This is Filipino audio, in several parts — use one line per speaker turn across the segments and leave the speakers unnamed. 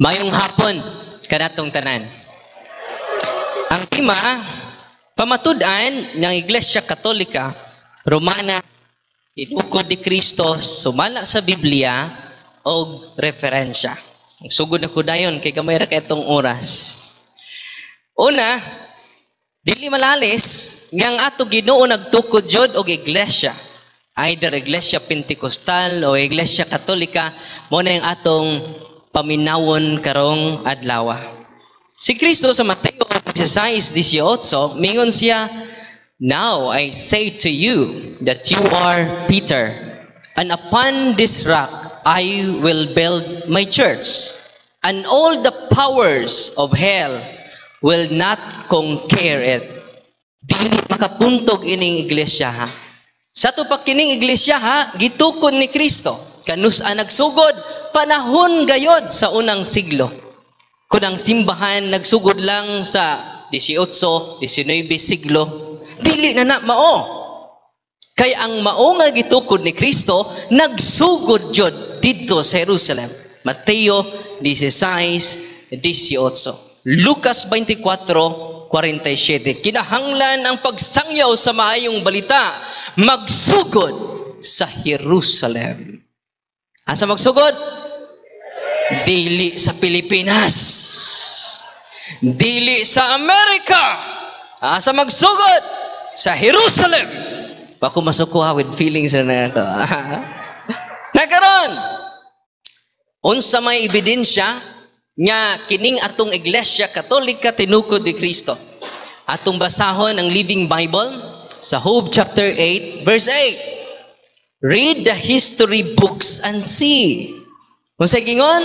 Mayong hapon kanatong tanan. Ang tema pamatud-an ng Iglesia Katolika Romana tinukod ni Kristo sumala sa Biblia og referensya. Sugod na ko dayon kay gamay ra kay itong oras. Una, dili malalis ngang ato Ginoo nagtukod jud og iglesia. Either Iglesia Pentecostal o Iglesia Katolika mo na yung atong paminawon karong adlaw. Si Kristo sa Mateo 16:18 mingon siya, "Now I say to you that you are Peter, and upon this rock I will build my church, and all the powers of hell will not conquer it." Dili makapuntog ining iglesia ha. Sa to pa kining iglesia ha, gitukod ni Kristo. Kanus-a nagsugod panahon gayod sa unang siglo. Kung ang simbahan nagsugod lang sa 18, 19 siglo, dili na mao. Kay ang mao nga gitukod ni Kristo nagsugod jud didto sa Jerusalem. Mateo 16:18. Lucas 24:47. Kinahanglan ang pagsangyaw sa maayong balita magsugod sa Jerusalem. Asa magsugod? Dili sa Pilipinas. Dili sa Amerika. Asa magsugod? Sa Jerusalem. Bako masukuha with feelings na ako. Nakaron. Unsa may ebidensya nga kining atong Iglesia Katolika tinukod ni Kristo. Atong basahon ang Living Bible sa Job chapter 8 verse 8. Read the history books and see. Kung sa gingon,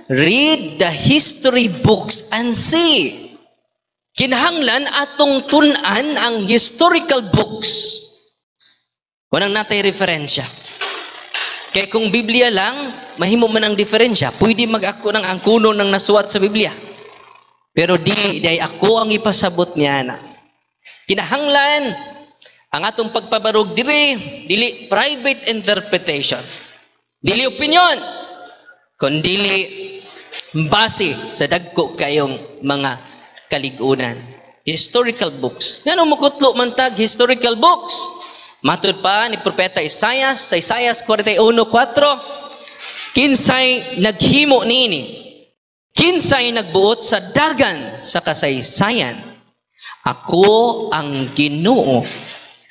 read the history books and see. Kinahanglan atong tun-an ang historical books. Walang natay referensya. Kaya kung Biblia lang, mahimo man ang diferensya. Pwede mag-ako ng angkuno ng nasuwat sa Biblia. Pero dili ako ang ipasabot niya na. Kinahanglan ang atong pagpabarog dili private interpretation. Dili opinion. Kundi base sa dagko kayong mga kaligunan. Historical books. Ngano makutlo man tag historical books? Matud pa ni Propeta Isaias sa Isaias 41:4, kinsay naghimo niini? Kinsay nagbuot sa dagan sa kasaysayan? Ako ang Ginoo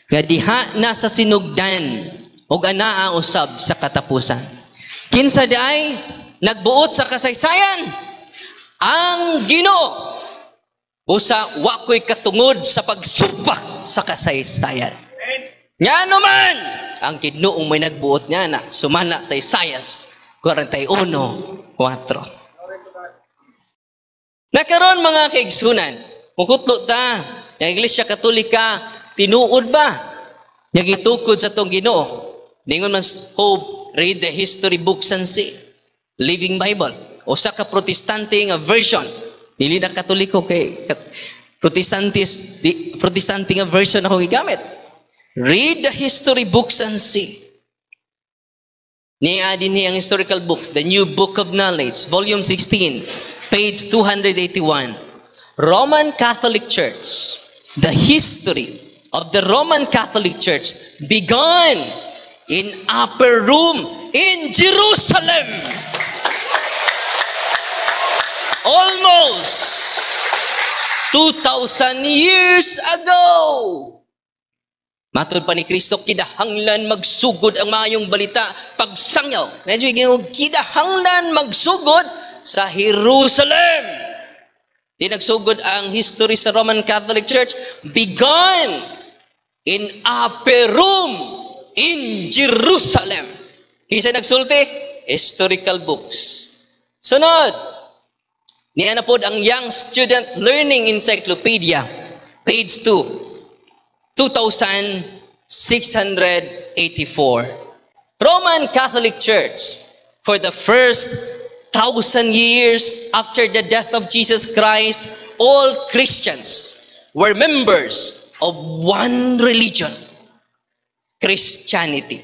nga diha na sa sinugdan ug anaa usab sa katapusan. Kinsa diay nagbuot sa kasaysayan? Ang Ginoo. Usa wa ko'y katungod sa pagsubak sa kasaysayan. Ngano man ang Ginoo may nagbuot niya na sumala sa Isaias 41:4. Nakaron mga kaigsunan, mukutlo ta, ang Iglesia Katolika tinuod ba? Nagitukod sa tong Ginoo. Ningon man Hope, read the history books and see. Living Bible. Usa ka Protestante nga version. Dili na Katoliko kay Protestante nga version ako gigamit. Read the history books and see. Niya din ang historical books, the New Book of Knowledge, volume 16, page 281. Roman Catholic Church. The history of the Roman Catholic Church began in upper room in Jerusalem. Almost 2,000 years ago. Matod pa ni Kristo, kinahanglan magsugod ang maayong balita pagsangyaw. Medyo kinahanglan magsugod sa Jerusalem. Di nagsugod ang history sa Roman Catholic Church began in upper room in Jerusalem. Kinsa nagsulti? Historical books. Sunod, niya na pod ang Young Student Learning Encyclopedia, page 2, 2684. Roman Catholic Church, for the first 1,000 years after the death of Jesus Christ, all Christians were members of one religion, Christianity.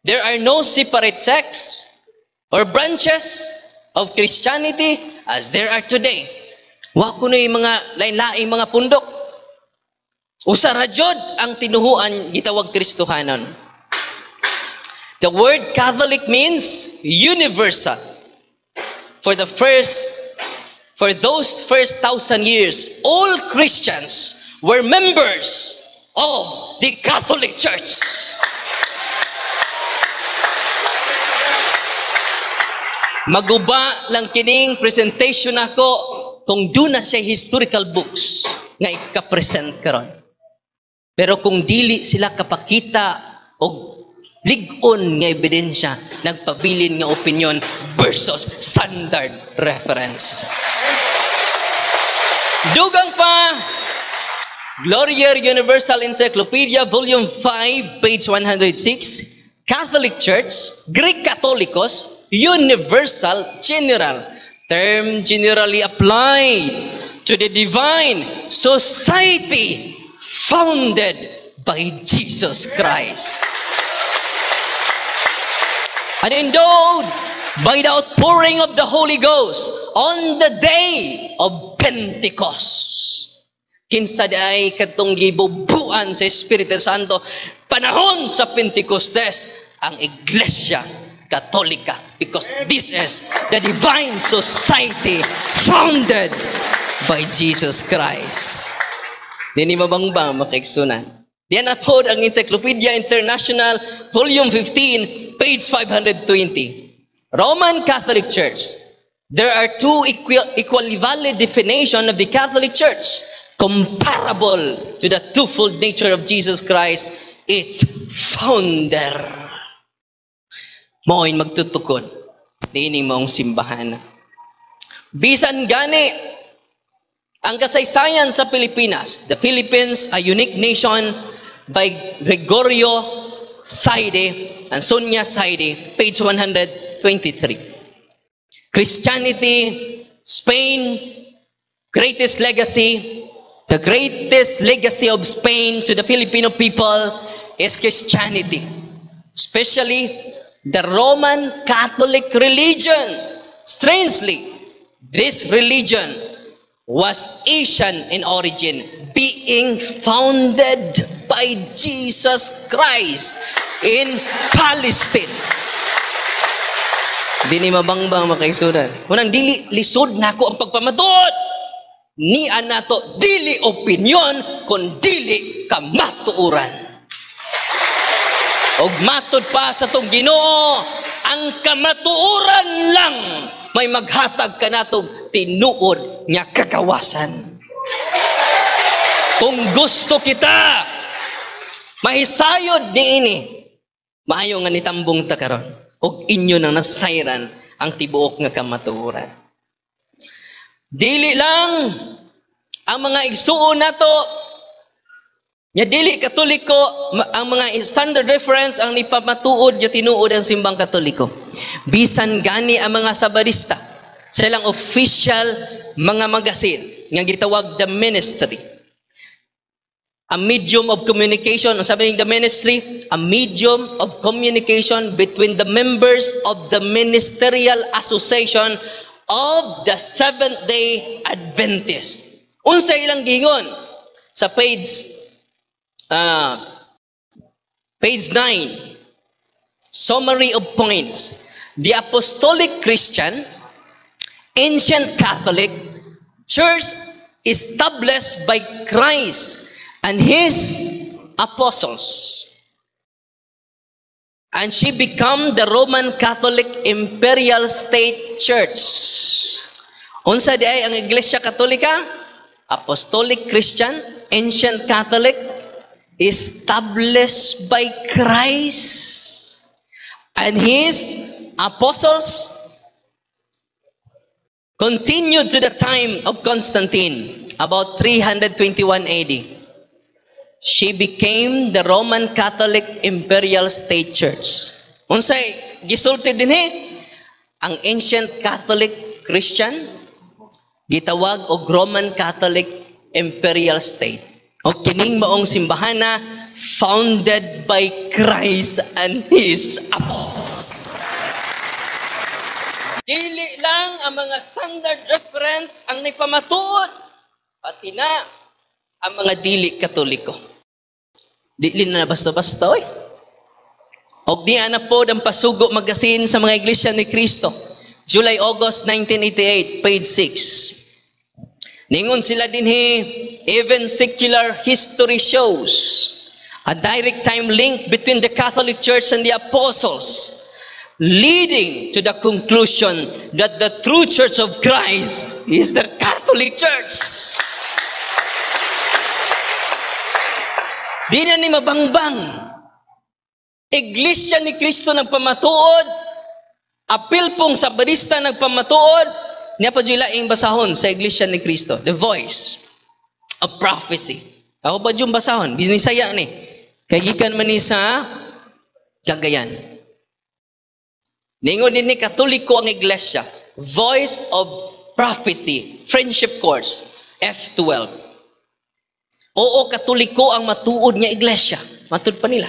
There are no separate sects or branches of Christianity as there are today. Wa kuno mga lain-laing mga pundok. Usa ra jud ang tinuhuan gitawag Kristohanon. The word Catholic means universal. For those first 1,000 years, all Christians were members of the Catholic Church. Maguba lang kining presentation ako kung doon na siya historical books nga ika-present karon. Pero kung dili sila kapakita og lig-on nga ebidensya, nagpabilin nga opinion versus standard reference. Dugang pa, Gloria Universal Encyclopedia, Volume 5, page 106, Catholic Church, Greek Catholicos, Universal, General. Term generally applied to the divine society founded by Jesus Christ. And endowed by the outpouring of the Holy Ghost on the day of Pentecost. Kinsa day katong gibubuan sa Espiritu Santo panahon sa Pentecostes ang Iglesia Katolika, because this is the divine society founded by Jesus Christ. Dini mabangbang makaigsunan. Diyan po ang Encyclopedia International, Volume 15, page 520. Roman Catholic Church. There are two equally valid definitions of the Catholic Church, comparable to the twofold nature of Jesus Christ, its founder. Mao'y magtutukod diining maong simbahan. Bisan gani ang kasaysayan sa Pilipinas. The Philippines, a unique nation by Gregorio Saide and Sonia Saide, page 123. Christianity, Spain, greatest legacy. The greatest legacy of Spain to the Filipino people is Christianity. Especially the Roman Catholic religion. Strangely, this religion was Asian in origin, being founded by Jesus Christ in Palestine. Dini mabangbang makaisunan. Unang dili lisod nako ang pagpamatuod. Ni anato dili opinyon kun dili kamatuoran. Og matod pa sa tong Ginoo, ang kamatuoran lang may maghatag kanatong tinuod nga kagawasan. Kung gusto kita mahisayod niini, maayo nga nitambong ta karon og inyo nang nasayran ang tibuok nga kamatuoran. Dili lang ang mga igsuon nato nya dili Katoliko, ang mga standard reference ang nipamatuod nya tinuod ang simbang Katoliko. Bisan gani ang mga Sabadista, silang official mga magazine nga gitawag the ministry. A medium of communication, ang sabi ng the ministry, a medium of communication between the members of the ministerial association of the Seventh-day Adventist. Unsa ilang gingon sa page 9, summary of points. The Apostolic Christian, Ancient Catholic Church established by Christ and His apostles. And she became the Roman Catholic Imperial State Church. Unsa di ay ang Iglesia Katolika? Apostolic Christian, Ancient Catholic, established by Christ and His apostles, continued to the time of Constantine, about 321 AD. She became the Roman Catholic Imperial State Church. Unsay gisulti dinhi? Ang Ancient Catholic Christian gitawag og Roman Catholic Imperial State. O kining maong simbahana founded by Christ and His apostles. Dili lang ang mga standard reference ang nipamatuod. Pati na ang mga dili katoliko. Dili na basta-basta, oy. Og diya na po ang pasugo magasin sa mga iglesia ni Kristo. July-August 1988, page 6. Ningon sila dinhi, even secular history shows a direct time link between the Catholic Church and the apostles, leading to the conclusion that the true Church of Christ is the Catholic Church. Di na ni mabangbang. Iglesia ni Kristo nagpamatuod, apil pong sa barista nagpamatuod, niya pa laing basahon sa Iglesia ni Kristo, the voice of prophecy. Ako pa diyong basahon, binisaya ni. Kagikan man ni sa Cagayan. Ningon din ni Katoliko ang Iglesia, voice of prophecy, friendship course, F12. Oo, Katoliko ang matuod nga Iglesia. Matud pa nila.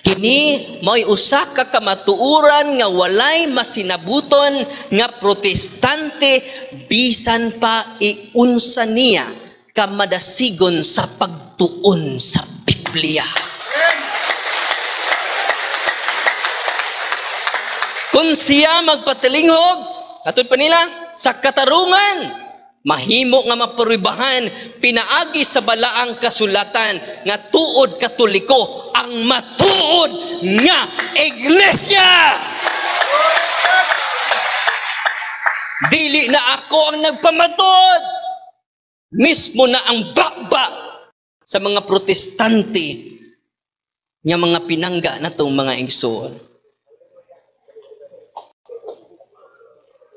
Kini mo'y usa ka kamatuuran nga walay masinabuton nga protestante bisan pa iunsa niya kamadasigon sa pagtuon sa Biblia. Kung siya magpatilinghog, katulad pa nila, sa katarungan, mahimo nga mapuribahan pinaagi sa balaang kasulatan nga tuod Katoliko ang matuod nga Iglesia. Dili na ako ang nagpamatuod, mismo na ang baba sa mga protestante nga mga pinangga natong mga igsoon.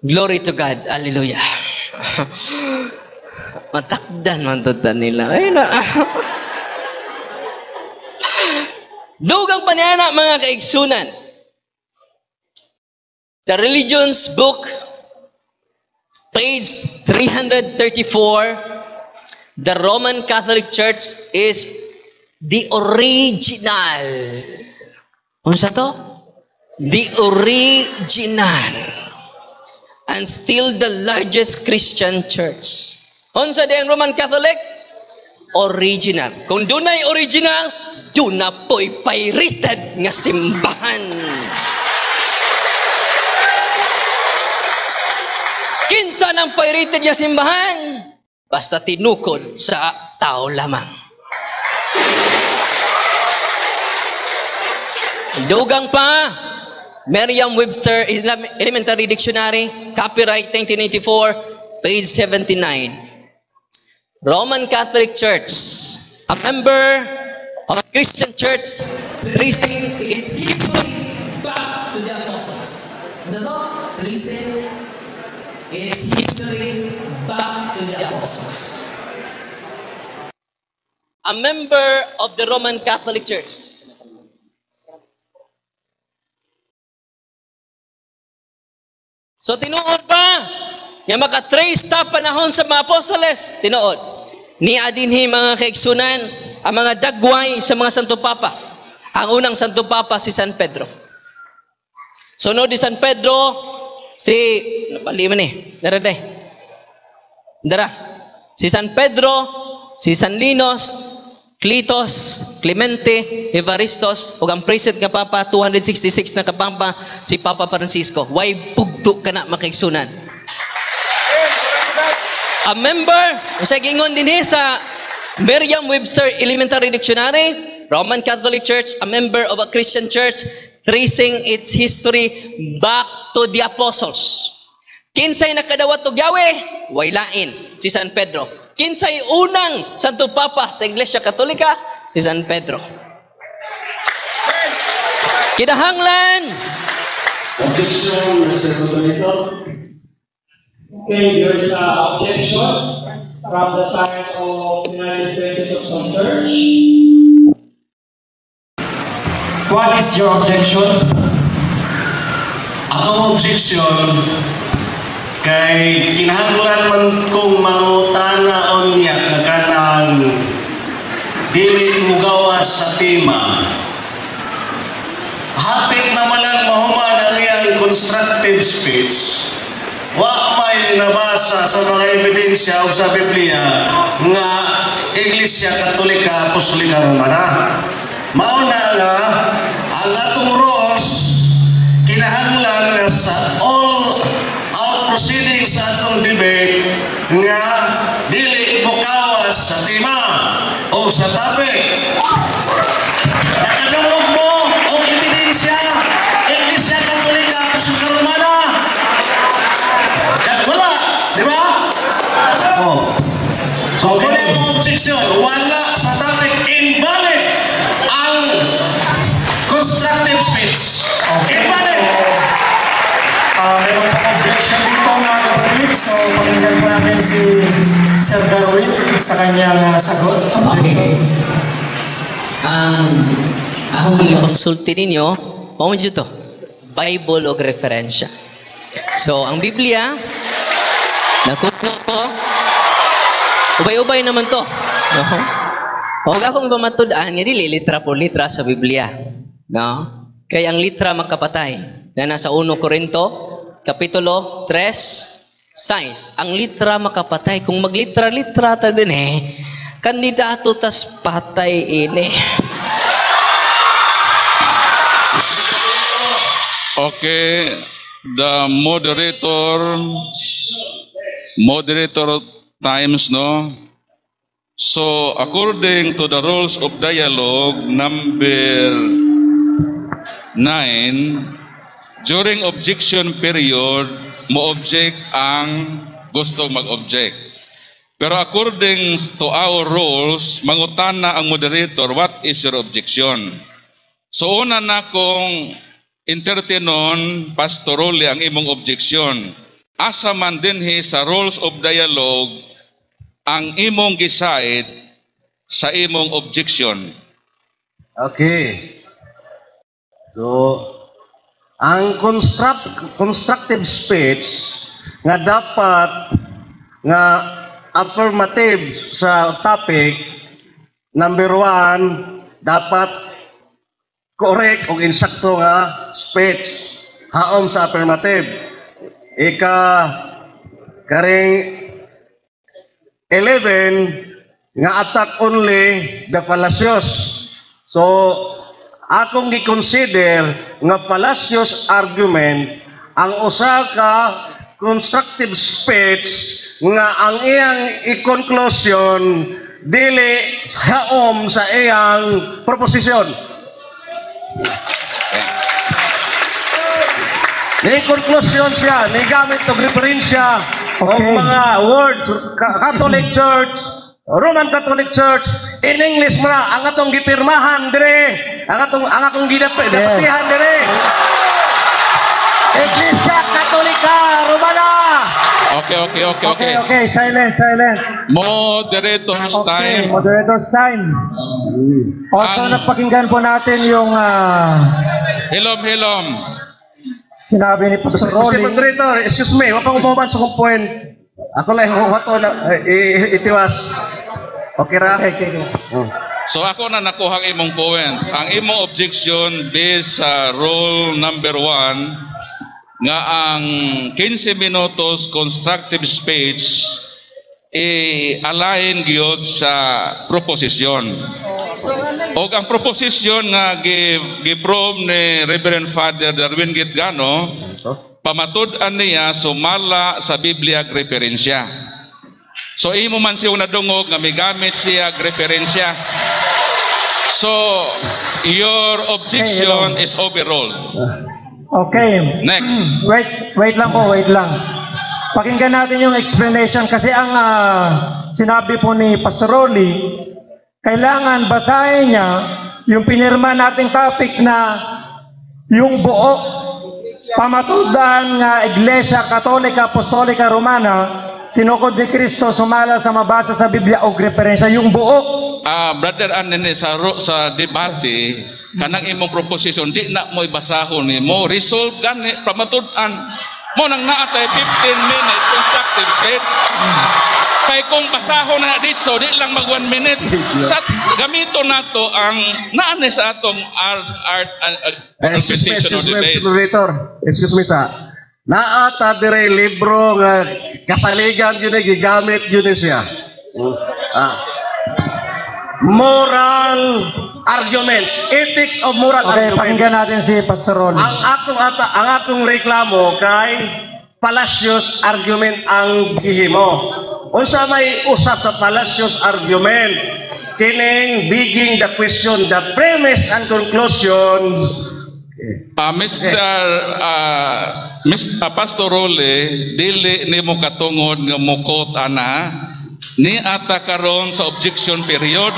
Glory to God. Hallelujah. Matakdan man tutan nila. Ay na. Dugang panana mga kaigsunan. The Religion's Book, page 334, the Roman Catholic Church is the original. Unsa to? The original. And still the largest Christian church. Unsa di ang Roman Catholic? Original. Kung dunay original, yun na po'y pirated nga simbahan. Kinsa ng pirated nga simbahan? Basta tinukod sa tao lamang. Dugang pa, Merriam-Webster Elementary Dictionary, copyright 1984, page 79. Roman Catholic Church, a member of a Christian church, tracing its history back to the apostles. Ano? Tracing its history back to the apostles. A member of the Roman Catholic Church. So tinuod pa, nga makatrace ta panahon sa mga apostoles, tinuod. Ni adinhi mga kaigsunan, ang mga dagway sa mga Santo Papa. Ang unang Santo Papa si San Pedro. Sunod ni San Pedro, si, napali man dara. Si San Pedro, si San Linos, Clitos, Clemente, Evaristos, ug ang present nga Papa, 266 na kapampa, si Papa Francisco. Way pugto ka na makaigsunan. A member, usay gingon din sa Merriam-Webster Elementary Dictionary, Roman Catholic Church, a member of a Christian church, tracing its history back to the apostles. Kinsay nakadawat og Yahweh? Way lain, si San Pedro. Kinsay unang Santo Papa sa Iglesia Katolika? Si San Pedro. Kinahanglan.
Objection, Mr. Moderator. Okay, there is an objection from the side of United Pentecostal Church. What is your objection?
Ang objection kay kinahanglan man kong mangutanaon niya kanang dili mugawas sa tema. Hapit na malang mahuman ang iyang constructive speech wa may nabasa sa mga ebidensya o sa Biblia nga Iglesia Katolika Apostolika Romana. Mauna nga ang atong rules kinahanglan nga sa all out proceedings sa atong debate nga dili mukawas sa tema o sa topic. Nakadungog mo o ebidensya Iglesia Katolika Apostolika Romana. Wala, di ba? Oh. So, kung yung objection, wala sa topic, invalid ang constructive speech.
Okay.
Invalid.
Meron pang objection dito mga kapatid. So, pakinggan po natin si Sir Darwin sa kanyang sagot.
Okay. Akong ipagsulti ninyo, mo dito, Bible o referensya. So, ang Biblia, nakuha ko, ubay-ubay naman to. No? Huwag akong ipamatudaan, nga dili, litra po litra sa Biblia. No? Kaya ang litra magkapatay, na nasa 1 Corinto, Kapitulo 3:6. Ang litra makapatay. Kung maglitra-litra ta din kandidato tas patay ini.
Okay, the moderator times, no? So, according to the rules of dialogue number 9, during objection period, mo-object ang gusto mag-object. Pero according to our rules, mangutana ang moderator, what is your objection? So, una na kung entertainon pastorally ang imong objection. Asa man dinhi sa rules of dialogue ang imong gisait sa imong objection.
Okay. So, ang constructive speech nga dapat nga affirmative sa topic, number 1, dapat correct o insakto nga speech haom sa affirmative. Karing 11 nga attack only the fallacious. So akong gi-consider nga fallacious argument ang usa ka constructive speech nga ang iyang i-conclusion dili haom sa iyang proposition. Ni conclusion siya, ni gamit og referensya o mga words, Catholic Church, Roman Catholic Church, in English mo na, ang atong gipirmahan dire, ang atong gidapatihan dire. Iglesia Katolika Romana.
Okay.
Silent.
Moderator's time.
Moderator's time. Also, napakinggan po natin yung
Hilom.
sinabi ni Pastor Rolly.
Moderator, excuse me, wag kang umaman sa kong point. Ako lang huwato na itiwas. Okay ra? Okay.
So ako na nakuha ang imong point. Ang imong objection based sa rule number 1 nga ang 15 minutos constructive speech align gyud sa proposition. O ang proposition nga gi-prove ni Reverend Father Darwin Gitgano, pamatud-an niya sumala sa Biblia referensya. So imo man siya nadungog nga migamit siya referensya. So your objection is overruled.
Okay.
Next.
Wait lang. Pakinggan natin yung explanation kasi ang sinabi po ni Pastor Rolly, kailangan basahin niya yung pinirma nating topic na yung buo pamatudan nga Iglesia Katolika Apostolika Romana, tinukod ni Kristo sumala sa mabasa sa Biblia o referensya, yung buo.
Brother Anene, sa debate, kanang imong proposition, di na mo ibasahon ni mo, resolve gani, pamatudan mo nang naatay 15 minutes constructive speech. Kay kung basahon na dito, di lang mag 1 minute. Sa gamito nato ang naanay sa atong art competition or debate.
Excuse me sa. Naata dire libro nga kasaligan yun gigamit yun siya. Moral arguments, ethics of moral
Okay,
arguments.
pakinggan natin si Pastor Rolly.
Ang atong reklamo kay fallacious argument ang gihimo. Unsa may usa sa fallacious argument? Kining digging the question, the premise and conclusion.
Mr. Pastor Rolly, dili nimo katungod nga mukot ana ni ata karon sa objection period.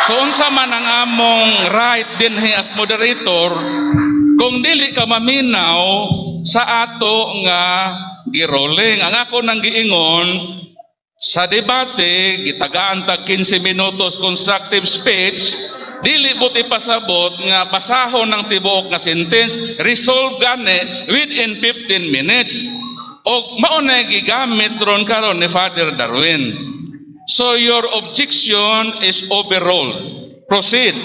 So unsa man ang among right dinhi as moderator kung dili ka maminaw sa ato nga girolling. Ang ako nang giingon sa debate gitagaan tag 15 minutos constructive speech. Dili buti pasabot nga basahon ng tibuok nga sentence, resolve gani within 15 minutes. O mauna gigamit ron karon ni Father Darwin. So your objection is overruled. Proceed.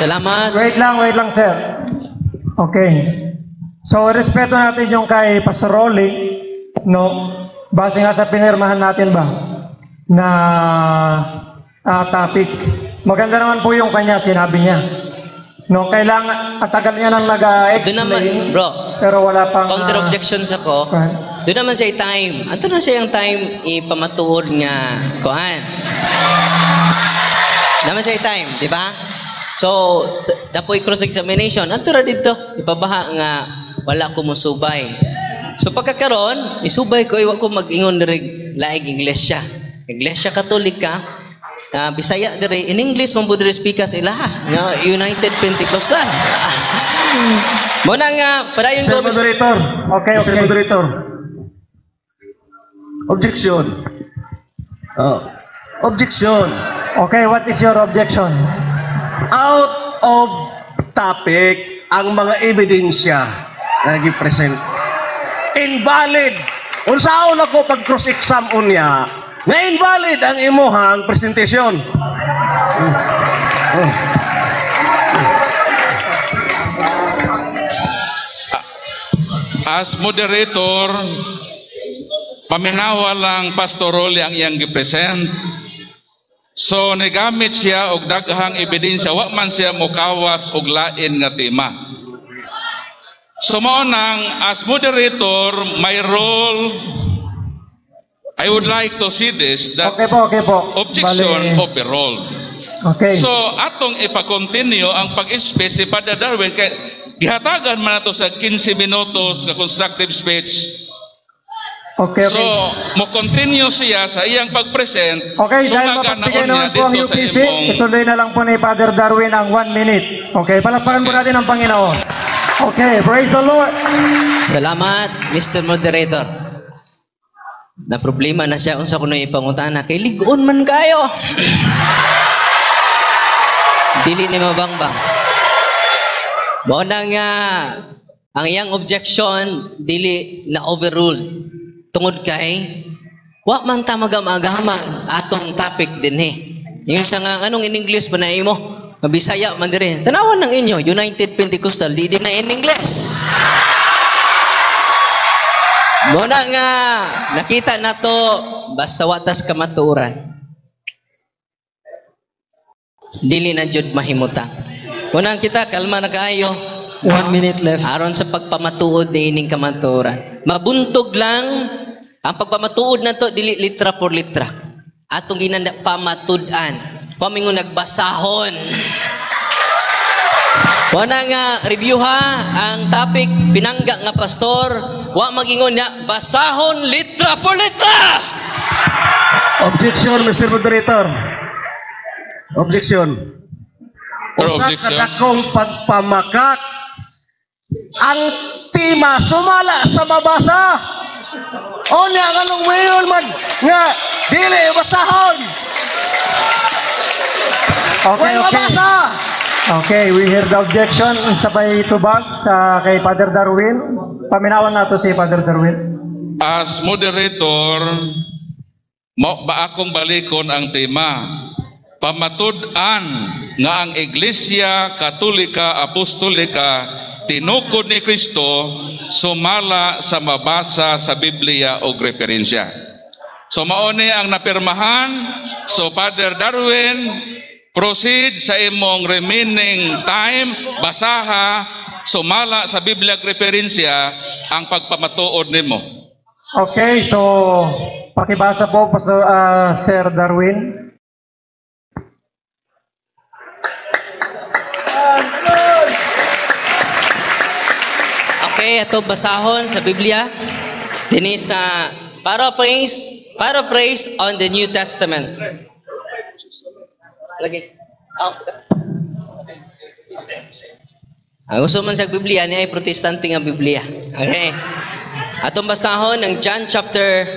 Salamat.
Wait lang, sir. Okay. So, respeto natin yung kay Pastor Rolly, no? Base nga sa pinirmahan natin ba na topic. Maganda naman po yung kanya, sinabi niya. No, kailangan, at tagal niya nang
Doon
nag-explain,
naman, bro,
pero wala pang...
counter objections ako. Doon naman siya time. Ato na siya yung time ipamatuod nga kuan. Naman siya time, di ba? So, dapoy cross-examination. Ato ra dito, ipabaha nga wala ko musubay. So pagkakaroon, isubay ko, iwa ko mag-ingon diri laing Iglesia. Iglesia Katolika, Bisaya diri, in English man po diri speaker sila, United Pentecostal. Muna nga, padayon ko.
Sir Moderator.
Okay.
Sir Moderator. Objection. Objection.
Okay, what is your objection?
Out of topic ang mga ebidensya na gi-present. Invalid. Unsaon ako pag cross-exam unya nga invalid ang imuhang presentation.
As moderator, paminawa lang Pastor Rolly ang iyang gipresent. So nagamit siya og daghang ebidensya, wa man siya mokawas og lain nga tema. So mao nang as moderator, my role, I would like to see this that
Okay po.
objection
Bale.
overruled.
Okay.
So atong ipa-continue ang pag-speech si Father Darwin kay gihatagan man nato sa 15 minutos nga constructive speech.
Okay.
So mo continue siya sa iyang pag-present.
Okay,
so
dahil mapagbigay naman po ang
dito sa
UPC,
imong
ituloy na lang po ni Father Darwin ang 1 minute. Okay, palakpakan po natin ang Panginoon. Okay, praise the Lord.
Salamat, Mr. Moderator. Na problema na siya unsa kuno ipangutana kay ligon man kayo. Dili ni mabangbang. Mao na nga ang iyang objection dili na overruled. Tungod kay wa man ta magama-agama atong topic dinhi. Yung sa nga anong in English ba na imo? Bisaya man dire. Tanawan ng inyo United Pentecostal di na in English. Muna nga nakita nato basta watas kamatuoran. Dili na jud mahimuta. Muna kita kalma na kaayo.
1 minute left.
Aron sa pagpamatuod ni ining kamatuoran. Mabuntog lang ang pagpamatuod na to dili litra por litra. Atong ginanda pamatud-an. Pamingon nagbasahon. Wana nga review ha ang topic pinangga nga pastor, wa magingon niya basahon litra por litra.
Objection, Mr. Moderator. Objection.
Pero
Usa
objection.
ka dakong pagpamakat ang tima sumala sa mabasa. O niya kanong mayon man nga dili basahon.
Okay.
Mabasa.
Okay, we hear the objection. Sabay tubag sa kay Father Darwin. Paminawan nato si Father Darwin.
as moderator ba akong balikon ang tema pamatud-an nga ang Iglesia Katolika Apostolika tinukod ni Kristo sumala sa mabasa sa Biblia o referensya. So mauni ang napirmahan. So Father Darwin, proceed sa imong remaining time, basaha, sumala sa Biblia referensya ang pagpamatuod nimo.
Okay, so pakibasa po Sir Darwin.
Okay, ito basahon sa Biblia. Dini sa paraphrase on the New Testament. Lagi. Gusto man sa Biblia niya ay protestante nga Biblia. Okay. Atong basahon ng John chapter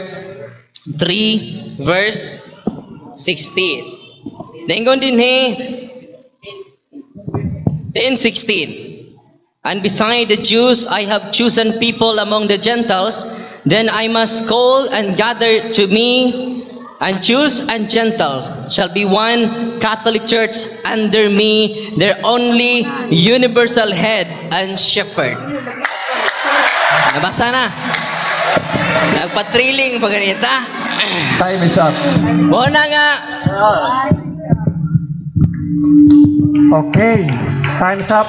3 verse 16. Daingon din 10:16. And beside the Jews, I have chosen people among the Gentiles. Then I must call and gather to me, and Jews and Gentiles shall be one Catholic Church under me, their only universal head and shepherd. Nabasa na. Nagpatriling pa ganita.
Time is up.
Bona nga.
Okay, time's up.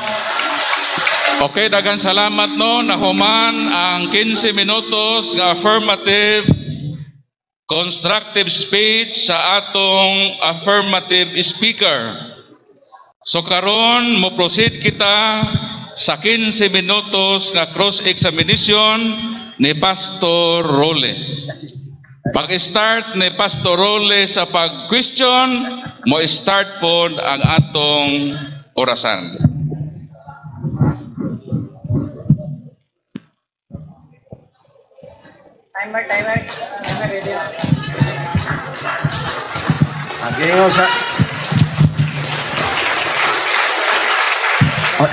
Okay, daghang salamat no, nahuman ang 15 minutos nga affirmative constructive speech sa atong affirmative speaker. So karon mo proceed kita sa 15 minutos nga cross-examination ni Pastor Role. Pag-start ni Pastor Role sa pag-question, mo start po ang atong orasan.
Timer ready na.
Agingaw sa...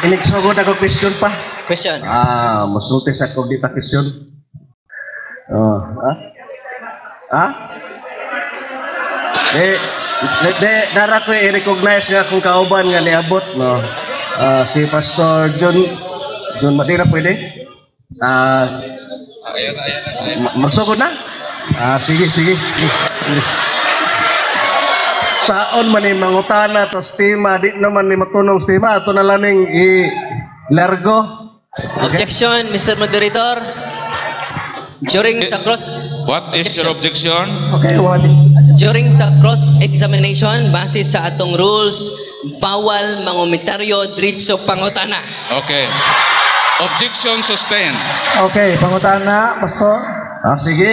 Inigsugod ako question pa.
Question.
Masulti sa kogdita question. Dara ko i-recognize nga kung kauban nga niabot, no? Si Pastor John Madira, pwede? Magsugod na? Sige. Saon man ni mangutana to tema, di naman ni matunong tema, ato na laning i-largo.
Objection, Mr. Moderator. During sa
What is your objection?
Okay, what is...
During sa cross-examination, base sa atong rules, bawal mangomentaryo diretso pangutana.
Okay. Objection sustained.
Okay, pangutana, Pastor.
Sige.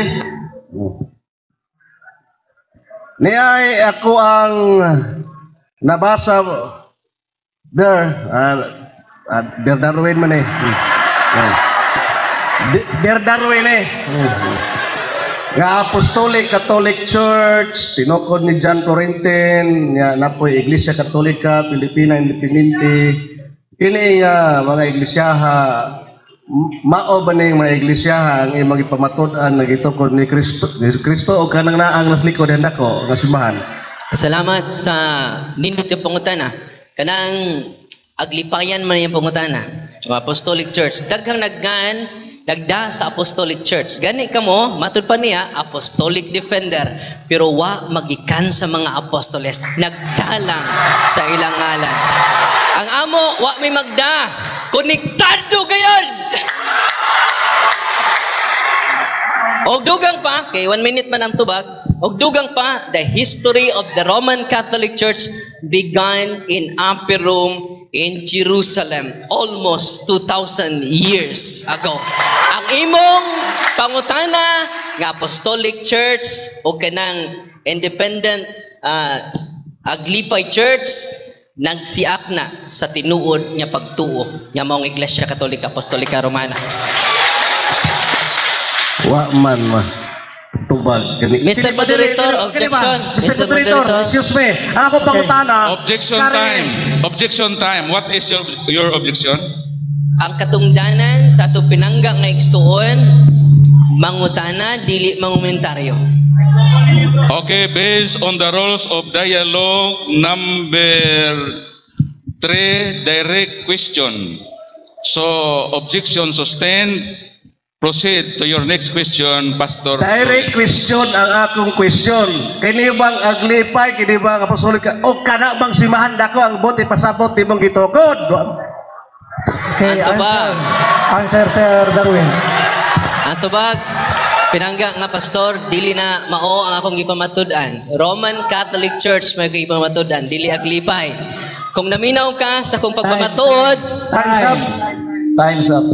Niyay ako ang nabasa der Darwin man Der Darwin nga Apostolic Catholic Church tinukod ni John Corintin nga napoy Iglesia Katolika Pilipina Independente. Kini nga mga iglesyaha mao ba ning mga iglesyaha ang imong ipamatud-an nagitukod ni Kristo o kanang naang naslikod handa ko nga simbahan.
Salamat sa nindot yung pangutana. Kanang aglipayan man yung pangutana. Apostolic Church. Daghang nagda sa Apostolic Church. Gani kamo, matud pa niya, Apostolic Defender. Pero wa magikan sa mga apostoles. Nagdalang sa ilang ngalan. Ang amo, wa may magda. Konektado gayon! Og dugang pa, kay 1 minute man ang tubag, og dugang pa, the history of the Roman Catholic Church began in Upper Rome in Jerusalem almost 2,000 years ago. Ang imong pangutana nga Apostolic Church o kanang independent Aglipay Church nagsiak na sa tinuod nga pagtuo nga maong Iglesia Katolika Apostolika Romana.
Wa man tubag gani.
Mr. Moderator, objection.
Mr. Moderator, excuse me. Ako pangutana.
Objection time. What is your objection?
Ang katungdanan sa ato pinangga nga igsuon mangutana dili mangomentaryo.
Okay, based on the rules of dialogue number 3, direct question. So, objection sustained. Proceed to your next question, Pastor.
Direct question ang akong question. Kini bang aglipay, kini bang apostolik, o kana bang simahan dako ang buti pasabot timong gitukod?
Okay,
Ang tubag.
answer Sir Darwin.
Ang tubag, pinangga nga pastor, dili na mao ang akong ipamatud-an. Roman Catholic Church may ipamatud-an, dili aglipay. Kung naminaw ka sa kung pagpamatuod,
Time's up.
Time's up.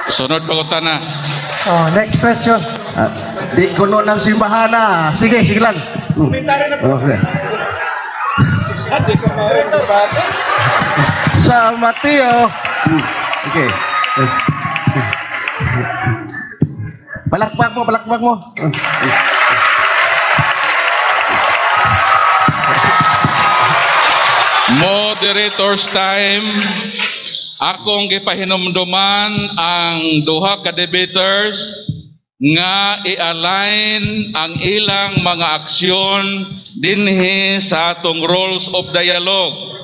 Sunod pangutana.
Oh, next question.
Di kuno ng simbahan na. Sige, sige lang. Okay. Sa Mateo. Okay. Palakpak mo, palakpak mo.
Moderator's time. Akong gipahinumduman ang duha ka debaters nga i-align ang ilang mga aksyon dinhi sa atong rules of dialogue.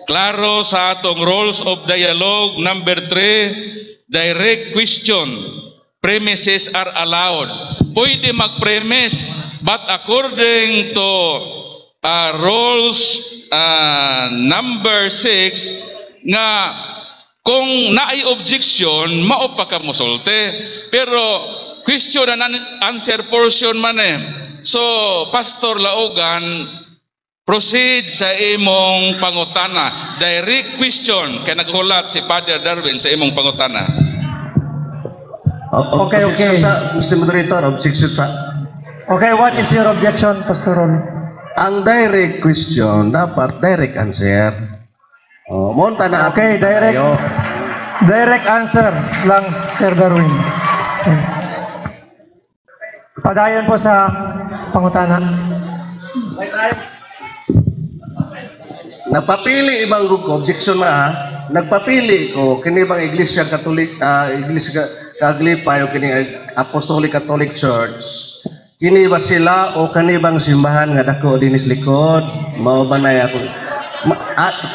Klaro sa atong rules of dialogue number 3, direct question. Premises are allowed. Pwede mag-premise, but according to rules number 6 nga kung naay objection, mao pa ka mosulte. Pero question and answer portion man eh. So, Pastor Laogan, proceed sa imong pangutana. Direct question kay naghulat si Father Darwin sa imong pangutana.
Okay.
Mr. Moderator, objection sa...
Okay, what is your objection, Pastor Ron?
Ang direct question, dapat direct answer. Monta na
Okay, direct.
tayo.
Direct answer lang, Sir Darwin. Okay. Padayon po sa pangutana.
Napapili ibang grupo, objection na ha. Nagpapili ko, kini bang Iglesia Katolik, Iglesia Kaglipay o kini Apostolic Catholic Church. Kini ba sila o kani bang simbahan nga dako dinis likod? Mao ba na ako?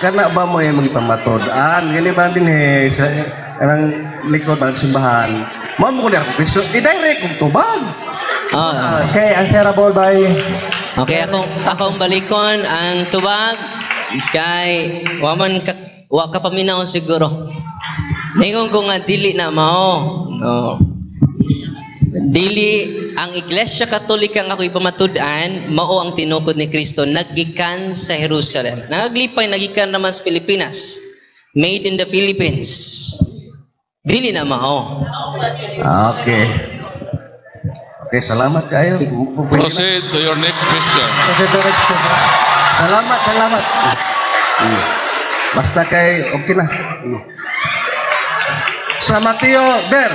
Kana ba mo yung magpamatod-an? Kini ba din sa kanang likod ng simbahan? Mao mo ko na question, i-direct kong tubag.
Okay, answerable by...
okay, akong balikon ang tubag kay wa ka paminaw siguro. Ningon ko nga dili na mao. No. Dili ang Iglesia Katolika nga ako ipamatud-an, mao ang tinukod ni Kristo naggikan sa Jerusalem. Naglipay nagikan naman sa Pilipinas. Made in the Philippines. Dili na mao.
Okay. Okay, salamat kayo.
Proceed to your next question.
Salamat. Basta kay okay na. Sa Mateo, Ber.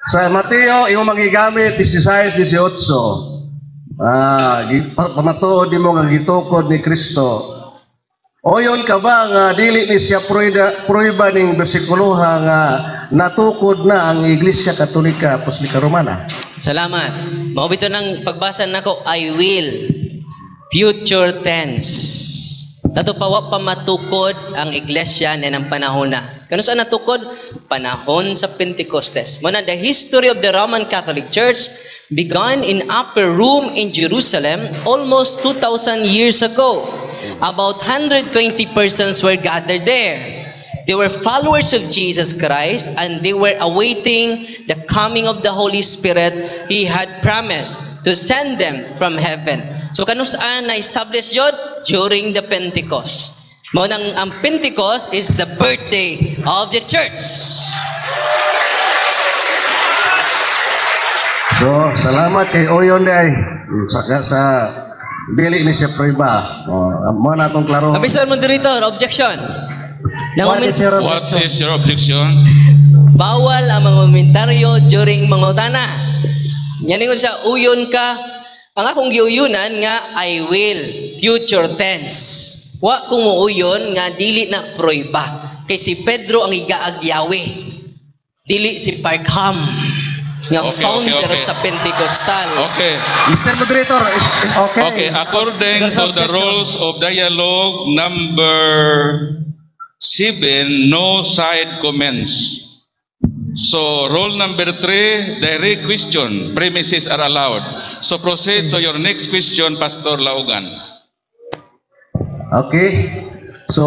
Sa Mateo, yung magigamit 16-18. Pamatuod mo nga gitukod ni Kristo. O yun ka ba nga dili ni siya pruiba ning bersikuloha nga natukod na ang Iglesia Katolika Apostolika Romana?
Salamat. Maubito ng pagbasa nako, I will. Future tense. Tato pawa pa matukod ang iglesia na ng panahon na. Kano saan natukod? Panahon sa Pentecostes. Muna, the history of the Roman Catholic Church began in upper room in Jerusalem almost 2,000 years ago. About 120 persons were gathered there. They were followers of Jesus Christ and they were awaiting the coming of the Holy Spirit He had promised to send them from heaven. So kano saan na-establish yun? During the Pentecost. Ang Pentecost is the birthday of the church.
So, salamat kay Oyon day. Sa dili ni siya pruiba. Mo na tong klaro.
Mr. Moderator, objection.
What is your
What is your objection?
Bawal ang mga komentaryo during mga utana. Yan yung siya, uyon ka. Ang akong giuyunan nga, I will. Future tense. Wa kung muuyon nga, dili na proiba. Kay si Pedro ang igaagyawe. Dili si Parkham. nga
Okay,
founder
okay.
sa Pentecostal.
Okay.
Mr. Moderator, okay.
Okay, according to the rules of dialogue number 7, no side comments. So, rule number 3, direct question. Premises are allowed. So, proceed to your next question, Pastor Laugan.
Okay. So,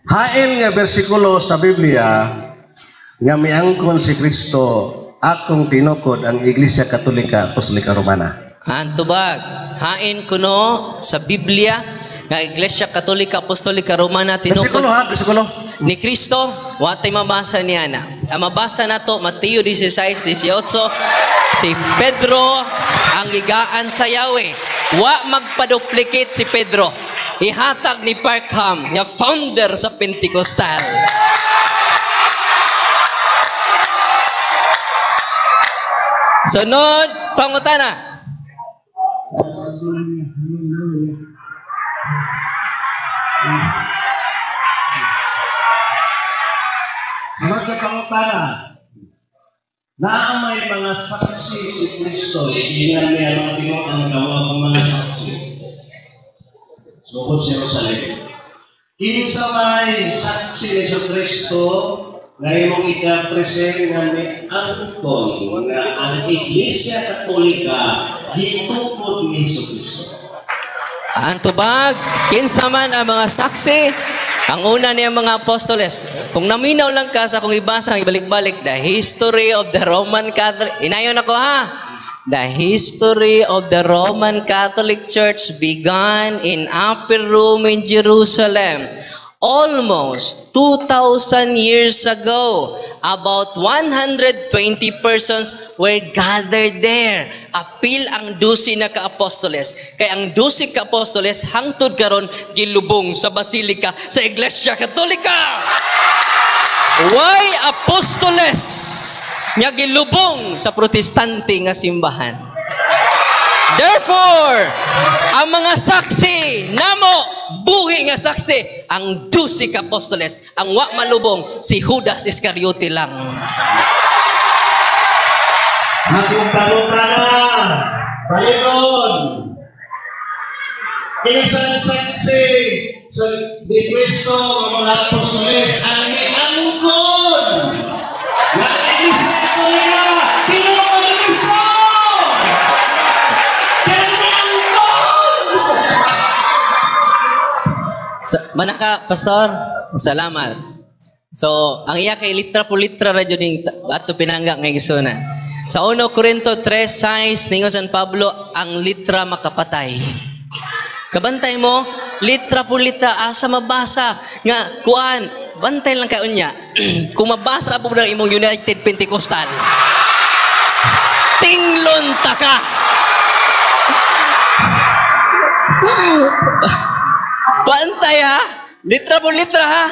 hain nga bersikulo sa Biblia nga miangkon si Kristo akong tinukod ang Iglesia Katolika Apostolika Romana.
Antubag, hain kuno sa Biblia nga Iglesia Katolika Apostolika Romana
Bersikulo
tinukod
ha, bersikulo.
ni Kristo, watay mabasa niya na. Ang mabasa na to, Mateo 16:18, si Pedro ang gigaan sa Yahweh. Wa magpaduplicate si Pedro. Ihatag ni Parkham, nga founder sa Pentecostal. Sunod, pangutana.
Sunod na pangutana. Naamay mga saksi si Kristo, iingan niya mga tinuang gawa ng mga saksi. Sukod si Jerusalem. Kinsa may saksi ni Jesu Kristo ngayong ika-present nga ni Anton nga ang Iglesia Katolika gitukod ni Jesu Kristo.
Antubag, kinsa man ang mga saksi, ang una niya mga apostoles. Kung naminaw lang ka sa kung ibasa, ibalik-balik, the history of the Roman Catholic, inayon ako ha, the history of the Roman Catholic Church began in Upper Room in Jerusalem. Almost 2,000 years ago, about 120 persons were gathered there. Apil ang 12 na ka-apostoles. Kaya ang 12 ka-apostoles hangtod karon gilubong sa basilika sa Iglesia Katolika. Why apostoles nga gilubong sa protestante nga simbahan? Therefore, ang mga saksi namo buhi nga saksi ang 12 ka-apostoles. Ang wa malubong si Judas Iscariote lang.
Akong pangutana, Panginoon, kinasang saksi sa di Kristo mga apostoles ang iangkon na Iglesia Katolika tinukod ni Kristo.
Manaka, Pastor, salamat. So, ang iya kay litra po litra radyo ning ato pinangga nga isuna. Sa 1 Corinto 3:6 ningon San Pablo, ang litra makapatay. Kabantay mo, litra po litra asa mabasa nga kuan, bantay lang kayo niya. Kung mabasa po ng imong United Pentecostal, tinglon ta ka. Bantay ha, litra po litra ha.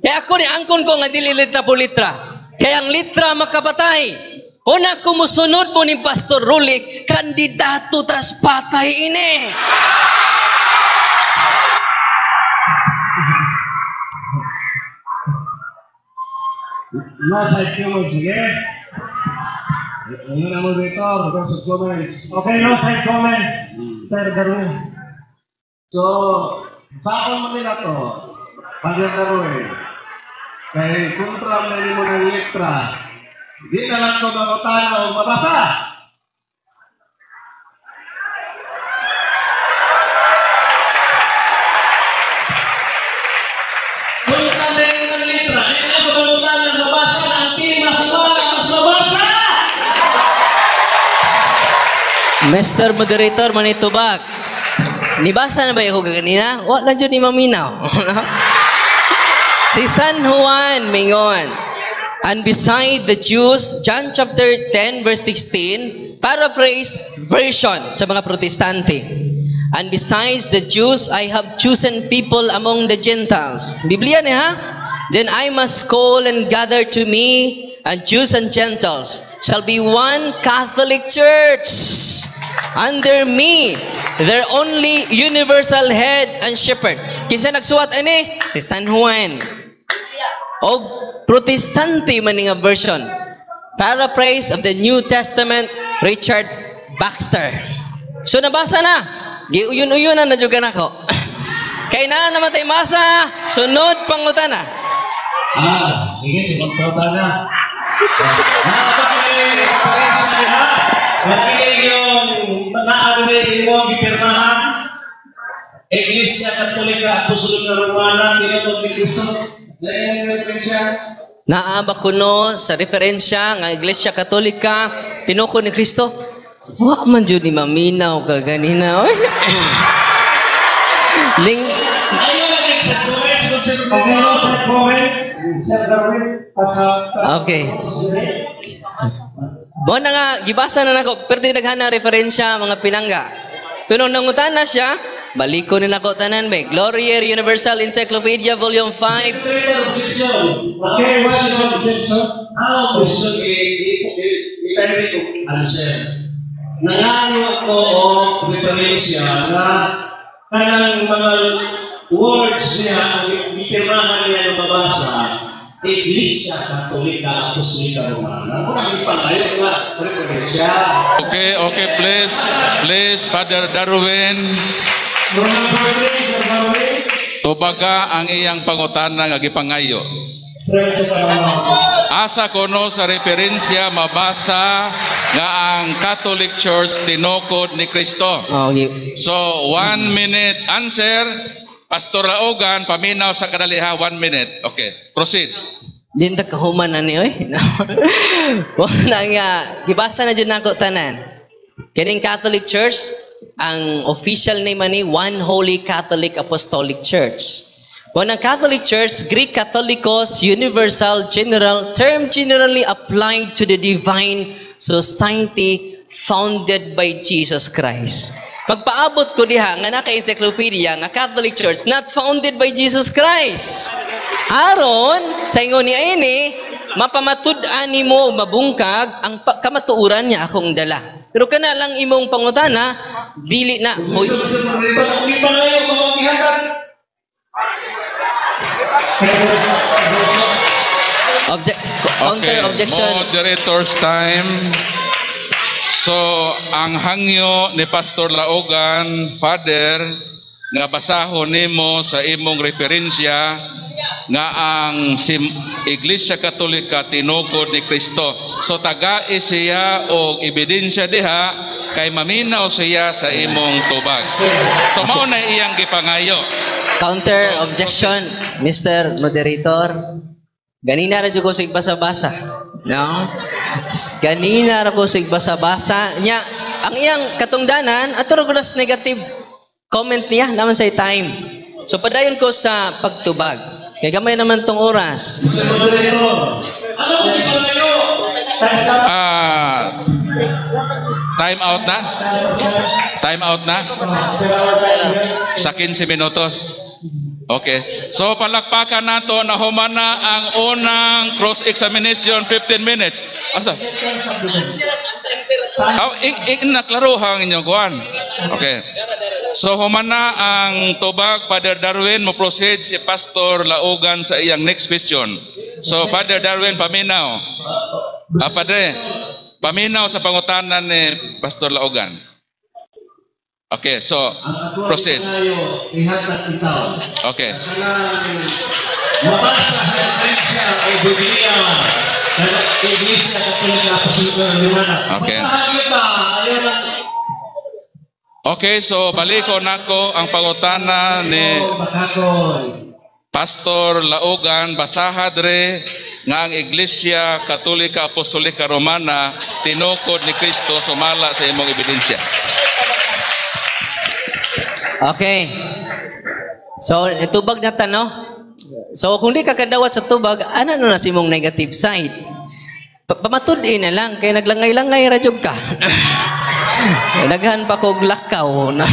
Kaya ako ni angkon ko nga dili litra po litra. Kaya ang litra makapatay. Una kumusunod mo ni Pastor Rulik, kandidato tas patay ini.
Nasa ikaw sige. Ano na mo dito? Sa comments.
Okay, no side comments. Sir Darwin.
So, saan mo nila to? Pagkakaroon. Kaya kontra na mo ng letra. Di na lang ito makutana o mabasa. Kontra na mo ng letra. Di na ako makutana o mabasa. Ang pimas wala mas mabasa.
Mr. Moderator, manitubag. Nibasa na ba ako kanina? Wala dyan ni maminaw. Si San Juan, mingon. And beside the Jews, John chapter 10 verse 16, paraphrase version sa mga protestante. And besides the Jews, I have chosen people among the Gentiles. Biblia niya ha? Then I must call and gather to me, and Jews and Gentiles shall be one Catholic Church. Under me, their only universal head and shepherd. Kinsa nagsuwat ani? Si San Juan. o Protestante man nga version. Paraphrase of the New Testament, Richard Baxter. So nabasa na. Giuyon-uyonan na juga nako. Kay na namatay masa, sunod pangutana.
Sige, sunod pangutana. Nakapagay yung naagay yung gipirmahan. Iglesia Katolika Apostolika Romana, tinutog ni Kristo.
Naaba kuno sa referensya nga Iglesia Katolika tinuko ni Kristo. Wa man jud ni maminaw ka ganina oy. Ling Okay. Bo na nga gibasa na nako pero daghan na referensya mga pinangga. Pero nangutan na siya, baliko nila ko tanan be. Glorier Universal Encyclopedia Volume 5.
Okay, what's your objection? How gusto i-type ko answer. Nangano ko o referensya na kanang mga words niya, ang ipirmahan niya ng mabasa, Iglesia Katolika Apostolika Romana. Kung ang ipangayot nga, referensya.
Okay, please, Father Darwin. Tubaga ang iyang pangutana nga gipangayo. Asa kono sa referensya mabasa nga ang Catholic Church tinukod ni Kristo. So 1 minute answer. Pastor Laogan, paminaw sa kadaliha 1 minute. Okay, proceed.
Dinta kahuman na ni oy. Wala nga gibasa na jud nako tanan. Kining Catholic Church, ang official name ni One Holy Catholic Apostolic Church. When ang Catholic Church, Greek Catholicos, universal, general, term generally applied to the divine society founded by Jesus Christ. Pagpaabot ko diha nga naka-encyclopedia nga Catholic Church not founded by Jesus Christ. Aron sa ingon ni ini mapamatud-an nimo mabungkag ang kamatuoran niya akong dala. Pero kana lang imong pangutana dili na hoy. Counter objection.
Moderator's time. So, ang hangyo ni Pastor Laogan, Father, nga basahon nimo sa imong referensya nga ang Iglesia Katolika tinukod ni Kristo. So, tagai siya o ebidensya diha kay maminaw siya sa imong tubag. So, mao na iyang gipangayo.
Counter objection, Mr. Moderator. Ganina ra jud ko sig basa-basa. No? Ganina ra ko sig basa-basa nya ang iyang katungdanan aturo gulas negative comment niya naman sa time. So padayon ko sa pagtubag. Kay gamay naman tong oras.
Time out na? Time out na? Sa 15 minutos. Okay. So palakpakan nato na humana ang unang cross-examination 15 minutes. Asa? Naklaro ang inyong kuhan. Okay. So humana ang tubag, Father Darwin, mo proceed si Pastor Laogan sa iyang next question. So Father Darwin, paminaw. Padre, paminaw sa pangutanan ni Pastor Laogan. Okay, so proceed. Okay.
Mabasa sa referensya o Biblia ng Iglesia Katolika Apostolika Romana.
Okay.
Basahan kita, ayaw na.
Okay, so baliko nako ang pangutana ni Pastor Laogan, basaha dre nga ang Iglesia Katolika Apostolika Romana tinukod ni Kristo sumala sa imong ebidensya.
Okay. So, tubag na tanong. So, kung di ka kadawat sa tubag, ano na si mong negative side? Pamatud-in na lang, kaya naglangay-langay radyog ka. Naghan pa kog lakaw. No?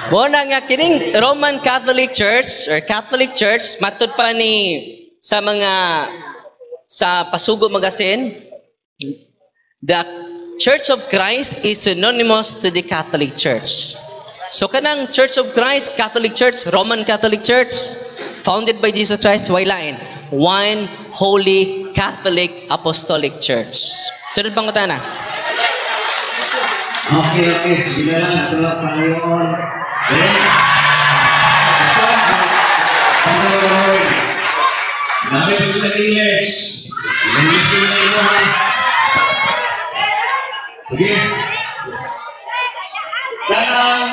Muna nga, kining Roman Catholic Church, or Catholic Church, matud pa ni sa mga, sa Pasugo Magasin, the Church of Christ is synonymous to the Catholic Church. So kanang Church of Christ, Catholic Church, Roman Catholic Church, founded by Jesus Christ, way lain. One Holy Catholic Apostolic Church. Sunod pangutana.
Okay. Sige lang. Salamat Panginoon. Okay? Bakit ito na English? English yun na ito ha. Sige. Karang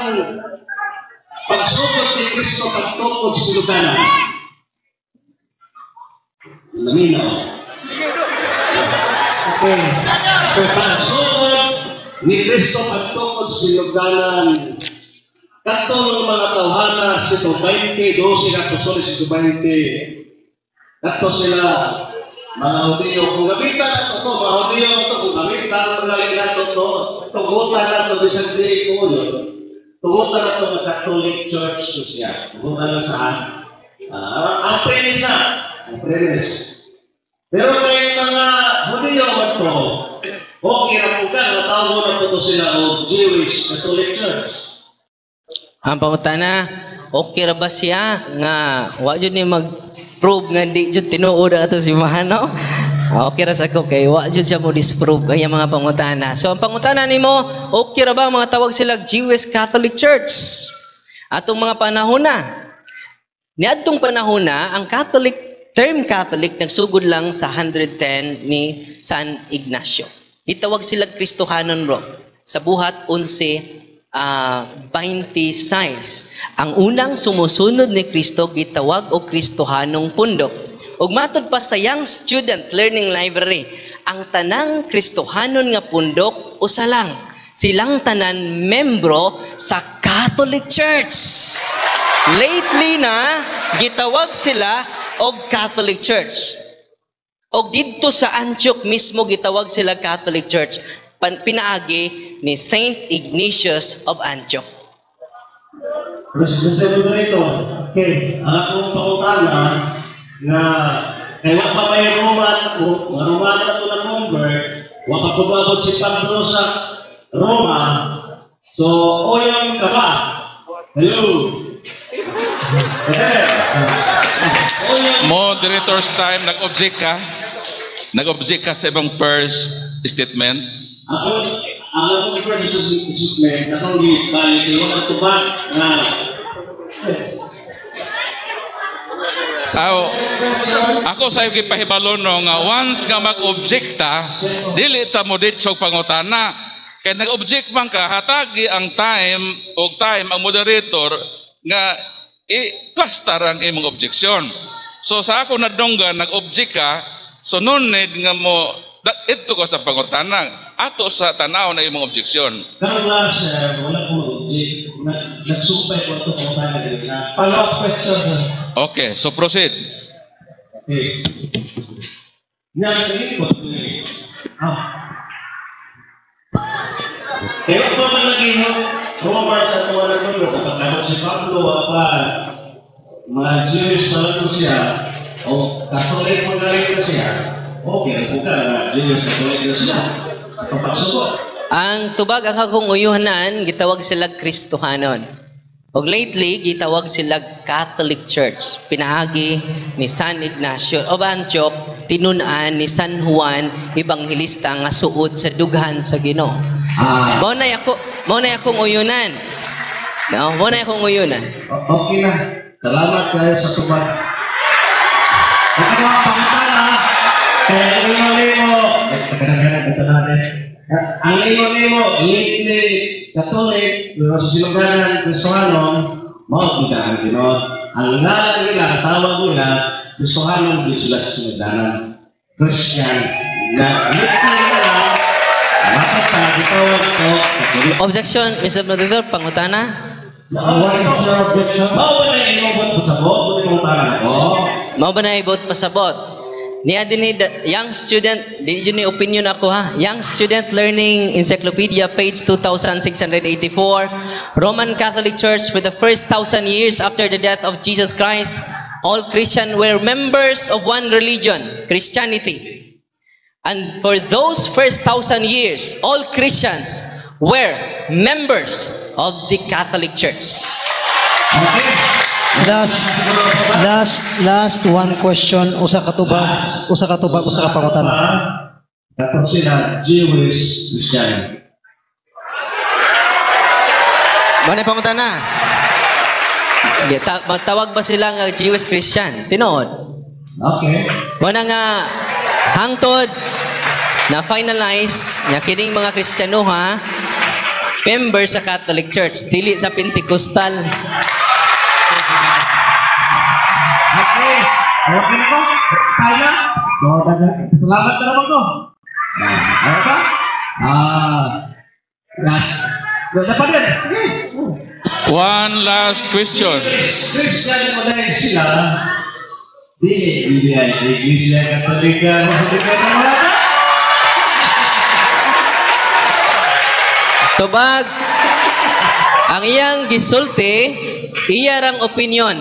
pagsugod ni Kristo pagtukod sa sinuganan. Lamino. Okay. Pagsugod ni Kristo pagtukod sa sinuganan. Katong mga tawhana sa 20, 12 na kusuri sa 20. Kato sila mga Hudiyo. Kung gamitan na ito, mga Hudiyo ito, kung gamitan na rin na ito, tugutan na ito, bisang diri ko yun. Tugutan na ito ng Catholic Church siya. Tugutan lang saan? Ang premise. Pero kay mga Hudiyo ito, okay na po ka, natawag na ito sila o Jewish Catholic Church.
Ang pangutana, okay ra ba siya nga wa jud ni mag-prove nga di jud tinuod ato si Mahano? Okay ra sa ko kay wa jud siya mo disprove kaya mga pangutana. So ang pangutana nimo, okay ra ba mga tawag sila Jewish Catholic Church? Atong mga panahon na. Niadtong panahon na ang term Catholic nagsugod lang sa 110 ni San Ignacio. Gitawag sila Kristohanon ro. Sa buhat 11 26. Ang unang sumusunod ni Kristo gitawag og Kristohanong pundok. Ug matud pa sa Young Student Learning Library, ang tanang Kristohanon nga pundok usa lang. Silang tanan membro sa Catholic Church. Lately na gitawag sila og Catholic Church. Og didto sa Antioch mismo gitawag sila Catholic Church. Pinaagi ni Saint Ignatius of Antioch.
Gusto mo ito. Okay. Ang akong pangutana na kaya pa may Roman na ito na convert, wakapababot si Pablo sa Roma, so oyang ka ba? Hello?
Moderator's time, nag-object ka? Nag-object ka sa ibang first statement?
Ang first statement, akong gibalik yung natubag na
ako sa iyo gipahibalo no nga once nga mag-objecta, dili ta mo dito pangutana. Kaya nag-object man ka, hatagi ang time ang moderator nga i-plaster ang imong objection. So sa ako nadunggan, nag-object ka, so no need nga mo ito ko sa pangutana. Ato sa tanaw na imong objection.
Kaya sir, wala ko object. Nagsumpay ko ito pangutana nila.
Follow-up question.
Okay, so proceed.
Okay. Nagiging ko ito. Pero pa man lagi Roma sa tuwa na mundo, kapag si Pablo pa mga Jewish talaga siya, o Catholic mo na rin siya, okay, po ka na Jewish Catholic na siya. Kapagsugot.
Ang tubag ang akong uyuhanan, gitawag sila Kristohanon. Og lately, gitawag sila Catholic Church. Pinaagi ni San Ignacio of Antioch, tinunan ni San Juan Evangelista nga suod sa dughan sa Ginoo. Mao na akong uyunan. No, mao na akong uyunan.
Okay na. Salamat kayo sa tubag. Ito mga pangutana, kaya limo-limo, ang limo-limo, hindi Catholic, sa sinuganan, Kristohanon, mautindahan Ginoo. Ang ngalan nila, katawag nila, Kristohanon, di sila sa sinuganan. Christian, na liti nila, makapag itawag ko,
Objection, Mr. Moderator, pangutana.
what is your objection? Mao ba na inubot ko sa bot? Kung pangutana ko?
Mao ba na ibot pasabot? Niya din ni Young Student, di yun ni opinion ako ha. Young Student Learning Encyclopedia, page 2684. Roman Catholic Church, for the first 1,000 years after the death of Jesus Christ, all Christians were members of one religion, Christianity. And for those first 1,000 years, all Christians were members of the Catholic Church.
Okay.
Last one question. Usa ka tubag, usa ka pangutan.
Katong sila, Jewish Christian.
Manay pangutan na. Magtawag ba sila nga Jewish Christian? Tinuod.
Okay.
Wala nga hangtod na finalize nga kining mga Kristiyano ha, member sa Catholic Church, dili sa Pentecostal.
Okay. Okay na ko? Kaya? Salamat na naman ko. Ano ba? Dapat yan.
One last question.
Christian mo dahil sila, di Iglesia Katolika,
Tubag, ang iyang gisulti, iyarang opinion.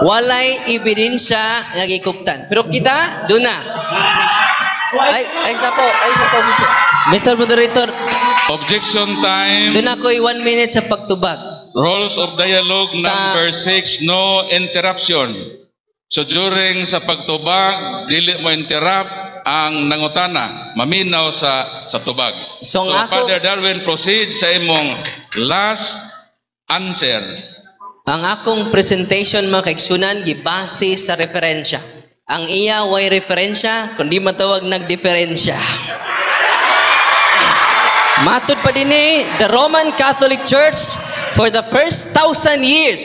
Walay ebidensya nga gikuptan. Pero kita, doon na. Ay sa po, Mr. Moderator.
Objection time.
Doon ako'y 1 minute sa pagtubag.
Rules of dialogue number 6, no interruption. So during sa pagtubag, dili mo interrupt ang nangutana, maminaw sa tubag.
So,
Father Darwin, proceed sa imong last answer.
Ang akong presentation mga kaigsunan gibase sa referensya. Ang iya way referensya kundi matawag nagdiferensya. Matud pa din the Roman Catholic Church for the first 1,000 years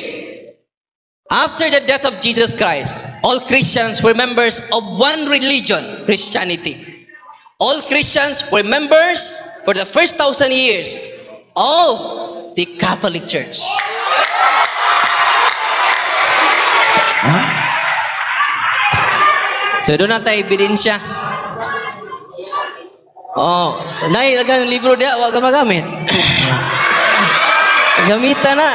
after the death of Jesus Christ, all Christians were members of one religion, Christianity. All Christians were members for the first 1,000 years of the Catholic Church. So doon na tayo ebidensya. Oh, nay, lagyan ng libro dia, wag ka magamit. Gamitan na.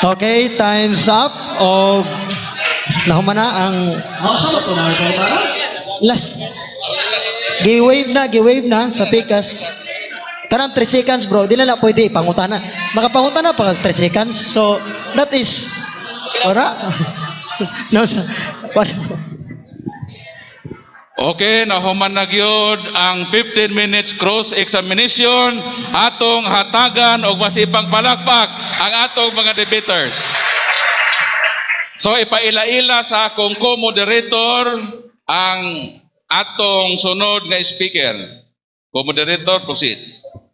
Okay, time's up. O nahuman na ang last. Gi-wave na sa pikas. Karang 3 seconds bro, di na pwede pangutana. Makapangutana pa kag 3 seconds. So that is ora. No.
Okay, nahuman na gyud ang 15 minutes cross-examination. Atong hatagan og masipang palakpak ang atong mga debaters. So ipaila-ila sa akong co-moderator ang atong sunod nga speaker. Co-moderator, proceed.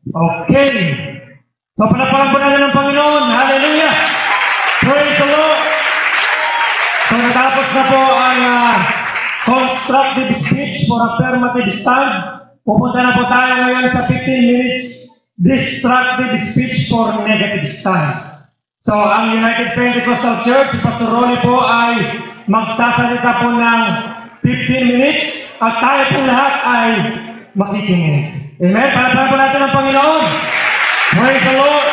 Okay. So palapakan po natin ng Panginoon. Hallelujah. Praise the Lord. So natapos na po ang constructive speech for affirmative stand. Pupunta na po tayo ngayon sa 15 minutes destructive speech for negative stand. So ang United Pentecostal Church, Pastor Rolly po ay magsasalita po ng 15 minutes at tayo po lahat ay makikinig. Amen? Palapakan po natin ang Panginoon. Praise the Lord.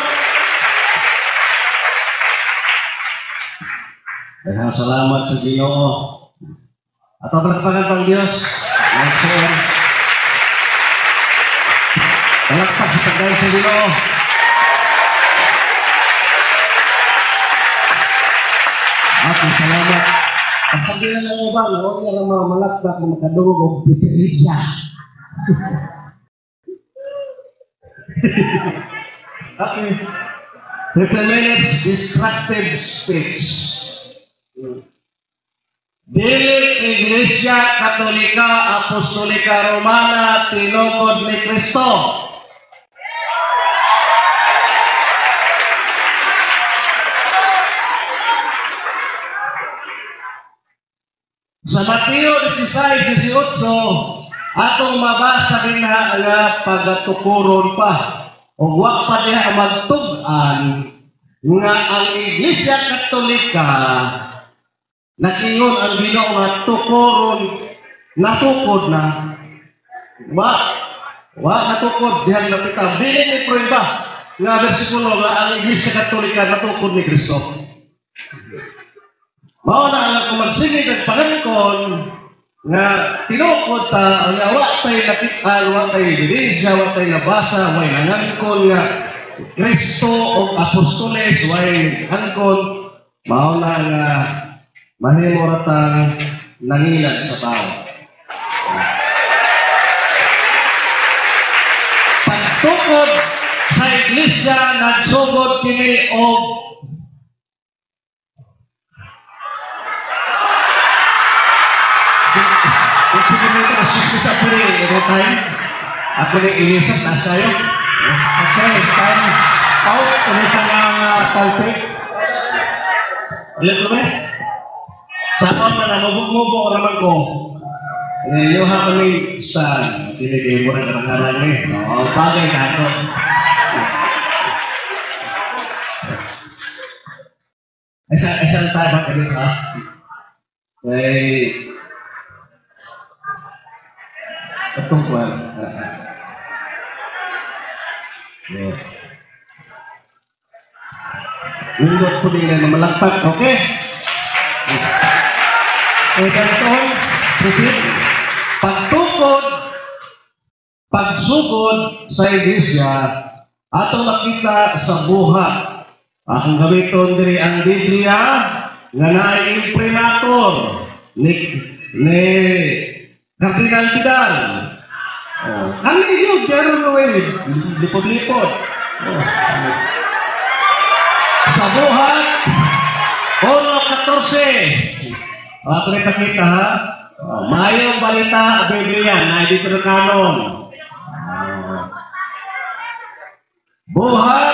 Salamat sa Ginoo. At ang pagpapagal pang Diyos. Palakpak sa pagdahil sa Ginoo. At salamat. Ang sabihan ng iba, huwag niya lang mga malakpak na makadungog o pipilisya. Okay. 15 minutes destructive speech. Dili Iglesia Katolika Apostolika Romana tinukod ni Kristo. Sa Mateo 16:18 atong mabasa din nga pagatukuron pa o wa pa diha magtug-an nga ang Iglesia Katolika nakingon ang Ginoo nga tukuron natukod na wa natukod diha napita dili ni prueba nga bersikulo nga ang Iglesia Katolika natukod ni Kristo. Mao na ang ako magsigig at pangangkon nga tinukod ta nga wa tay nakit-an, wa tay ebidensya, wa tay nabasa, way nangangkon nga Kristo o apostoles, way angkon, mao na nga mahimo ratang nangilag sa tao. Pagtukod sa iglesia nagsugod kini og ako ni ilisap na sa'yo.
Okay, times out. Ulit sa mga culprit.
Ulit mo ba? Sakot na namubog-mubog naman ko. Inyuha kami sa tinigay mo rin ang karangan eh. Oo, bagay ka ako. Isang tayo ba kayo ha? Itong kuwan. Nindot po din na malakpak, okay? Ganitoon, proceed. Pagtukod, pagsugod sa iglesia, atong makita sa buhat. Akong gamiton diri ang Biblia nga naay imprimator ni Kardinal Vidal. Ang inyong pero Noel, lipod-lipod. Sa buhat, 1:14. Ito rin pakita ha. Mayong balita, Biblia, na dito na kanon. Buhat,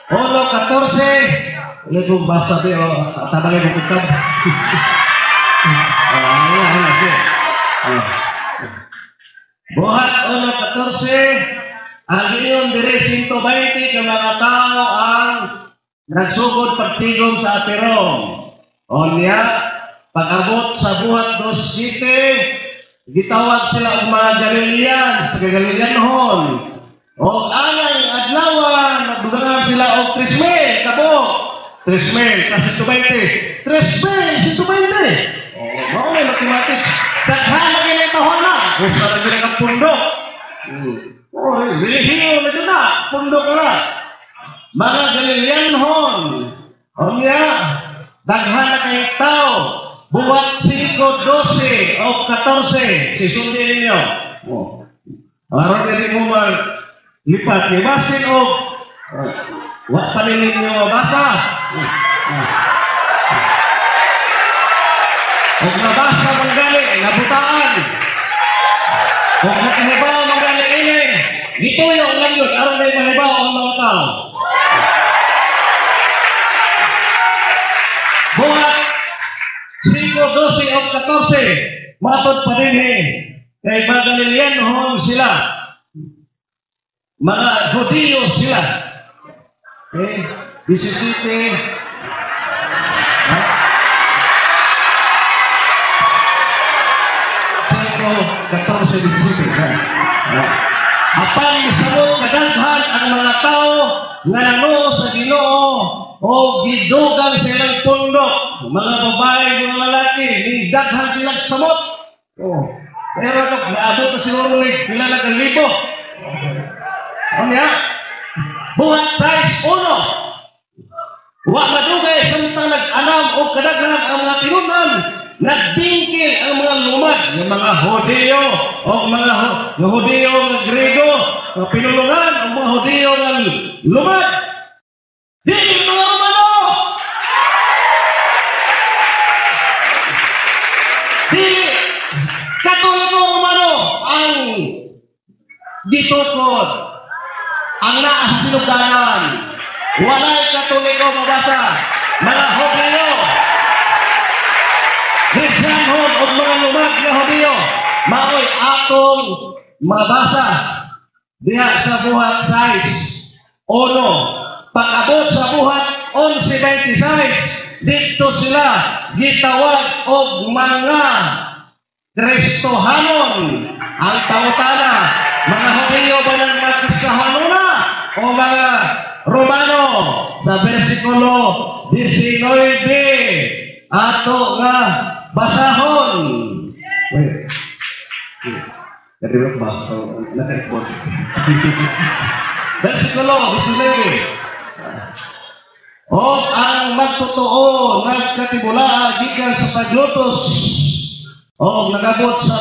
1:14. Ulit kong basa di, tabangin mo kutab. Buhat 1:14, ang iyon dire 120 ka mga tao ang nagsugod pagtigom sa atirong. O niya, pag-abot sa buhat 2:7, gitawag sila ang mga Galilean sa Galileanhon. O anang adlawan, nagdugangan sila o 3,000 kabo. 3,000 kasi 220. 3,000 si 220. O, may mathematics. Daghan na ginitahon na. Kung sa nagbilang ang pundok. O, relihiyo na dyan na. Pundok na. Mga Galileanhon. O niya, daghan na kayong tao. Buwat 5, 12 o 14. Sisundin ninyo. O, araw na rin mo lipat. Ibasin o wak pa rin ninyo mabasa. Kung nabasa manggali, nabutaan. Kung nakahibaw manggali ini, gituyo lang yun. Araw na yung mahibaw ang mga tao. Buhat 5, 12 o 14, matod pa rin eh. Kay mga Galileanhon sila. Mga Hudiyo sila. Okay? 17. Apang isabot kadaghan ang mga tao nga nanguo sa Ginoo o gidugang silang pundok. Mga babae, mga lalaki, nidaghan silang samot. Pero naabot na siguro pila na kang libo. Ano yan? Buhat size 1. Wa madugay samtang nag-anam o kadaghan ang mga tinunan. Nagbingkil ang mga lumad, yung mga Hudiyo o mga Hudiyo ng Grego, o pinulungan ang mga Hudiyo ng lumad. Di mga Romano! Di Katoliko Romano ang gitukod, ang naasinuganan. Walay Katoliko mabasa, mga Hudiyo. Nagsanhod o mga lumag na Hudiyo, maoy atong mabasa diha sa buhat size 1. Pag-abot sa buhat 11:26, dito sila gitawag og mga Kristohanon. Ang pangutana, mga Hudiyo ba ng mga Kristohanona o mga Romano? Sa versikulo 19, ato nga basahon. Wait. Nag-rework ba? Nag-rework. Versikulo 19. O ang magtotoo nagkatibula gikan sa paglutos o nagabot sa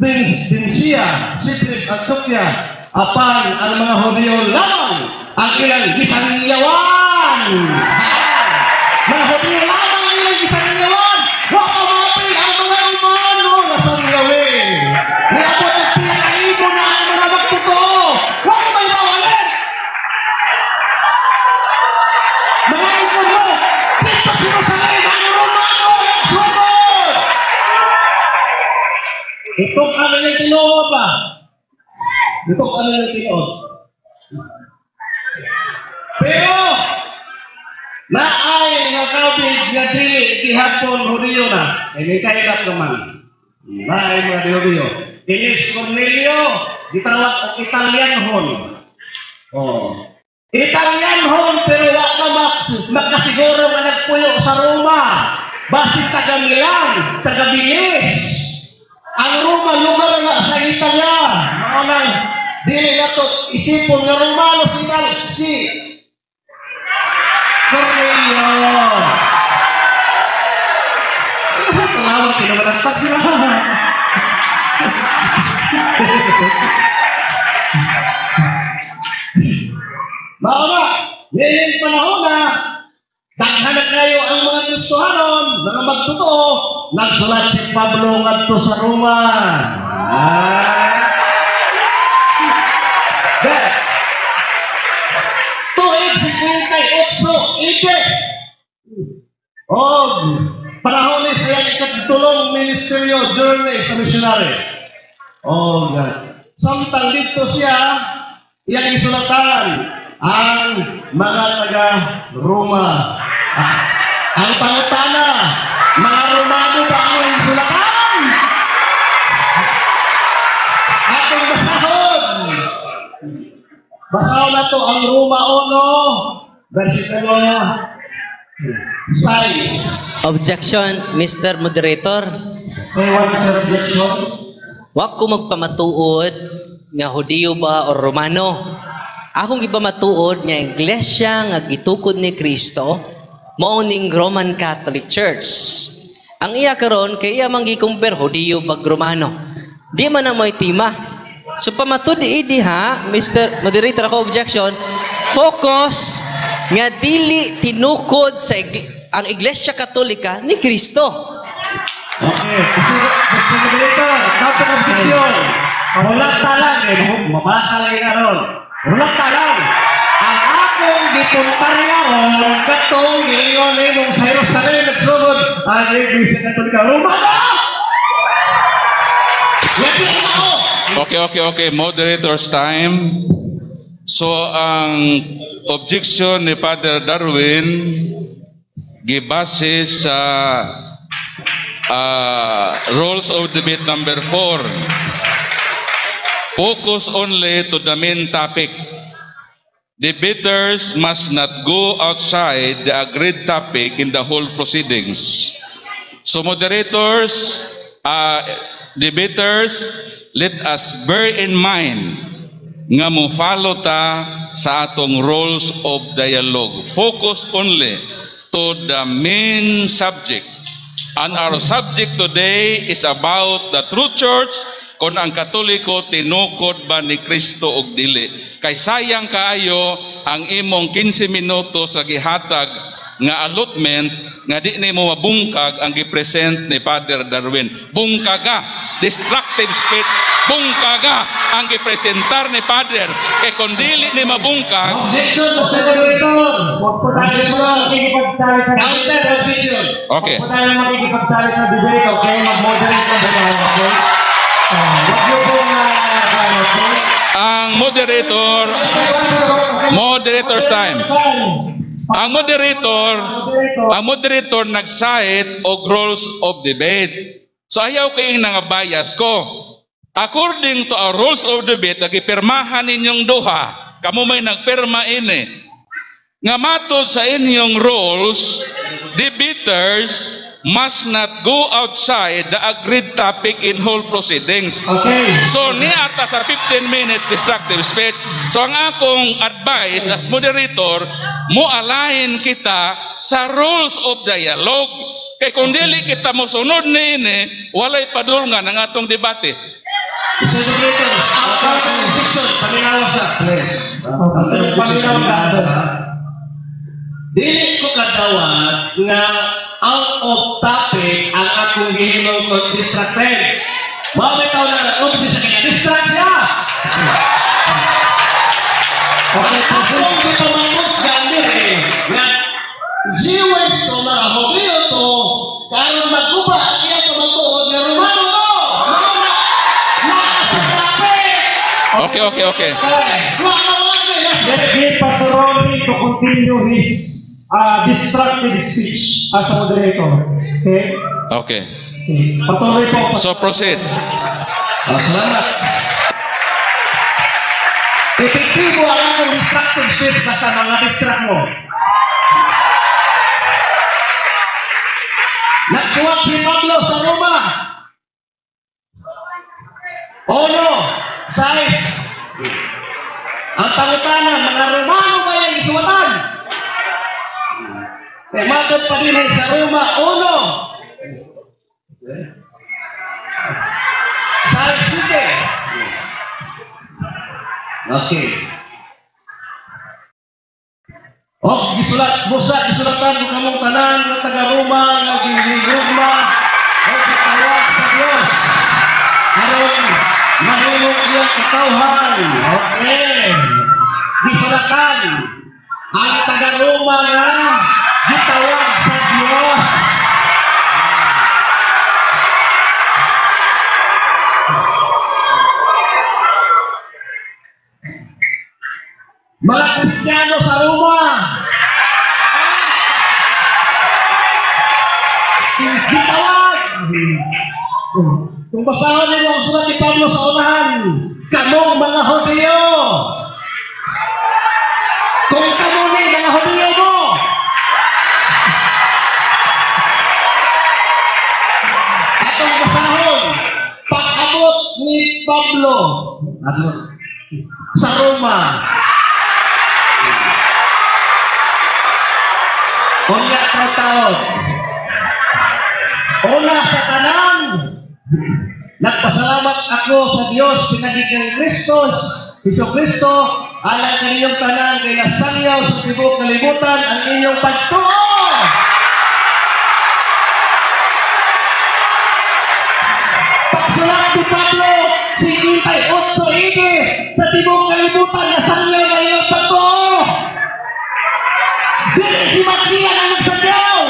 Prinsiya, Sitrip at Tukya apan ang mga Hudyo lamang ang ilang gisangyawan. Mga Hudyo lamang ang ilang gisangyawan. Wa kamapin ang mga Romano na sanggawin. Niabot at pinaibo na ang mga magtotoo. Wa may mawalan. Mga ipon mo, di pa sinasalay ang Romano ang sumod. Ito kami ng tinood ba? Ito kami ng tinood. Pero, naay nga kabig nga dili gihapon Hudyo na. Ay may kailap naman. Naay mga Hudyo. Inis Cornelio, gitawag o Italianhon. Oh. Italianhon, pero wak na makasiguro nga nagpuyo sa Roma. Basi taga Milan, taga Bilis. Ang Roma, lugar na sa Italia. Maunang, dili na to isipon nga Romano si Cornelio. Kasi talawag, tinamanagpag sila. Mauna, ngayon panahon na, daghan na kayo ang mga Kristohanon, mga magtotoo, nagsulat si Pablo ngadto sa Roma. Tuig 58, ite. Panahon ni siya ikatulong ministeryo journey sa missionary. Samtang dito siya, iyang isulatan ang mga taga Roma. Ang pangutana, mga Romano ba ang isulatan? Atong basahon. Basahon na to ang Roma 1, versikulo 6.
Objection, Mr. Moderator.
May one sa objection.
Wa ko magpamatuod nga Hudyo ba o Romano. Akong ipamatuod nga iglesia nga gitukod ni Kristo mao ning Roman Catholic Church. Ang iya karon kay iya manggikumpare Hudyo bag Romano. Di man ang may tema. So pamatud diha, Mr. Moderator, ako objection. Focus nga dili tinukod sa ang Iglesia Katolika ni Kristo.
Okay, kasi moderator, dapat ang video. Mahulat talang, mabakalay na ron. Mahulat talang. Ang akong dipuntar nga ron, katong gilingon na yung sa Jerusalem nagsugod ang Iglesia Katolika. Romano!
Okay. Moderator's time. So, ang objection ni Father Darwin gibase sa rules of debate number 4. Focus only to the main topic. Debaters must not go outside the agreed topic in the whole proceedings. So moderators, debaters, let us bear in mind nga mo follow ta sa atong rules of dialogue. Focus only to the main subject. And our subject today is about the true church, kung ang Katoliko tinukod ba ni Kristo og dili. Kay sayang kaayo ang imong 15 minutos sa gihatag nga allotment nga di nimo mabungkag ang gipresent ni Father Darwin. Bungkaga, destructive speech, bungkaga ang gipresentar ni Father. Kay kung dili ni mabungkag,
Objection, moderator. Huwag po tayo makikipagsali sa objection.
okay.
Huwag po tayo makikipagsali sa debate, okay? Mag-moderate lang po tayo, okay? Huwag niyo po okay?
Ang moderator's time. Ang moderator nag-cite og rules of debate. So ayaw kayong nga bias ko. According to our rules of debate, nagipirmahan ninyong duha. Kamu may nagpirma ini. Nga matod sa inyong rules, debaters must not go outside the agreed topic in whole proceedings.
Okay.
So niata sa 15 minutes destructive speech. So ang akong advice as moderator, mo align kita sa rules of dialogue. Kay kung dili kita mo sunod niini, walay padulngan ang atong debate.
Mr. Secretary, ang position, paminaw sa. Paminaw ka. Dili ko kadawat nga out of topic ang akong gihimong kong distracted. Mabay tao na nag-office sa kanya, distract siya! Ang akong gipamangkot gamit nga Jewish to mga hobiyo to karon magkuba ang iya pamangkot nga Romano to! Nasa topic!
Okay.
Let's give Pastor Ronnie to continue his destructive speech as a moderator. Okay?
Okay.
Patuloy po.
So proceed.
Salamat.
Epektibo ang akong destructive speech sa mga distract mo. Nagsuwat si Pablo sa Roma. Ono, size. Ang pangutanan, mga Romano ba yung isuwatan? Kaya matod pa din sa Roma, uno. Size, sige.
Okay.
Gisulatan ko kamong tanan ng taga-Roma, nga ginigugma, o kitawag sa Diyos. Karon, mahimong iyang katawhan. Okay. Gisulatan, ang taga-Roma nga gitawag sa Diyos. Mga Kristiyano sa Roma, gitawag. Kung basahan niyo ang sulat ni Pablo sa unahan, kamong mga Hudyo. Kung kamo ni mga Hudyo mo, atong basahon, pag-abot ni Pablo sa Roma, unya taon. Una sa tanan, nagpasalamat ako sa Diyos pinagiging Kristos, Kristo, alang kaninyong tanan kay nasangyaw sa tibok kalibutan ang inyong pagtuo. Pagsulat ni Pablo, 58 sa tibok kalibutan nasangyaw ang inyong pagtuo. Dili si Magdilan ang nagsadyaw.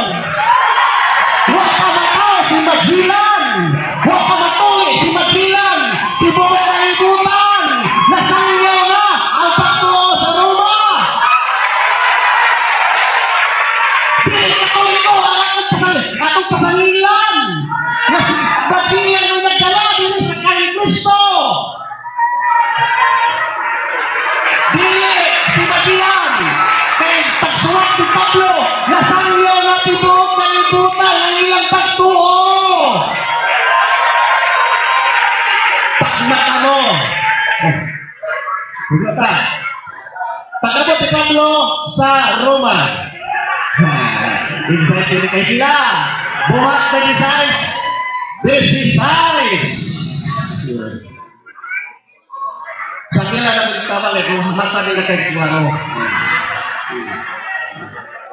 Huwag pa matao si Magdilan. Huwag pa matuloy si Magdilan. Tibok ang kalibutan. Nasangyaw na ang pagtuo sa Roma. Dili katoliko ang atong pasangilan. Na si Magdilan ang nagdala din sa kay Kristo. Dili si Magdilan. Kaya pagsulat ni Pablo, nasangyaw na tibok kalibutan ang ilang pagtuo. Pagmatano. Pag-abot si Pablo sa Roma. Hindi sa pili kayo sila. Buhat na ni Size. This is Size. Sa kila na magkamali kung mata nila kayo kiwaro.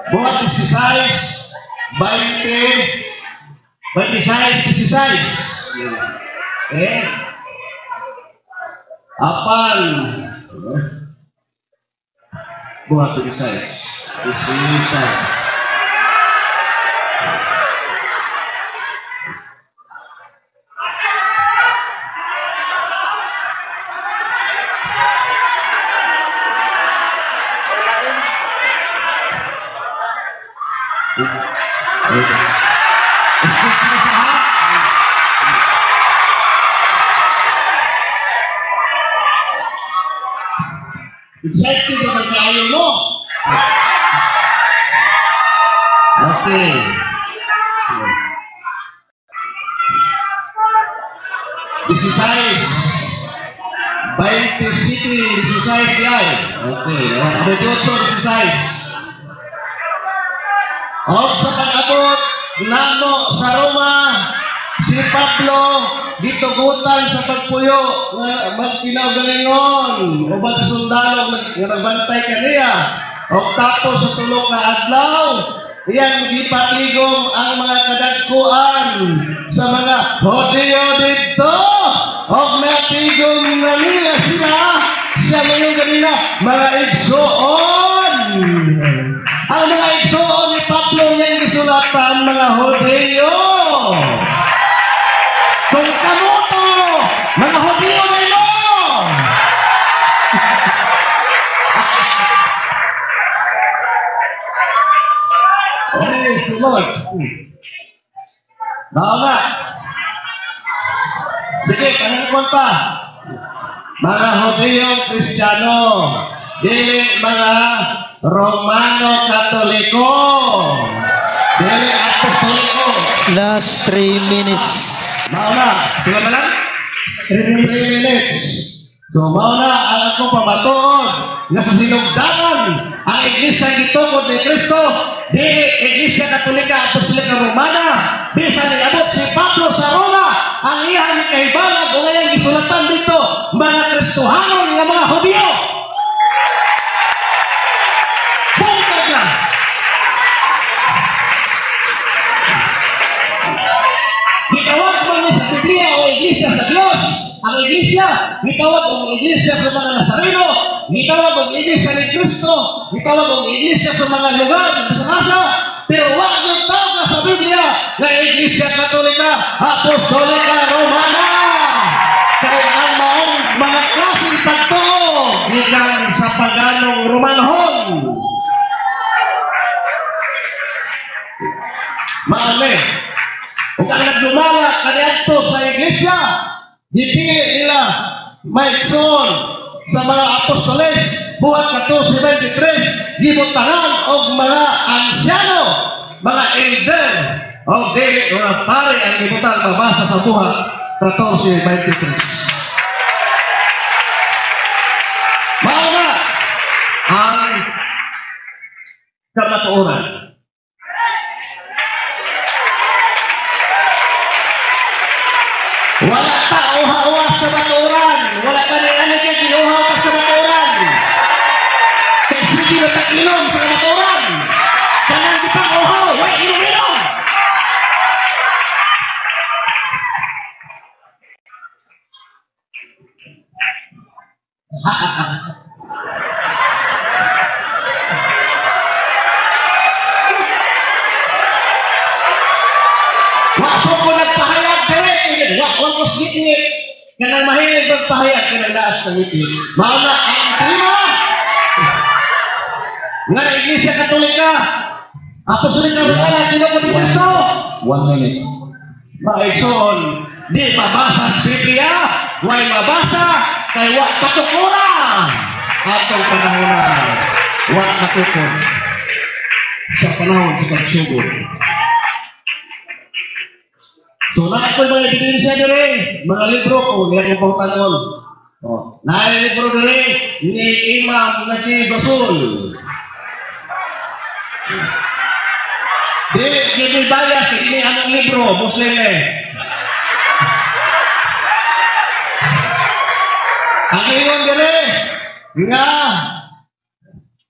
Buhat 16, 20, 26, 16. Apan. Buhat 26. Excited na magkaayo mo. Okay.
City Society ay. Okay, Abogotso Exercise. O sa pag-abot, nano sa Roma, si Pablo, dito gutan sa pagpuyo, magkinaw galingon, o ba sa sundalo, nagbantay kaniya. O tapos sa tulog na adlaw, iyan gipatigong ang mga kadagkuan sa mga Hodyo dito. O natigong na nila sila sa mga ganila, mga igsoon. Ang mga igsoon ni Pablo yan gisulatan mga Hodyo. Kung kamuto, mga Hodyo na ito. Praise the Lord. Baka sige, panangkon pa. Mga Hodyo Kristiyano, dili mga Romano Katoliko, dili Apostoliko.
Last 3 minutes.
Mauna, sila na lang? 3 minutes. So, mauna ang akong pamatuod na sa sinugdanan ang Iglesia gitungod ni Kristo, di Iglesia Katolika Apostolika Romana, di sa nilabot si Pablo sa Roma, ang iyang kaibalag o ngayong gisulatan dito, mga Kristohanon ng mga Hudyo. Bungkag na! Gitawag man ni sa Biblia o Iglesia sa Diyos. Ang Iglesia, gitawag ang Iglesia sa mga Nazareno, gitawag ang Iglesia ni Kristo, gitawag ang Iglesia sa mga lugar sa kasa, pero wag yung tawag na sa Biblia na Iglesia Katolika, Apostolika, Romana. Kaya ang maong mga klaseng pagtuo, gikan sa paganong Romanhon. Maame, kung ang nagdumala kaniyadto sa Iglesia, dipili nila maigsoon sa mga apostoles, buhat 14:23, gibutangan og mga ansyano, mga elder, o dili mga pare ang gibutang mabasa sa buhat 14:23. Mauna ang kamatuoran. Wala ta uha-uha sa baturan. Wala ka na ano kaya kinuha ka sa baturan. Kaya sige na takinom sa baturan. Kanang di pa uha, wala inom-inom. Wako ko nagpahayag dire. Wako ko sikit. Kanang mahilig magpahayag kanang laas ng ngiti. Mauna ang prima. Nga Iglesia Katolika. Apostolika Romana, sino ko di Kristo?
1 minute.
Maigsoon, di mabasa sa Biblia, way mabasa, kay wak patukura. Atong panahonan, wak patukor. Sa panahon sa pagsugod. So, nakapal mga ebidensya dire, mga libro ko, niya yung pautangon. Libro dire, ni Imam Najib Rasul. Di bayas, ini anong libro, Muslim eh. Ang ingon dire, nga,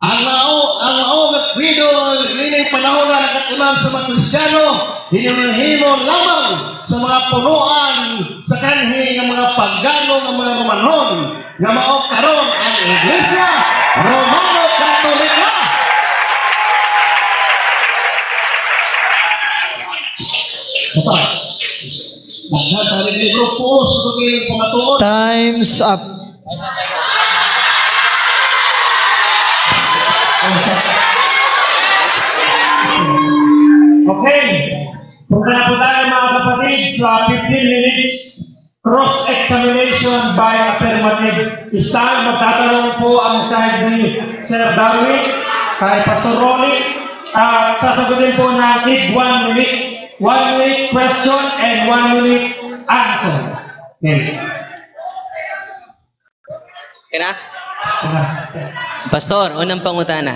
ang mao nagkwido, nining panahon na nakatunan sa mga Kristiyano, hinimon lamang sa mga punuan sa kanhi ng mga pagano ng mga Romanhon nga mao karon ang Iglesia Romano Katolika. Apa? Nagkatarin ni grupo sa pagiging pamatuon.
Time's up.
Okay. Punta po tayo mga kapatid sa 15 minutes cross-examination by affirmative. Isang magtatanong po ang side ni Sir Darwin kay Pastor Rolly at sasagutin po natin 1 minute. 1 minute question and 1 minute answer. Okay.
Kaya Pastor, unang pangutana.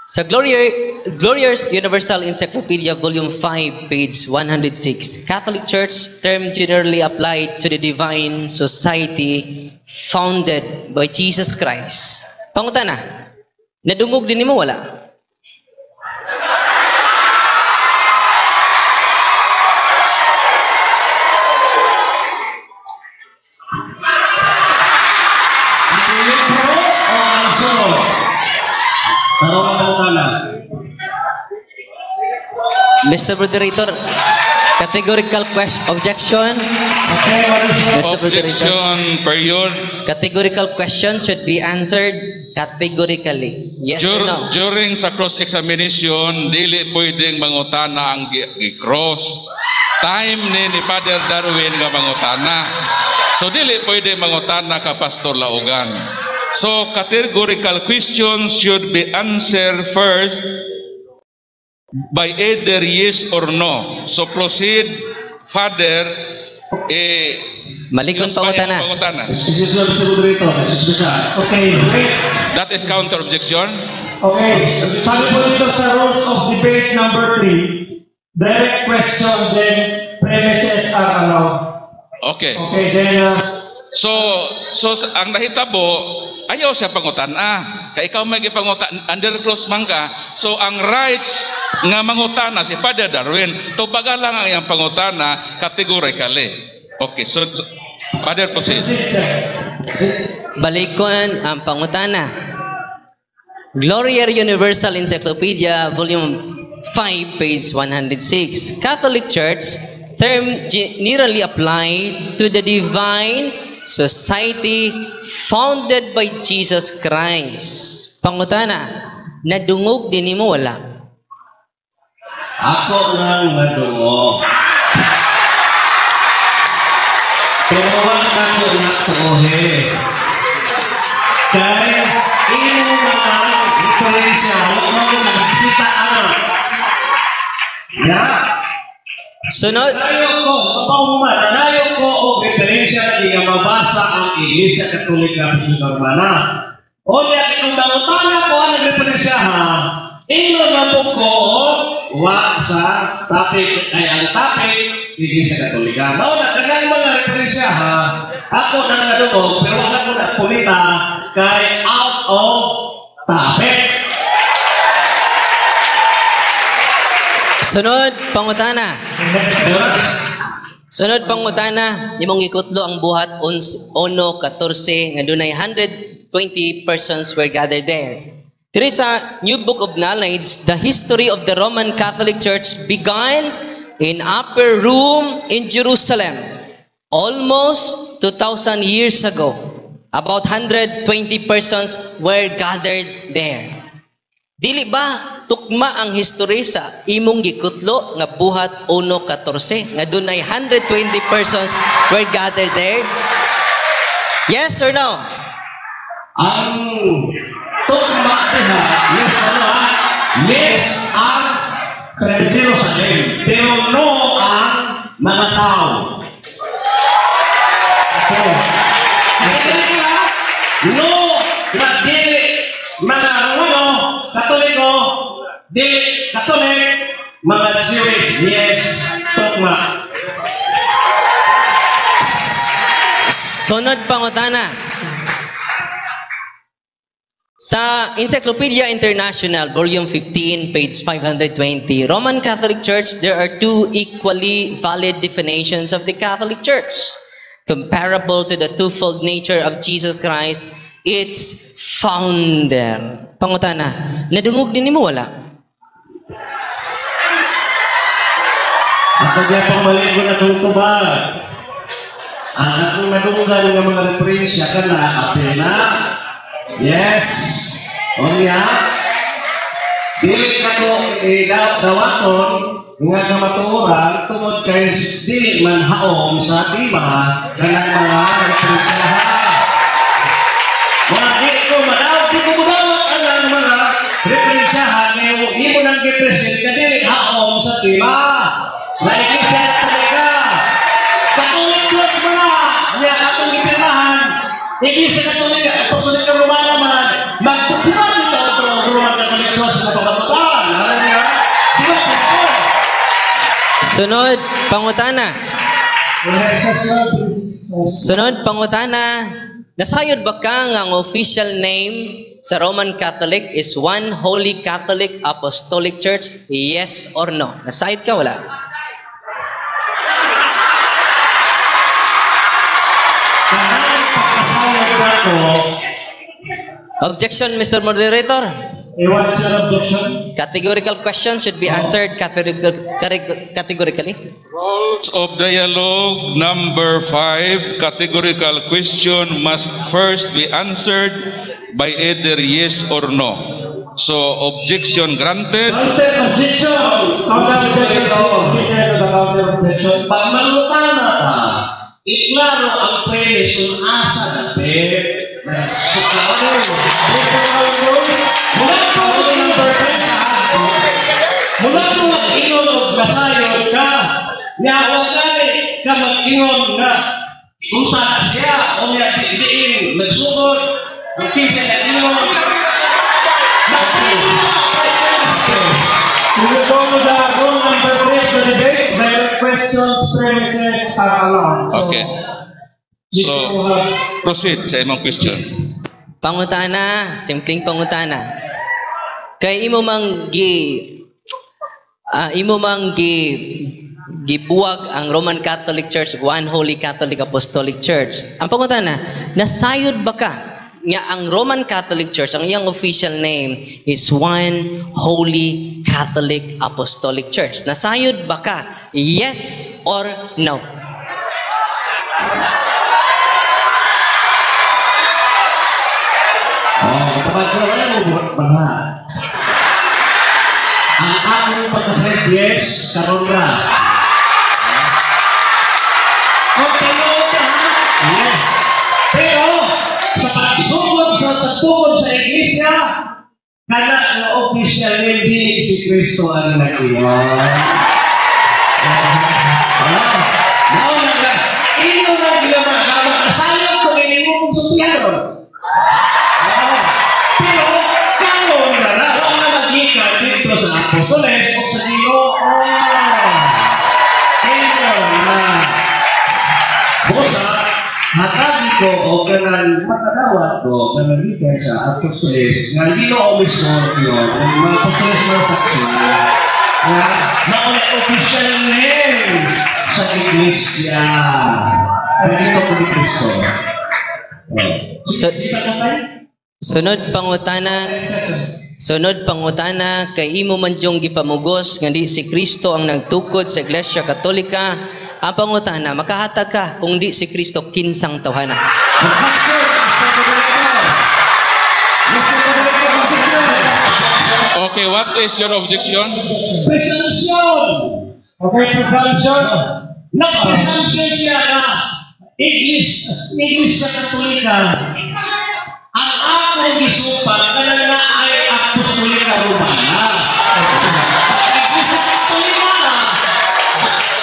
Sa Glorious Universal Encyclopedia, Volume 5, page 106, Catholic Church term generally applied to the divine society founded by Jesus Christ. Pangutana, nadungog din mo wala? Mr. Moderator, categorical objection. Mr. Moderator,
Objection, period.
categorical question should be answered categorically. Yes or no?
During sa cross-examination, dili pwedeng mangutana ang gi-cross. Time ni Father Darwin nga mangutana. So dili pwede mangutana ka Pastor Laugan. So categorical questions should be answered first by either yes or no. So proceed, Father.
Malikon pangutana.
Okay.
That is counter objection.
Okay. Sabi po dito sa rules of debate number 3, direct question, then premises are allowed.
Okay.
Okay, then
So ang nahitabo, ayaw siya pangutana. Kaya ikaw may gipangutan under clause man ka. So ang rights nga mangutana si Father Darwin, tubaga lang ang iyang pangutana categorically. Okay, so Father proceed.
Balikon ang pangutana. Glorious Universal Encyclopedia, Volume 5, page 106. Catholic Church term generally applied to the divine society founded by Jesus Christ. Pangutana, nadungog din mo wala?
Ako nang madungog. Pero wag ako natuohe. Kaya ino nga diferensya, wag mo nakita anak. Ya.
Sunod.
Nanayo ko o diferensya na mabasa ang Iglesia Katolika Romana. O niya, kung nangutana ko ang diferensya ha, ino na po ko wa sa topic, ay ang topic, Iglesia Katolika. Mao na, kanang mga diferensya ha, ako nang nadungog, pero ako na pumita kay out of topic.
Sunod, pangutana. Sunod pangutana, imong ikutlo ang buhat 1:14 nga dunay 120 persons were gathered there. There is a new book of knowledge. The history of the Roman Catholic Church began in upper room in Jerusalem almost 2,000 years ago. About 120 persons were gathered there. Dili ba tukma ang history sa imong gikutlo nga buhat 1:14 nga dunay 120 persons were gathered there? Yes or no?
Ang tugma diha, yes ano? Yes ang Jerusalem, pero no ang mga tao. No, na dili mga Katoliko, dili Katolik, mga Jewish, yes, tugma.
Sunod pangutana. Sa Encyclopedia International, Volume 15, page 520, Roman Catholic Church, there are two equally valid definitions of the Catholic Church. Comparable to the twofold nature of Jesus Christ, its founder. Pangutana, nadungog din mo wala?
Ako diya pang maligo na itong tubag. Ang akong nadunggan ng mga referensya ka na, apena. Yes. O niya, dili ka ko dawaton nga kamatuoran tungod kay dili man haom sa tiba kanang mga referensyahan. Mga di ko madawat ang mga referensyahan ngayon, di mo nang gipresent ka dili haom sa tiba. Naikisya talaga. Katolik Church mo na. Niya atong ipirmahan. Iglesia Katolika, Apostolika Romana man, magtutulad ito ang Roman Catholic Church sa pamatutaan. Alam niya? Diba?
Sunod, pangutana. Sunod, pangutana. Nasayod ba ka nga ang official name sa Roman Catholic is One Holy Catholic Apostolic Church? Yes or no? Nasayod ka? Wala? Objection, Mr. Moderator.
What's your objection?
Categorical questions should be answered categorically.
Rules of dialogue number 5, categorical question must first be answered by either yes or no. So, objection granted.
Objection! Pag malutana ka, iklaro ang premise kung asa na mula po mag-ingon o nasayod ka, niyawag ka mag-ingon na kung saan siya o niya diin, nagsugod, kung kinsa niya ingon,
We will go to the rule number 3 of the debate. Direct questions, premises are allowed.
Okay. So, proceed sa imong question.
Pangutana, simpleng pangutana. Kay imo mang gibuwag ang Roman Catholic Church, One Holy Catholic Apostolic Church. Ang pangutana, nasayod ba ka nga ang Roman Catholic Church, ang iyang official name is One Holy Catholic Apostolic Church? Nasayod ba ka? Yes or no?
kapag ko wala mo mga ang akong pagkasayad yes, karon na. Kung tinawag ka, yes. Pero, sa pagsugod sa tagtugod sa iglesia, kana ang official name din si Kristo ang nag-iwan. Nauna na, ino na ginamagawa, kasayang kung iningo kong supiano. Pero, karon na na, ang namagikan dito sa Apostoles o sa Ginoo. Ino na. Bosa, hatagi ko o kanang matadawat ko kanang gikan sa Apostoles nga Ginoo mismo yun, ang mga Apostoles mga saksi nga naon official name sa iglesia. Dito ko ni Kristo.
Sunod pangutana, kay imo man jong gipamugos nga di si Kristo ang nagtukod sa Iglesia Katolika. Ang pangutana, makahatag ka kung di si Kristo kinsang tawhana.
Okay, what is your objection?
Presumption!
Okay, presumption.
Nag-presumption siya na Iglesia Katolika ang akong gisupan kanang na ay Apostolika Romana. Iglesia Katolika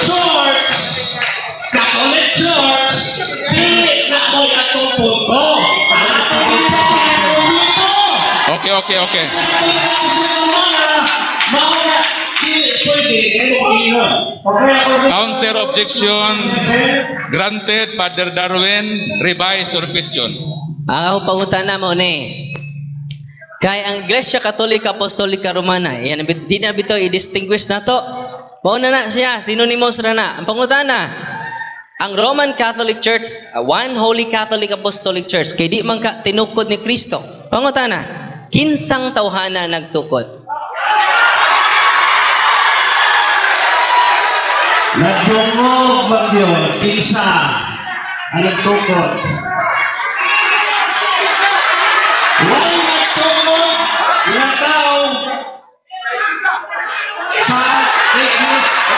Church, Catholic Church, dili na ko'y atong punto. Ang atong punto.
Okay.
Mauna, dili pwede,
Counter objection granted. Father Darwin, revise your question.
Ang pangutana mo ni, kay ang Iglesia Katolika Apostolika Romana, yan di na bitaw i-distinguish na to. Mauna na siya, synonymous na. Ang pangutana, ang Roman Catholic Church, One Holy Catholic Apostolic Church, kay di man ka tinukod ni Kristo. Pangutana, kinsang tawhana nagtukod?
Nagdungog bagyo, kinsa ang nagtukod. Walang nagtungog na tao sa iglesia.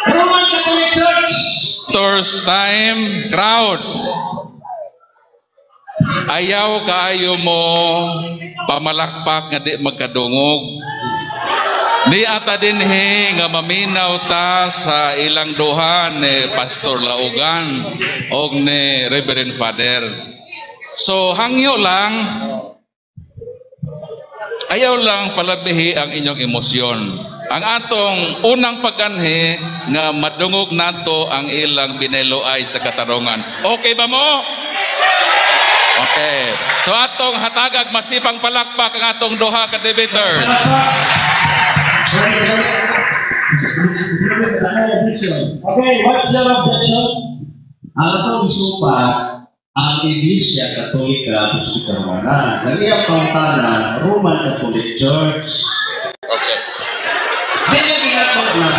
Roman Catholic Church.
First time, crowd. ayaw kaayo mo pamalakpak nga di magkadungog. Di ata dinhi nga maminaw ta sa ilang duha ni Pastor Laugan o ni Reverend Father. So hangyo lang, ayaw lang palabihi ang inyong emosyon. Ang atong unang pagkanhi nga madungog nato ang ilang bineloay sa katarungan. Okay ba mo? Okay. So atong hatagag masipang palakpak ang atong duha ka debaters.
Okay, what's your objection?
Ang atong isupat, ang Iglesia Katolika Apostolika Romana, nagiyang pangutana, Roman Catholic Church.
Okay.
Dili ginato na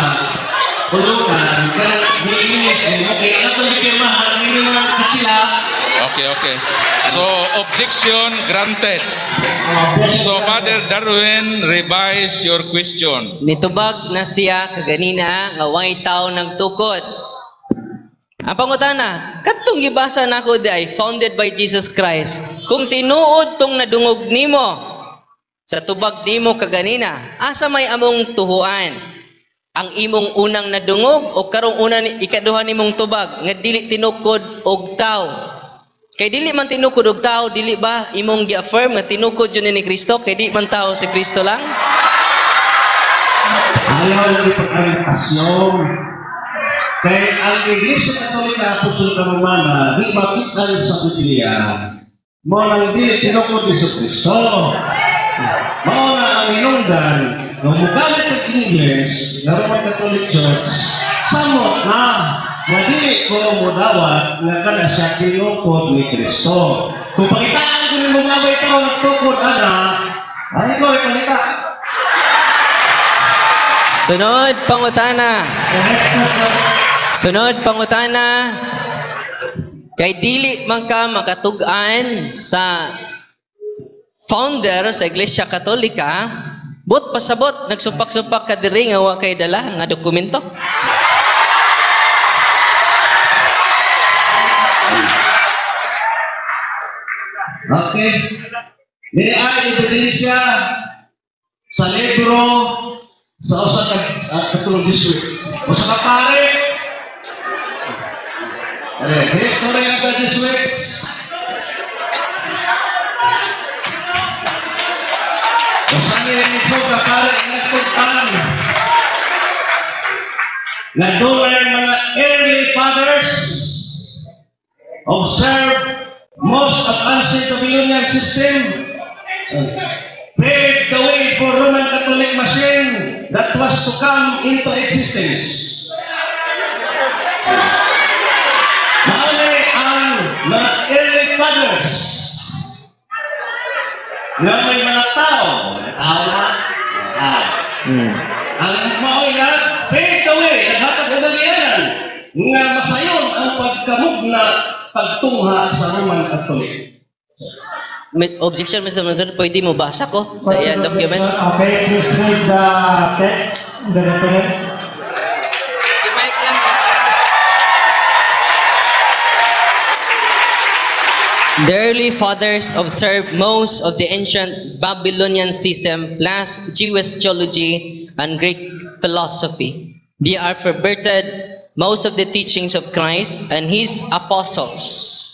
ulukan, kaya di-English mo, kaya ato bikirmahan, hindi naman kasila.
Okay. So objection granted. So Father Darwin, revise your question.
Nitubag na siya kaganina nga way tao nagtukod. Ang pangutana, katong gibasa nako di ay founded by Jesus Christ. Kung tinuod tong nadungog nimo sa tubag nimo kaganina, asa may among tuhuan? Ang imong unang nadungog o karong ikaduha nimong tubag nga dili tinukod og tao? Kay dili man tinukod og tao, dili ba imong gi-affirm nga tinukod yun ni Kristo? Kay di man tao si Kristo lang?
Ayaw ni pagkalitasyon. Kaya ang Iglesia Katolika Apostolika Romana, di makita sa Biblia, mo nang dili tinukod ni Kristo. Mao na ang inungdan, nung mugamit ng English, ng Roman Catholic Church, samot na, madili ko mudawat nga kada siya tinukod ni Kristo. Kung pakitaan ko ng mga ito nagtukod, ay ko ipalita.
Sunod pangutana. Kay dili man ka makatug-an sa founder sa Iglesia Katolika, but pasabot nagsupak-supak ka diri nga wa kay dala nga dokumento.
Okay. Dili ay ebidensya sa libro sa usa ka Catholic district. Usa ka pare. History of the Jesuits. Usa ni ito ka pare nagtugtan. Nagdulay mga early fathers observe most advanced Babylonian system paved the way for Roman Catholic machine that was to come into existence. Maali ang mga early fathers na may mga tao na ang maoy na paved the way, naghatag ang nagyanan nga masayon ang pagkamugna pagtungha sa Roman Catholic.
Objection, Mr. Manager, pwede mo basa ko sa iyang document?
Okay, please read the text, the reference.
The early fathers observed most of the ancient Babylonian system plus Jewish theology and Greek philosophy. They are perverted most of the teachings of Christ and his apostles.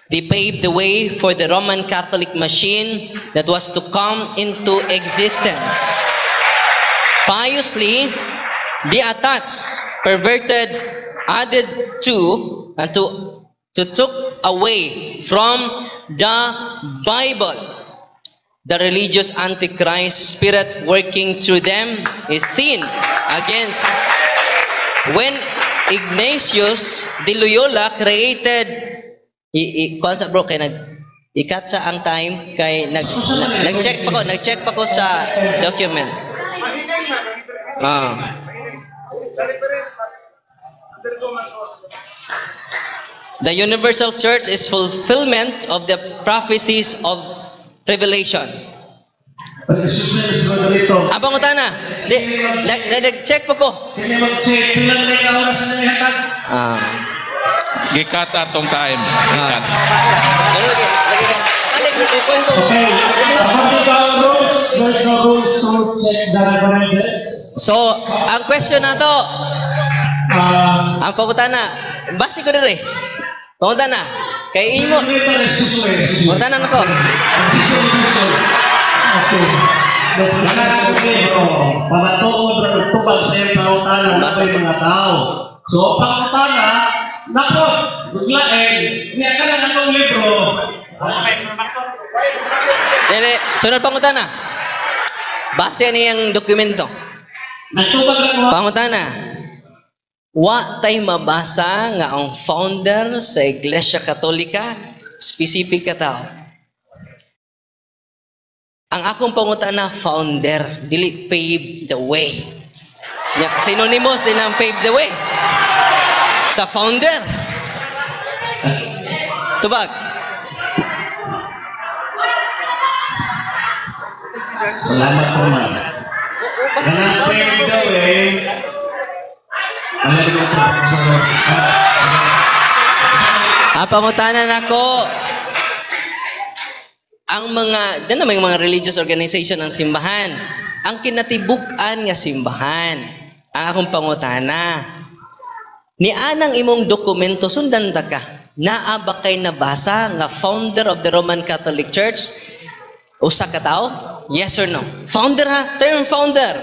They paved the way for the Roman Catholic machine that was to come into existence. Piously, they attached, perverted, added to, and to took away from the Bible. The religious antichrist spirit working through them is seen against when Ignatius de Loyola created concept bro kay ikat sa ang time kay nag-check pa ko sa document. The universal church is fulfillment of the prophecies of Revelation. Abang utana, nag-check pa ko.
Gikat atong time. Gikat.
Lagi ka.
Okay. According to our rules, there's no rules to check the references.
So, ang question na to, ang pangutana, basi ko diri. Pangutana, kay imo. Pangutana na ko.
Okay.
Nakakabot kayo, pagatuod na nagtubag sa iyong pangutana na sa mga tao. So, pangutana, nako, buglain, niya ka lang anong libro.
Dili, sunod pangutana. Base niyang dokumento.
Nagtubag na ko.
Pangutana, wa tay mabasa nga ang founder sa Iglesia Katolika, specific ka tao. Ang akong pangutana, founder, dili pave the way. Synonymous din ang pave the way. Sa founder. Tubag.
Salamat po, ma'am. Ganapin daw ano din ito?
Pangutana nako, ang mga, dyan naman yung mga religious organization ng simbahan, ang kinatibuk-an nga simbahan, ang akong pangutana, ni anang imong dokumento sundan ta ka, naa ba kay nabasa nga founder of the Roman Catholic Church, usa ka tao? Yes or no? Founder ha? Term founder.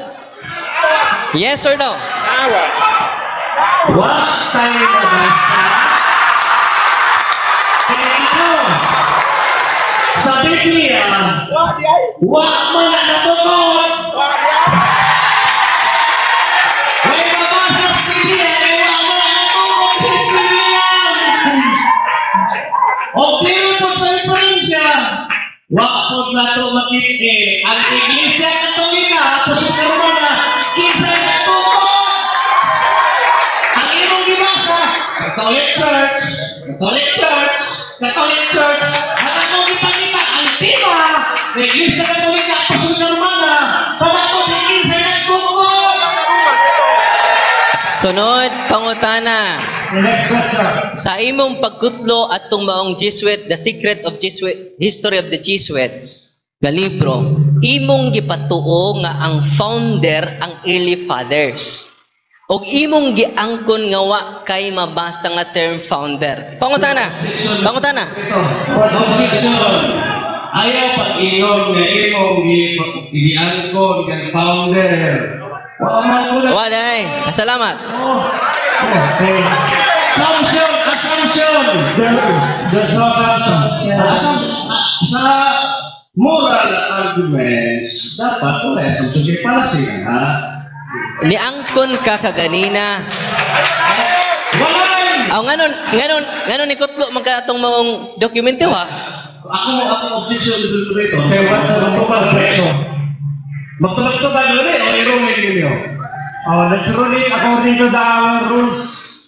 Yes or no?
Wag tayo nabasa. Kaya ito, sa Biblia, wag man na natungod. May mabasa sa Biblia, wag man na natungod sa Biblia. O pero po sa diferensya, wag po na ito makiti. Ang Iglesia Katolika, Apostol Romana, kinsa natungod. Ang imong gibasa, Catholic Church, Catholic Church, Catholic Church, ang akong ipakita, ang tema, ng Iglesia Katolika, Apostol Romana, pagkakot ng kinsa natungod.
Sunod, pangutana.
Next question.
Sa imong pagkutlo at maong Jesuit, The Secret of Jesuit, History of the Jesuits, nga libro, imong gipatuo nga ang founder ang early fathers. Og imong giangkon nga wa kay mabasa nga term founder. Pangutana. Pangutana.
Ito, objection. Ayaw pag-inom na imong giangkon ng founder.
Waday. Salamat.
Okay.
Assumption!
There's no assumption.
Sa moral arguments, dapat wala assumption para sila.
Niangkon ka kaganina.
Wala!
Aw nganon ikutlo man ka atong maong dokumento ha.
Ako objection dito.
Okay, what's the question?
Magtubag-tubag yun o i-roaming ninyo?
Let's rule it according to the rules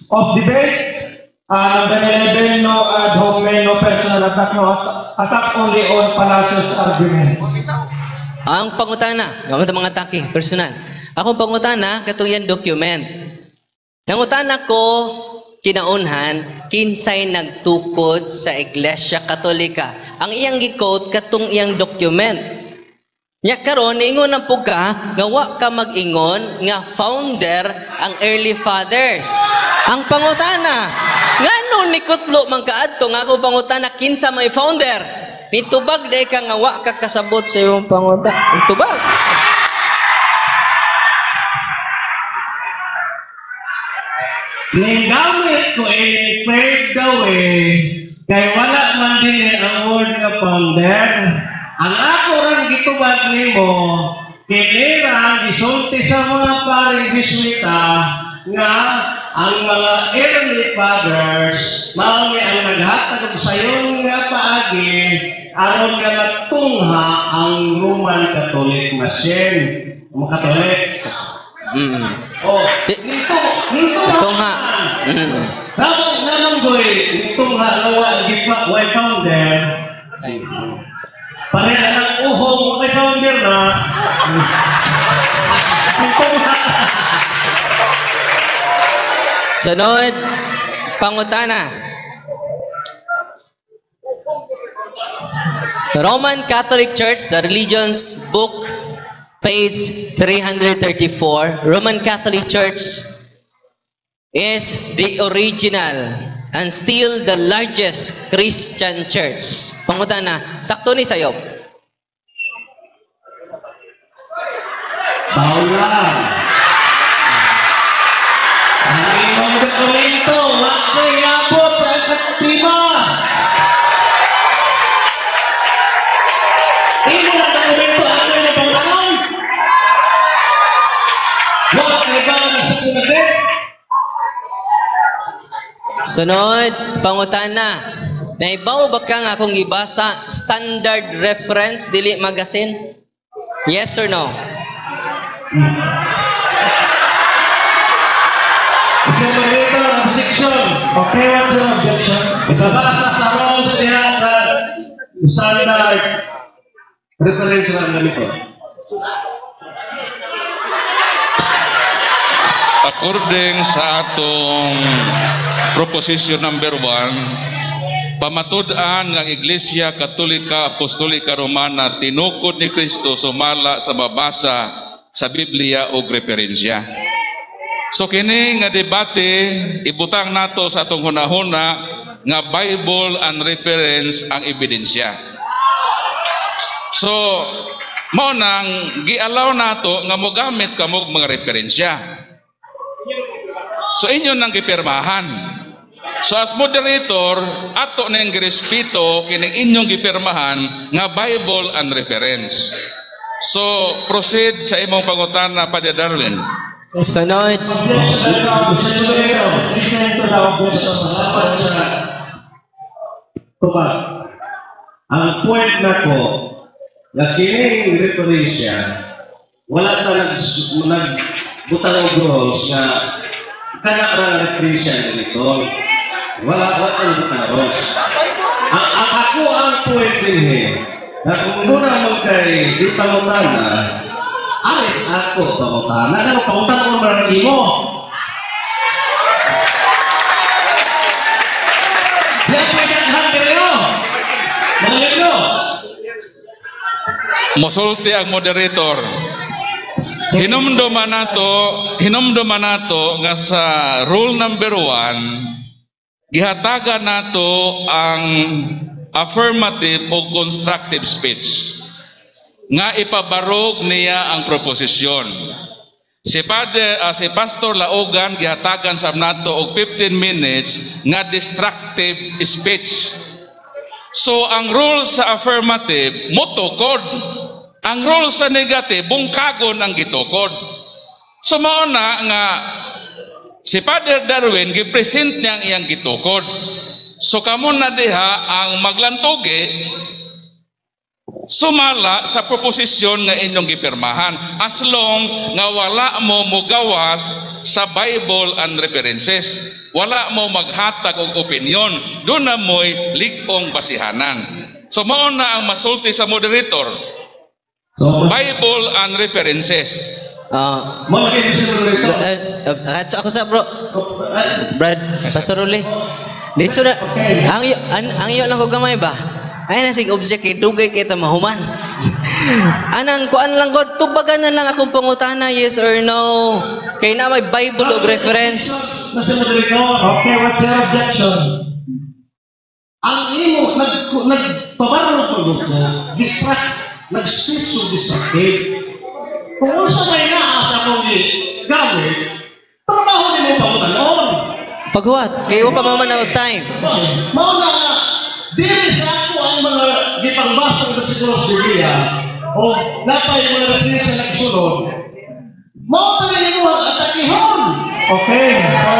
of debate. Number 11, no ad hominem, no personal attack, no attack only on fallacious arguments.
Ang pangutana, mga atake, personal. Ako pangutana, katong yan document. Nangutana ko, kinaunhan, kinsay nagtukod sa Iglesia Katolika. Ang iyang gi-quote, katong iyang document. Nya karon niingon ang puga nga wa ka mag-ingon nga founder ang early fathers. Ang pangutana, ngano ni kutlo man kaadto nga ako pangutana kinsa may founder? Nitubag day ka nga wa ka kasabot sa imong pangutana. Itubag.
Ning-gamit ko pave the way kay wala man din ang word nga founder. Ang ako rin gitubag nimo, kinirang gisulti sa mga paring Jesuita nga ang mga early fathers mauni ang naghatag sa iyong nga paagi aron nga magtungha ang Roman Catholic machine. Mga Catholic. Oh, nito
Tungha.
Namang goy, tungha lawa gipa way founder. Pareha ng uhong kay founder na.
Sunod, pangutana. Roman Catholic Church, the Religion's Book, page 334. Roman Catholic Church is the original and still the largest Christian church. Pangutan na, sakto ni sayo.
Bawal. Ang imong dokumento, wako'y nabot sa ikatlima. Imo na dokumento, ako'y nabangkaon. Wako'y nabangkaon sa sunod.
Sunod, pangutana. Naibaw ba ka nga akong ibasa standard reference dili magazine? Yes or no?
Isa mo dito ang objection.
Okay, what's your objection?
Ikabasa sa rules niya na standard reference lang ganito.
According sa atong proposition number 1, pamatud-an nga Iglesia Katolika Apostolika Romana tinukod ni Kristo sumala sa mabasa sa Biblia o referensya. So kini nga debate ibutang nato sa atong hunahuna nga Bible and reference ang ebidensya. So mao nang gi-allow nato nga mogamit kamo mga referensya. So inyo nang gipirmahan. So as moderator, ato nang girespeto kining inyong gipirmahan nga Bible and reference. So proceed sa imong pangutana, Padre Darwin.
Sunod.
Ang point na ko, na kining referensya, wala sa nagbutang og rules nga kanang referensya nito. Wala ang butang rules. Ako ang point din na kung muna mo kay di pangutana, alis ako pangutana. Ano pangutana ko marami mo? Diyan pwede ang hanggang nyo. Mga nyo.
Mosulti ang moderator. Hinumduman nato nga sa rule number 1, gihatagan nato ang affirmative o constructive speech nga ipabarog niya ang proposisyon. Si Pastor Laogan gihatagan sa nato og 15 minutes nga destructive speech. So ang rule sa affirmative motukod, ang rule sa negative bungkagon ang gitukod. So mao na nga si Father Darwin gipresent niya ang iyang gitukod. So kamo na diha ang maglantoge sumala sa proposisyon nga inyong gipirmahan as long nga wala mo mugawas sa Bible and references, wala mo maghatag og opinion, doon na mo'y ligong basihanan. So mao na ang masulti sa moderator, Bible and references.
Ako sa bro, Brad, Pastor Uli. Dito na, ang iyo lang ko gamay ba? Ay na sig object kay dugay kita mahuman. Anang kuan lang ko, tubagan na lang akong pangutana, yes or no. Kay na may Bible o reference.
Okay, what's your objection?
Ang imo nagpabarog produkto, nag-speech of destructive. Kung usa may naas akong gamit, trabaho ni mo pangutanon.
Paghuwat, kayo pa mamanaw time.
Mao na dili sa ako ang mga gipangbasa ng siguro sa Biblia o napay mga referensya na gisulod. Mao na nimo ang atakihon.
Okay, so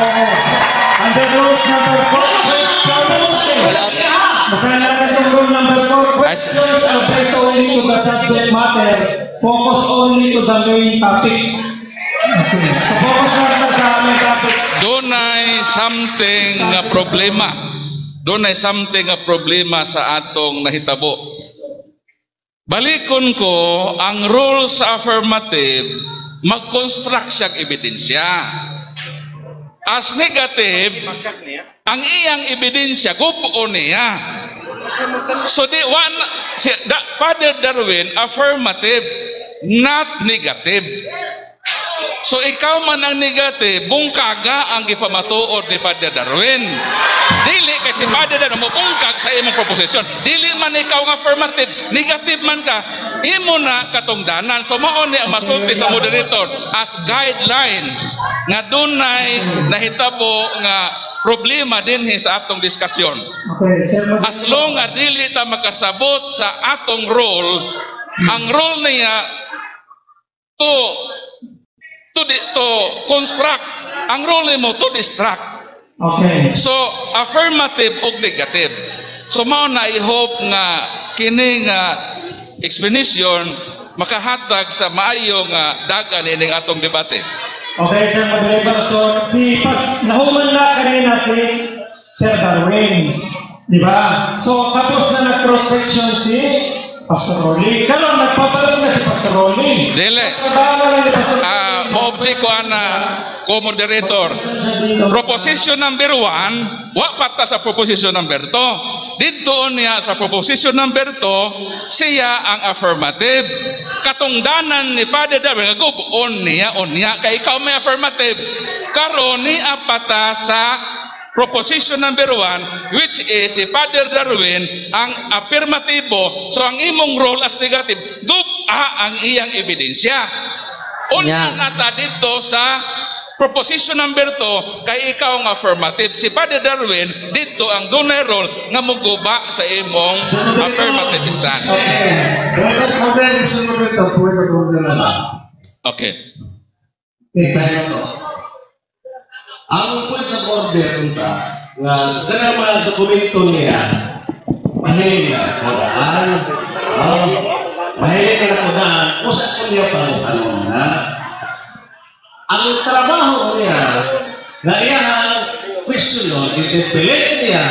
under rules number 4, masalanan itong rule number 4, questions addressed only to the subject matter, focus only to the main topic. Okay, so focus lang sa main topic.
Dunay something nga problema. Dunay something nga problema sa atong nahitabo. Balikon ko ang rule sa affirmative, mag-construct siya ebidensya. As negative, ang iyang ebidensya gupuon niya. So Father Darwin, affirmative, not negative. So ikaw man ang negative, bungkaga ang ipamatuod ni Father Darwin. Dili kasi Father Darwin mo bungkag sa imong proposition. Dili man ikaw nga affirmative, negative man ka, imo na katungdanan. So mao ni ang masulti sa moderator as guidelines nga dunay nahitabo nga problema dinhi sa atong diskusyon. As long nga dili ta makasabot sa atong role, ang role niya to construct, ang role mo to distract.
Okay.
So affirmative ug negative. So mao na i-hope nga kini nga explanation makahatag sa maayo nga dagan ining atong debate.
Okay, Sir Moderator. So, nahuman na kanina si Sir Darwin. Di ba? So, tapos na nag-cross-section si Pastor Rolly. Kano, nagpapalag na si Pastor Rolly.
Dili. Mo-object ko ana co-moderator. Proposition number 1, wa pata sa proposition number 2. Dito niya sa proposition number 2, siya ang affirmative. Katungdanan ni Father Darwin, on niya, kay ikaw may affirmative. Karon ni apata sa proposition number 1, which is si Father Darwin ang affirmatibo. So ang imong role as negative, ang iyang ebidensya. Unya nata dito sa proposition number 2, kay ikaw ang affirmative. Si Father Darwin, dito ang dunay role nga muguba sa imong affirmative stand. Okay.
Ang point of order unta nga sa mga dokumento niya mahilig na kodaan mahilig na kodaan usa ko niya pang na ang trabaho niya na iyang question interpellate niya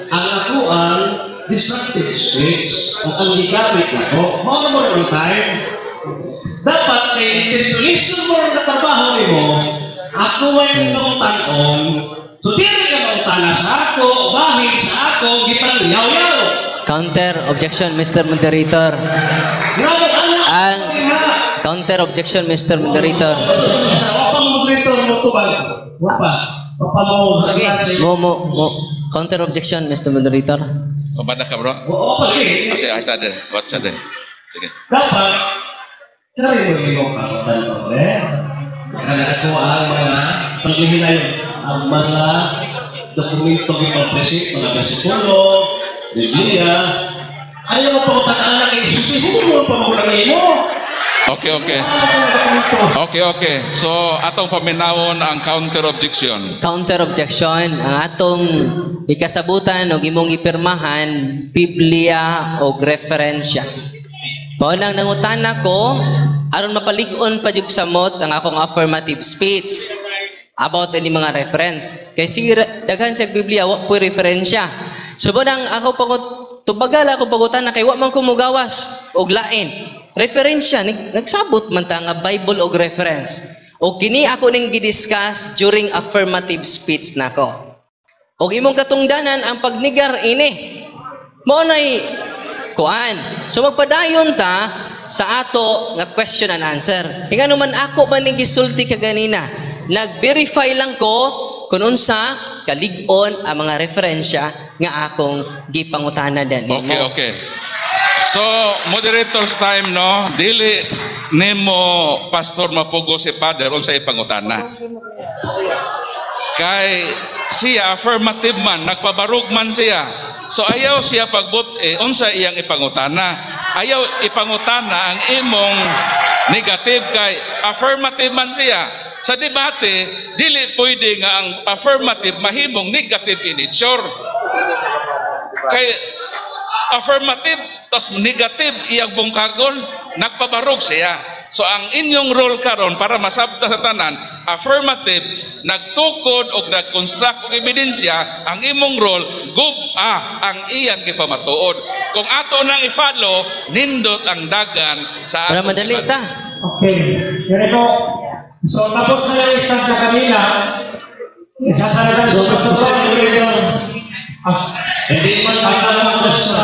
ang akuan disruptive speech o ang ligamit na ko mo on time dapat kay interpellation mo na trabaho ni mo ako ay nautan-on, so dili ka nautan sa ako, bahin sa ako, gipang-yaw-yaw.
Counter objection, Mr. Moderator. And counter objection, Mr. Moderator.
Wapang moderator mo tubal. Wapa. Wapa mo.
Mo. Counter objection, Mr. Moderator.
Pabada ka, bro?
Oo, pali.
Kasi ay sa din. What sa din? Sige.
Dapat, kaya mo yung kakutan karena ako ang mga paghihinay ang mga dokumento ng mga presip, mga bersikulo, Biblia, ayaw mo pa utakaan na kayo, siguro pa magulang mo.
Okay. So, atong paminawon ang counter objection.
Counter objection, ang atong ikasabutan o imong ipirmahan, Biblia o referensya. Mao lang nangutana ko, aron mapalig-on pa jud samot ang akong affirmative speech about any mga reference. Kay sige daghan sa Biblia wa po referensya. Subod ang ako tubagal ako pagutan na kay wa man ko mugawas og lain. Referensya nagsabot man ta nga Bible og reference. O kini ako ning gidiscuss during affirmative speech nako. Og imong katungdanan ang pagnigar ini. Mao nay kuan. So magpadayon ta sa ato nga question and answer. Ingano man ako man ning gisulti kaganina, nag-verify lang ko kung unsa kalig-on ang mga referensya nga akong gipangutana dinhi.
Okay. So, moderator's time no, dili nimo pastor mapugo si Father unsa ipangutana. Kay siya affirmative man, nagpabarug man siya. So ayaw siya pagbut unsa iyang ipangutana. Ayaw ipangutana ang imong negative kay affirmative man siya. Sa debate, dili pwede nga ang affirmative mahimong negative in nature. Kay affirmative tas negative iyang bungkagon, nagpabarog siya. So ang inyong role karon para masabta sa tanan, affirmative, nagtukod o nag-construct og ebidensya, ang imong role, ang iyang gipamatuod. Kung ato nang i-follow, nindot ang dagan sa
para madali ta.
Okay. Ganito. So tapos na yung isang na kanina, isang na
Hindi man magpapugos sa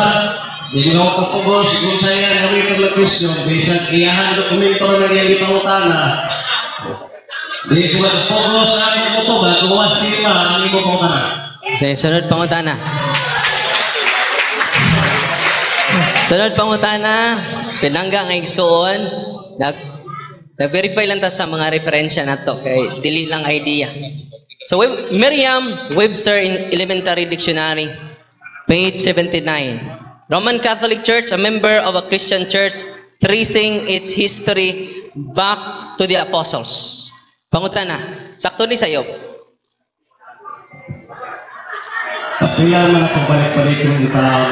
hindi mo magpapugos kung sa'yo ang gawin ng question bisan iyahan dokumento na nangyari pangutana. Hindi ko magpapugos sa aking kutuban kung wasima ang imo pangutana.
Okay, sunod pangutana. Sunod pangutana, pinangga nga igsuon, nag-verify lang ta sa mga referensya nato kay dili lang idea. So Merriam-Webster Elementary Dictionary, page 79. Roman Catholic Church, a member of a Christian church, tracing its history back to the apostles. Pangutana, sakto ni sayo.
Kapila man ako balik-balik yung tao.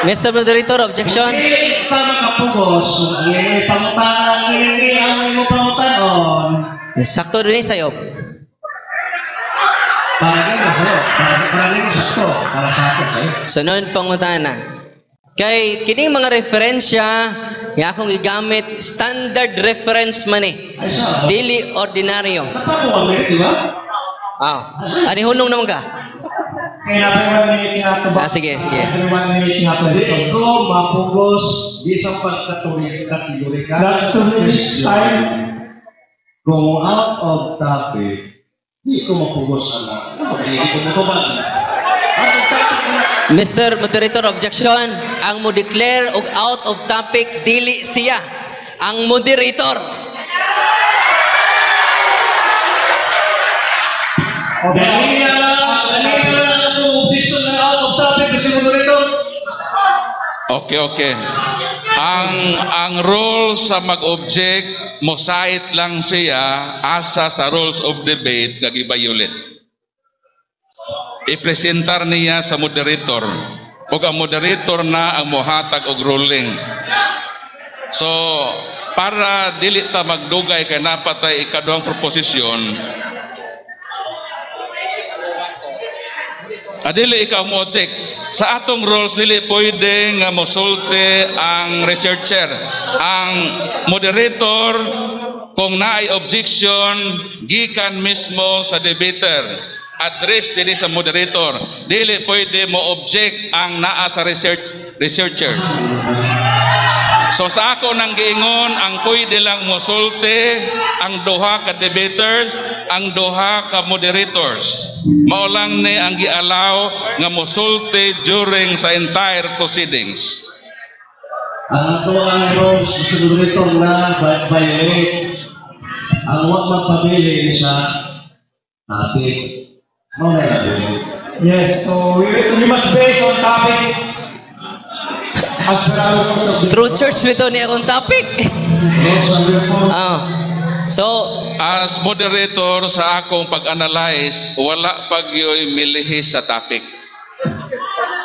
Mr. Moderator, objection?
Hindi ka makapugos. Ang iyong pangutana, hindi ang iyong pangutanon.
Sakto rin sa'yo.
Para rin sakto. Para sa akin.
Sunod pangutana. Kay kining mga referensya, nga akong igamit, standard reference man eh.
Ay siya.
Dili ordinaryo.
Napapawamit, di ba?
Ani hunong naman ka?
Kaya natin 1 minute nga ito ba?
Sige.
1 minute nga ito.
Hindi ko mapugos di sa pagkategori ka.
That's the next time.
Kung out of topic, hindi ko mapugos hindi ko matubag.
Mr. Moderator, objection. Ang mo declare og out of topic, dili siya. Ang moderator.
Dahil na ang objection na out of topic kasi moderator.
Okay. Ang rule sa mag-object, mosait lang siya asa sa rules of debate nga gibayulit. Ipresentar niya sa moderator. O ang moderator na ang mohatag og ruling. So, para dili ta magdugay kay napatay ikaduhang proposisyon, adili ikaw mo object. Sa atong rules, dili pwede nga mosulti ang researcher. Ang moderator, kung naay objection, gikan mismo sa debater. Address dili sa moderator. Dili pwede mo object ang naa sa researchers. So sa ako nang giingon, ang pwede lang mosulti ang duha ka debaters, ang duha ka moderators. Mao lang ni ang gialaw nga mosulti during sa entire proceedings.
Ang ato ang rules sa moderator na violate ang huwag magpabili sa topic.
Yes, so we must base on topic. As per our rules of the
True church bitaw ni akong topic. So,
As moderator sa akong pag-analyze, wala pagyoy milihis sa topic.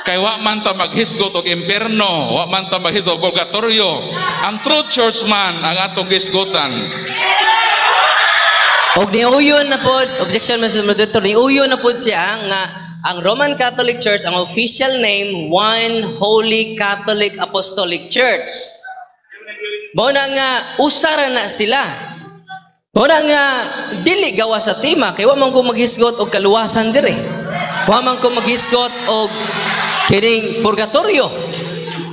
Kay wa man ta maghisgot og impierno, wa man ta maghisgot og purgatorio. Ang true church man ang atong gisgotan.
og niuyon na pod, objection Mr. Moderator, niuyon na pod siya nga ang Roman Catholic Church, ang official name, One Holy Catholic Apostolic Church. Mao na nga usara na sila. Mao na nga dili gawa sa tema kay wa man ko maghisgot og kaluwasan dire. Wa man ko maghisgot og kining purgatorio.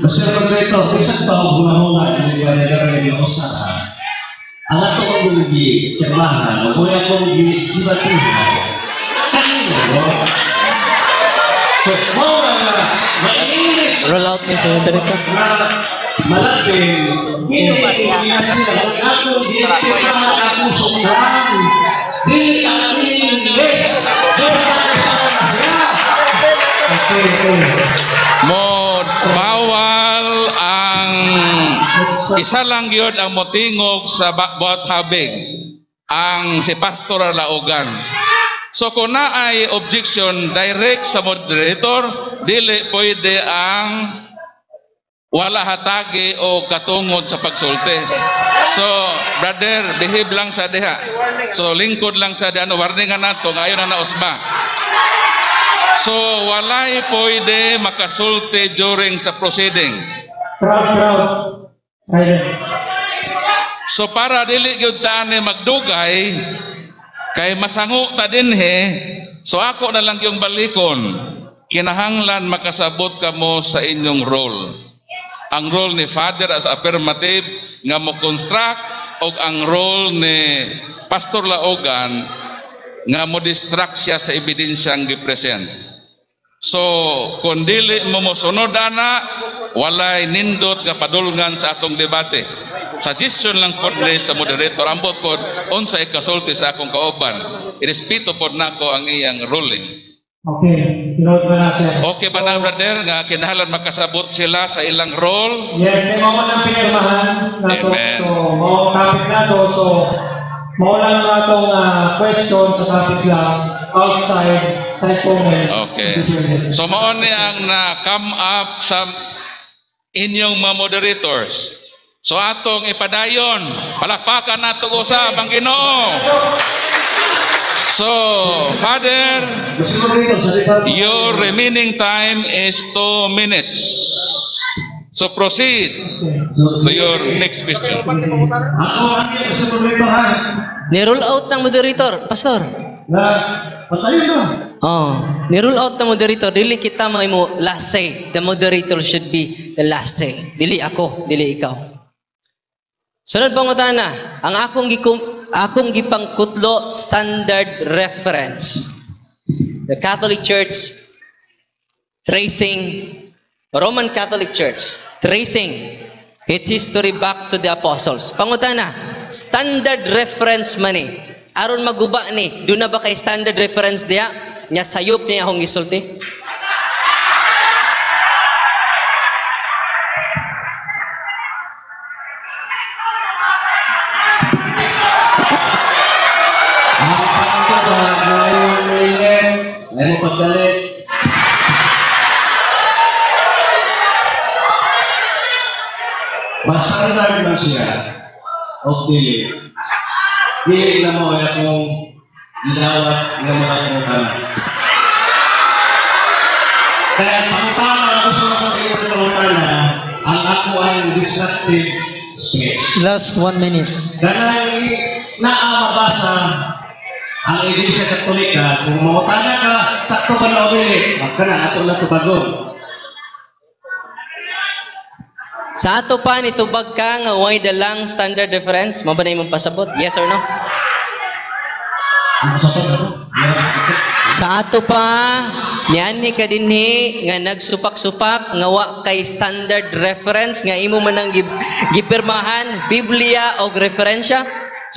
Mr. Moderator, bisan pa ang hunahuna ang iwala ng usara. Ang ato ko gi kirmahan, o kuya ko gi dibatihan. Kanino? So, mao nga ma-English
Roll out Mr. Moderator.
malapin. Hindi ako ginipirmahan ako sumurang. Dili ang English.
Mo bawal ang isa lang yun ang motingog sa bawat habig, ang si Pastor Laugan. So kung naay objection direct sa moderator, dili pwede ang wala hatagi o katungod sa pagsulti. So brother, behave lang sa diha. So lingkod lang sa diha, warningan nato ngayon na nausba. So walay pwede makasulti during sa proceeding.
Crowd. Silence.
So para dili gyud ta ni magdugay kay masango ta dinhi, So ako na lang yung balikon, kinahanglan makasabot ka mo sa inyong role. Ang role ni Father as affirmative nga mo construct o ang role ni Pastor Laogan nga mo distract siya sa ebidensyang gipresent. So, kung dili mo mosunod ana, walay nindot nga padulngan sa atong debate. Suggestion lang po ni sa moderator, ambot po, unsay kasulti sa akong kauban. Irespeto po nako ang iyang ruling.
Okay, note mo na sir.
Okay ba na, brother, nga kinahanglan makasabot sila sa ilang role?
Yes, mo nang pinirmahan na to.
Amen.
So, mo topic na to. So, mo lang na itong question sa topic lang outside side comments.
Okay. So, maon ni ang na-come up sa inyong mga moderators. So, atong ipadayon. Palakpakan na ito usap ang Ginoo. So, Father, your remaining time is 2 minutes. So, proceed to your next question.
Ni-roll out ng moderator, Pastor. Oh, ni-roll out ng moderator. Dili kita mga imo last say. The moderator should be the last say. Dili ako, dili ikaw. Sunod pangutana, ang akong gipangkutlo standard reference. The Catholic Church tracing Roman Catholic Church tracing its history back to the apostles. Pangutana, standard reference man ni. Aron maguba ni, doon na ba kay standard reference diya? Nya sayop niya akong gisulti.
Ay mo pagdalit. Masandag lang siya. O dili. Dili na mo ay akong ginawat ng mga pangutana. Kaya pangutana ako sa mga pangutana, ang ako ay disruptive speech.
Last 1 minute.
Kaya naamabasa ang Iglesia Katolika, kung mangutana ka, sakto ba na umilit? Wag ka na, ato na tubagong.
Sa ato pa nitubag ka nga way dalang standard reference, mo ba na imong pasabot? Yes or no? Sa ato pa niyan ni kadinhi nga nagsupak-supak nga wa kay standard reference nga imo man ang gipirmahan Biblia og referensya.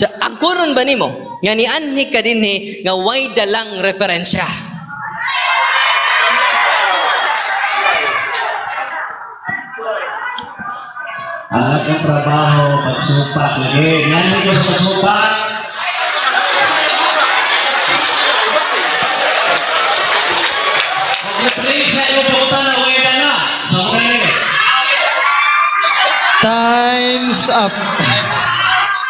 Sa angkonon ba nimo nga nianhi kadinhi nga way dalang referensya?
Ang aking trabaho, pagsupak lagi. Nanay ko sa pagsupak. Mag-replace sa iyong pangutana, wala na. Sa mga nila.
Time's up.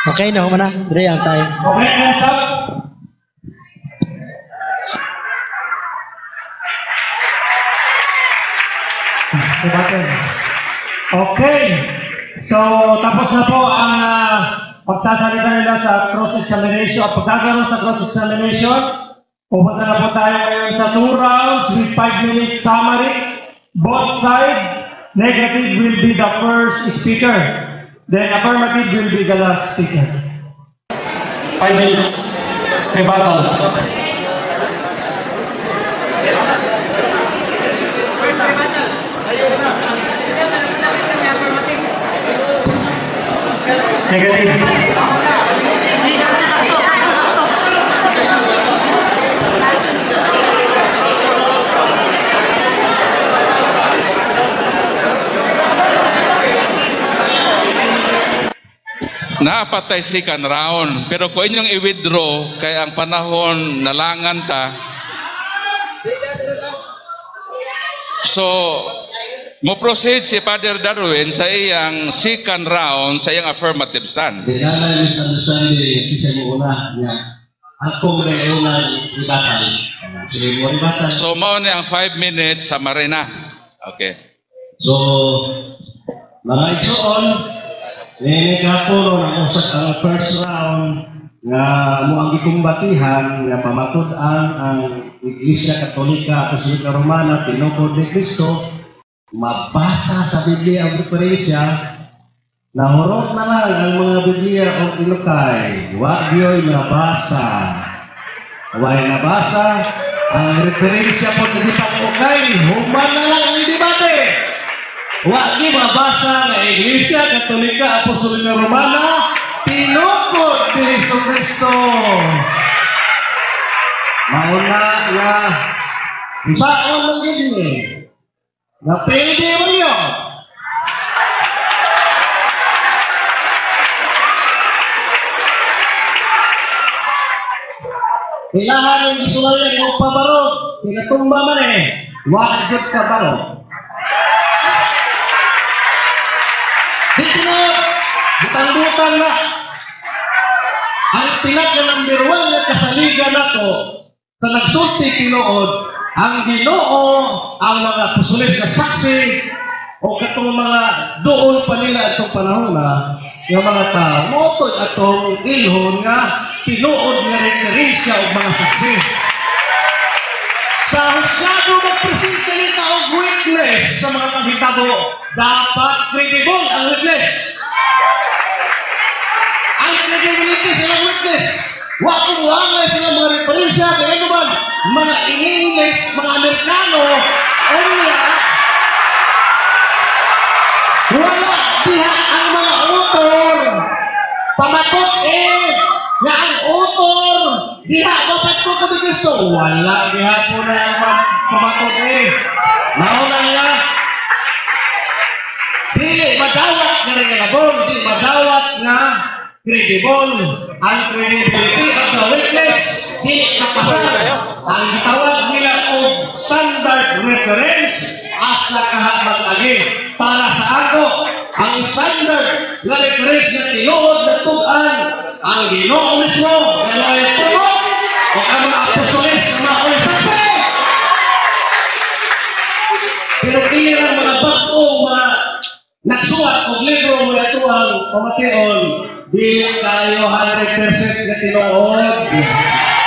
Okay, na na. Dre ang time.
Okay, hands up. Okay. So, tapos na po ang pagsasalita nila sa cross-examination. Pagkakaroon sa cross-examination, pupunta na po tayo ngayon sa 2 rounds with 5-minute summary. Both sides, negative will be the first speaker. Then affirmative will be the last speaker. 5 minutes. Rebuttal. Negative.
Napatay second round. Pero kung inyong i-withdraw, kaya ang panahon nalangan ta. So, mo proceed si Father Darwin sa iyang second round, sa iyang affirmative stand.
Kaya na misunderstanding, isa mo una niya. Ako na yung una ibatan. Sige mo ibatan.
So, mao ni ang 5 minutes sa Marina. Okay.
So, mga igsoon, nilikapulo na usap ang first round nga mo ang ikumbatihan nga pamatud-an ang Iglesia Katolika, Apostolika Romana, tinukod ni Kristo, mabasa sa Biblia ang referensya, nahurot na lang ang mga Biblia o inukay, wag yo'y nabasa. Huwag nabasa, ang referensya po hindi pag-ukay, human na lang ang debate. Huwag yo'y mabasa na Iglesia Katolika, Apostolika Romana, tinukod ni Kristo. Mauna nga, isaon lang yun eh. Napili mo yun. Kailangan yung isulan yung pabarog. Pinatumba man eh. Wakit ka barog. Dito na, butang-butang na. Ang pinaka number 1 na kasaligan ako sa nagsulti tinuod, ang Ginoo, ang mga pusulit na saksi, o katong mga doon pa nila itong panahon na, yung mga tao, motod atong ilhon nga, tinuod nga referensya o mga saksi. Sa husgado magpresente nito og witness sa mga panghitabo, dapat credible ang witness. Ang credibility sa mga witness, wakong wangay sila mga referensya, kaya naman, mga English, mga Amerikano, o niya, wala diha ang mga author, pamatot nga ang author, diha, mapatot ko ni Kristo, wala diha po na ang pamatot nauna nga, di madawat nga rin di madawat nga credible, ang credibility of the witness, di nakasal. Ang tawag nila o standard reference at sa kahabag lagi. Para sa ako, ang standard na reference na tinuod na tugan, ang Ginoo mismo, na ay tugot, o ang mga apostoles na mga ulisase. Pero kinilang mga bago, mga nagsuwat o libro mula tuwang pamatiyon, di tayo 100% na tinuod.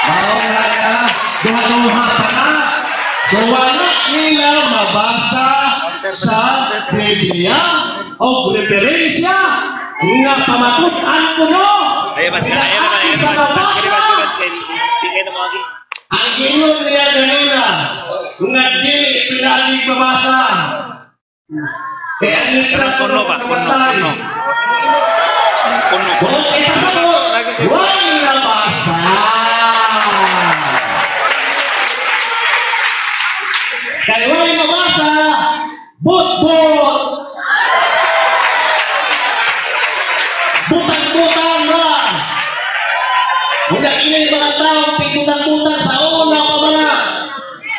Maong na ka, duha-duha pa na. So wala nila mabasa sa Biblia o referensya nga pamatutan ko no. Sa mabasa, ang ginoo niya ganila, nga di pinali mabasa. Kaya nila
Kuno ba? Kuno.
kung ipasok, huwag nabasa. Kaya huwag nabasa, but-but. Butang-butang na. Huwag inay mga tao, butang-butang sa una pa mga.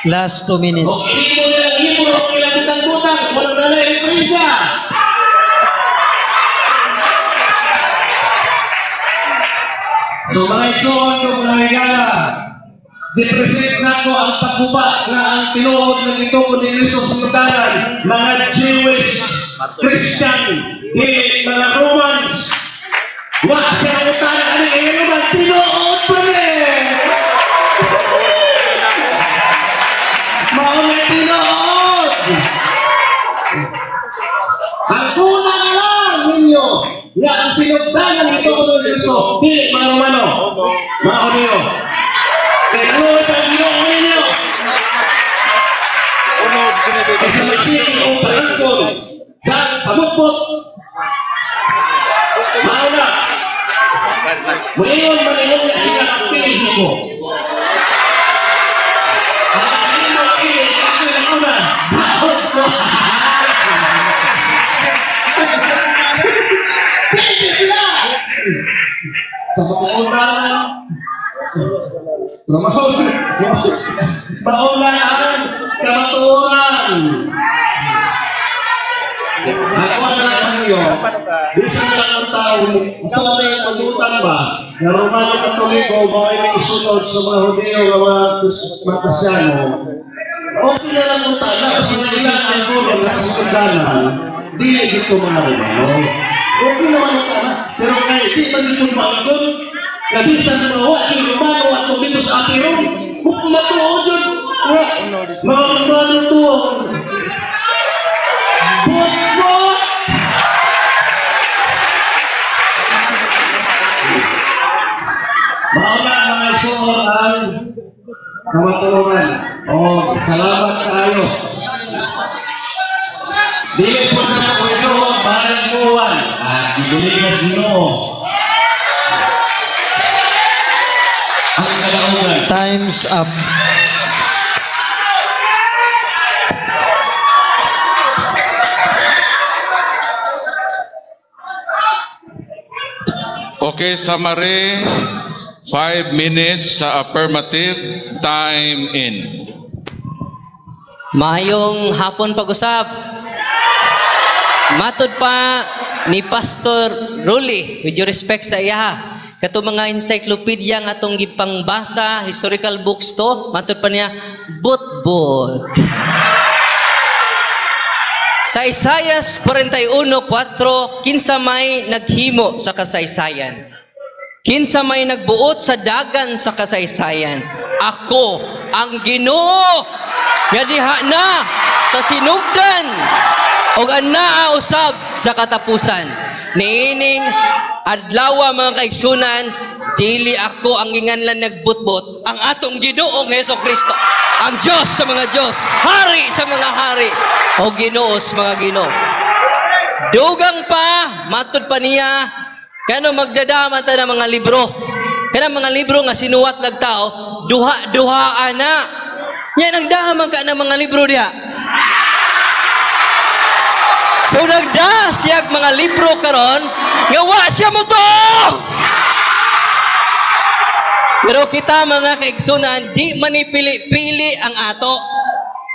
Last 2 minutes.
O hindi mo nilang libro, ilang butang-butang, walang nalay influensya. So mga itoon ko mga higala, di-present na ko ang pagbuba na ang tinuod ng ito ko ni Kristo sa lugaran, mga Jewish, Christian, mga Romans, wala siya ang utara, ano yung naman, tinuod pa rin! Maunay tinuod! Ang kulang lang ninyo, nga ang sinugdanan ito ko ni Kristo, di mano-mano, maunyo. Kaya ano ito ang ginoo ninyo? Kasi magiging o parangkol, dahil pamukot, mauna. Muliyon na siya ang piling ko. Ang piling ko, ako yung una, bakot ko. Pwede sila! Sa paunahan, paunahan, kamaturan. Ako na lang yun. Bisa lang ang tao, ikaw na yung pagutang ba? Na Romano Katoliko, mga may isunod sa mga Hudeo, mga Kristyano. Okay na lang ang tao, kasi nila ang gulo na sa sundanan, di dito mga Romano. Okay naman ang tao, pero kahit di man ito mga doon, kasi sa mga wak, yung Romano at dito sa Atirong, Matuod yun. Mga matuod. Bot! Mauna mga isuon ang kamatulungan. Salamat kayo. Dili po na ko ito, bahalang buwan. Ibili ka sino. Ang kalaunan.
Time's up.
Okay, summary. 5 minutes sa affirmative. Time in.
Mayong hapon pag-usap. Matod pa ni Pastor Rolly, with due respect sa iya, kato mga encyclopedia nga atong gipangbasa, historical books to, matod pa niya, but. Sa Isaias 41:4, kinsa may naghimo sa kasaysayan. Kinsa may nagbuot sa dagan sa kasaysayan. Ako ang Ginoo nga diha na sa sinugdan ug anaa usab sa katapusan. Niining adlaw mga kaigsunan, dili ako ang nginganlan nagbutbot, ang atong Ginoong Hesukristo, ang Diyos sa mga Diyos, Hari sa mga hari, o Ginoo sa mga Ginoo. Dugang pa, matud pa niya, kano magdadama ta ng mga libro. Kaya mga libro nga sinuwat ng tao, duha-duhaan na. Yan ang dahaman ka ng mga libro diha. So nagda siya mga libro karon, nga wa siya mo to. Pero kita mga kaigsunan, di manipili-pili ang ato.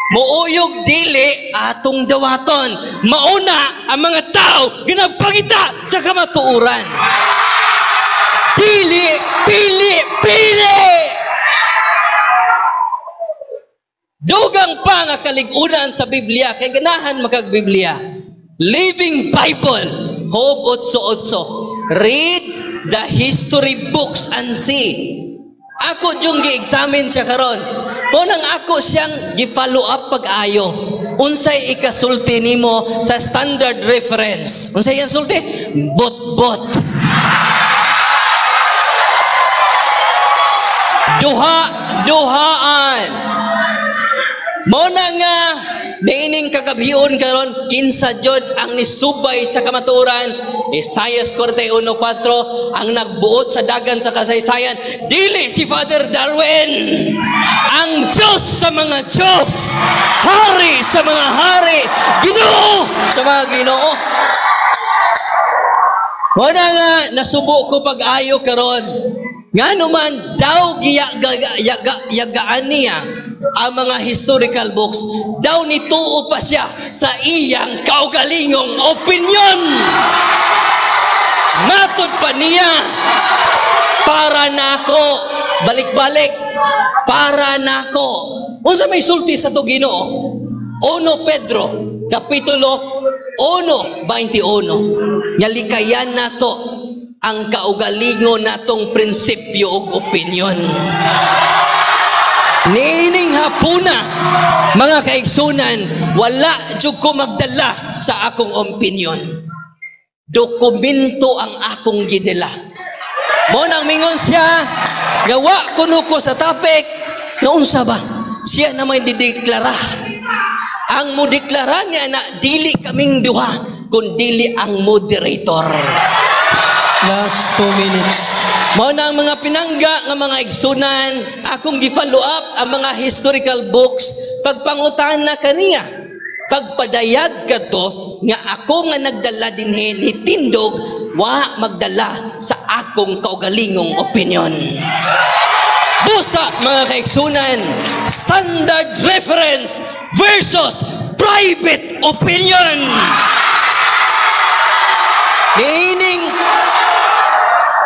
Muuyog dili atong dawaton. Mauna ang mga tao ginagpangita sa kamatuuran. Dili, pili. Dugang pa nga kaligunan sa Biblia, kay ganahan makag-Biblia. Living Bible, Job 8:8. Read the history books and see. Ako yung gi-examine siya karon. Munang ako siyang gi-follow up pag-ayo. Unsay ikasulti nimo sa standard reference? Unsay yan sulti? Bot. Duhaan. Muna nga niining kagabion karon kinsa jud ang nisubay sa kamaturan. Isaias 41:4 ang nagbuot sa dagan sa kasaysayan, dili si Father Darwin, ang Diyos sa mga Diyos, Hari sa mga hari, Ginoo sa mga Ginoo. Muna nga nasubo ko pag-ayo karon nga naman daw yagaan niya ang mga historical books, daw nituo pa siya sa iyang kaugalingong opinyon. Matod pa niya, para nako, balik-balik, para nako. Unsa may sulti sa to Ginoo? 1 Pedro, Kapitulo 1:21. Nyalikayan nato ang kaugalingon natong prinsipyo ug opinyon. Niining hapuna, mga kaigsunan, wala jud ko magdala sa akong opinyon. Dokumento ang akong gidala. Mo nang mingon siya, gawa kuno ko sa topic, na unsa ba? Siya na may dideklara. Ang mo deklara niya na dili kaming duha, kundi ang moderator.
Last 2 minutes.
Mao na ang mga pinangga nga mga igsunan, akong gi-follow up ang mga historical books, pagpangutan na kaniya. Pagpadayag kadto nga ako nga nagdala dinhi ni tindog, wa magdala sa akong kaugalingong opinyon. Busa mga kaigsunan, standard reference versus private opinion. Niining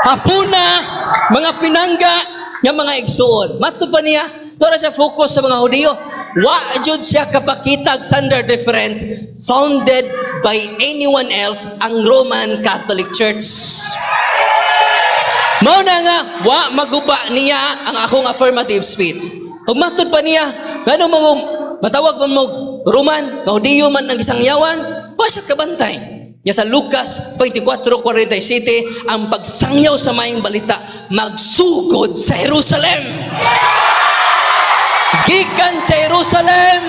hapuna, mga pinangga nga mga igsuon. Mato pa niya, tora siya focus sa mga Hudiyo. Wa jud siya kapakitag standard reference founded by anyone else ang Roman Catholic Church. Mao na nga, wa maguba niya ang akong affirmative speech. Ug matod pa niya, ngano mo matawag man mo Roman, Maudiyo man ang isang yawan, wa siya kabantay. Nya sa Lucas 24:47, ang pagsangyaw sa maayong balita magsugod sa Jerusalem. Gikan sa Jerusalem,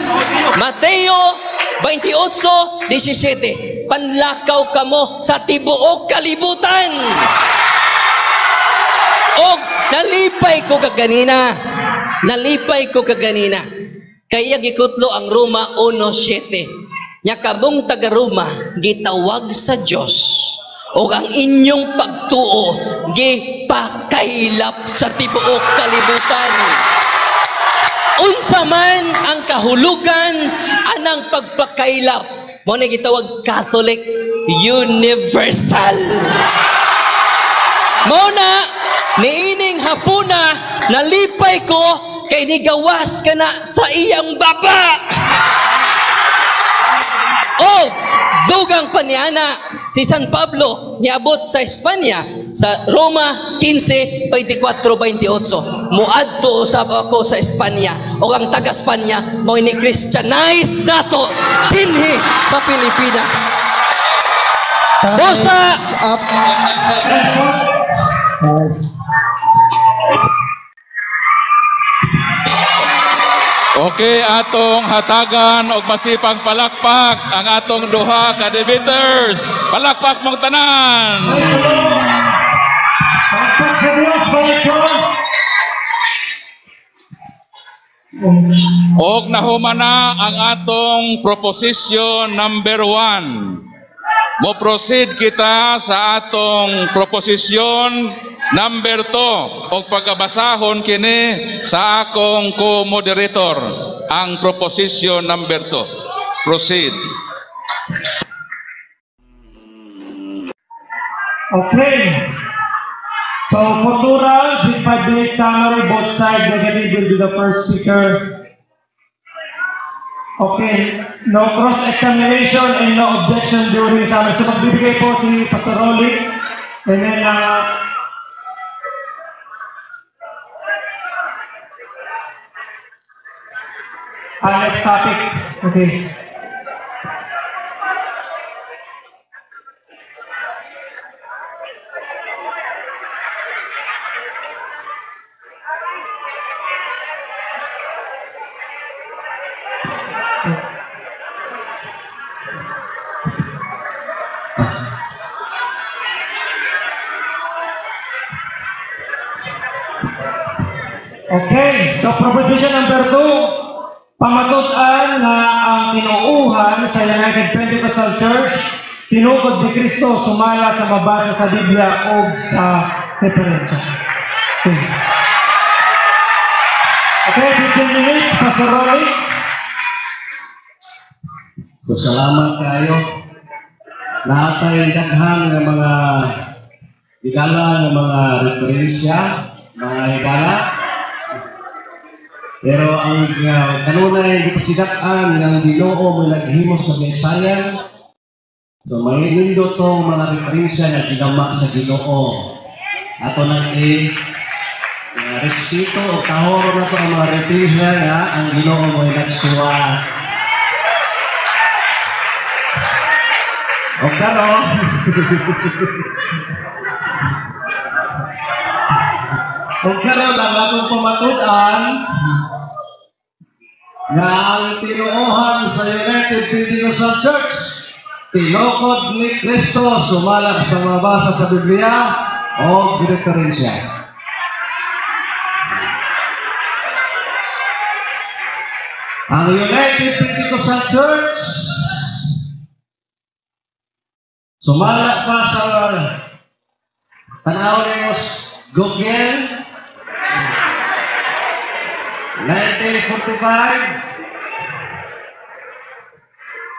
Mateo 28:17, panlakaw kamo sa tibuok kalibutan. Og nalipay ko kaganina. Kaya gikutlo ang Roma 1:7. Nya kabong taga Roma gitawag sa Dios o ang inyong pagtuo gipakailap sa tibuok kalibutan. Unsa man ang kahulugan anang pagpakailap mo na gitawag Catholic universal. Mo na niining hapuna nalipay ko kay nigawas ka na sa iyang baba. O dugang paniana si San Pablo niabot sa Espanya sa Roma 15:24-28. Muadto usab ako sa Espanya o ang taga Espanya mo ni Christianize nato dinhi sa Pilipinas. Bosa
up.
Okay, atong hatagan og masipang palakpak ang atong duha ka debaters. Palakpak mong tanan. Og nahuman na ang atong proposition number 1. Mo-proceed kita sa atong proposition number 2 og pagkabasahon kini sa akong co-moderator ang proposition number 2. Proceed.
Okay. So, Futura, just 5-minute summary, both sides, negative will be the first speaker. Okay, no cross-examination and no objection during summary. So, magbibigay po si Pastor Rolly. And then, next topic. Okay. Okay, so proposition number 2, pamatud-an na ang tinuuhan sa United Pentecostal Church, tinukod ni Kristo sumala sa mabasa sa Biblia o sa referensya. Okay, 15 minutes, Pastor Rolly.
So, salamat kayo. Lahat ay daghan ng mga higala ng mga referensya, mga higala. Pero ang kanunay gipasidak-an ng Ginoo mo naghimo sa mensayan. So may nindo tong mga referensya na ginamak sa Ginoo. Ato nang respeto o kahoro na to ang mga referensya nga ang Ginoo mo nagsuwat. O karon ang atong pamatud-an na ang tinuohan sa United Pentecostal Church, tinukod ni Kristo sumalak sa mabasa sa Biblia o referensya. Ang United Pentecostal Church sumalak pa sa tanaw ni Google 1945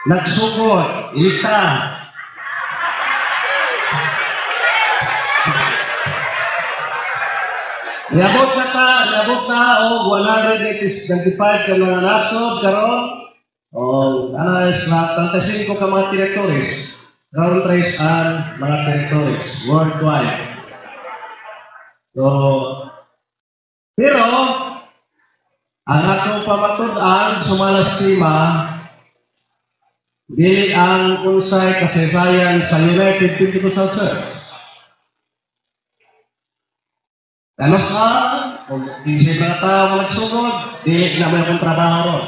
nagsugod isa niabot na o 125 ka mga nasod karon o is na 35 ka mga territories countries and mga territories worldwide. So pero ang atong pamatud-an sumalastima dili ang unsay kasaysayan sa United Pentecostal Church. Ano ka? Kung isip mga tao magsugod, dili na may akong trabaho ron.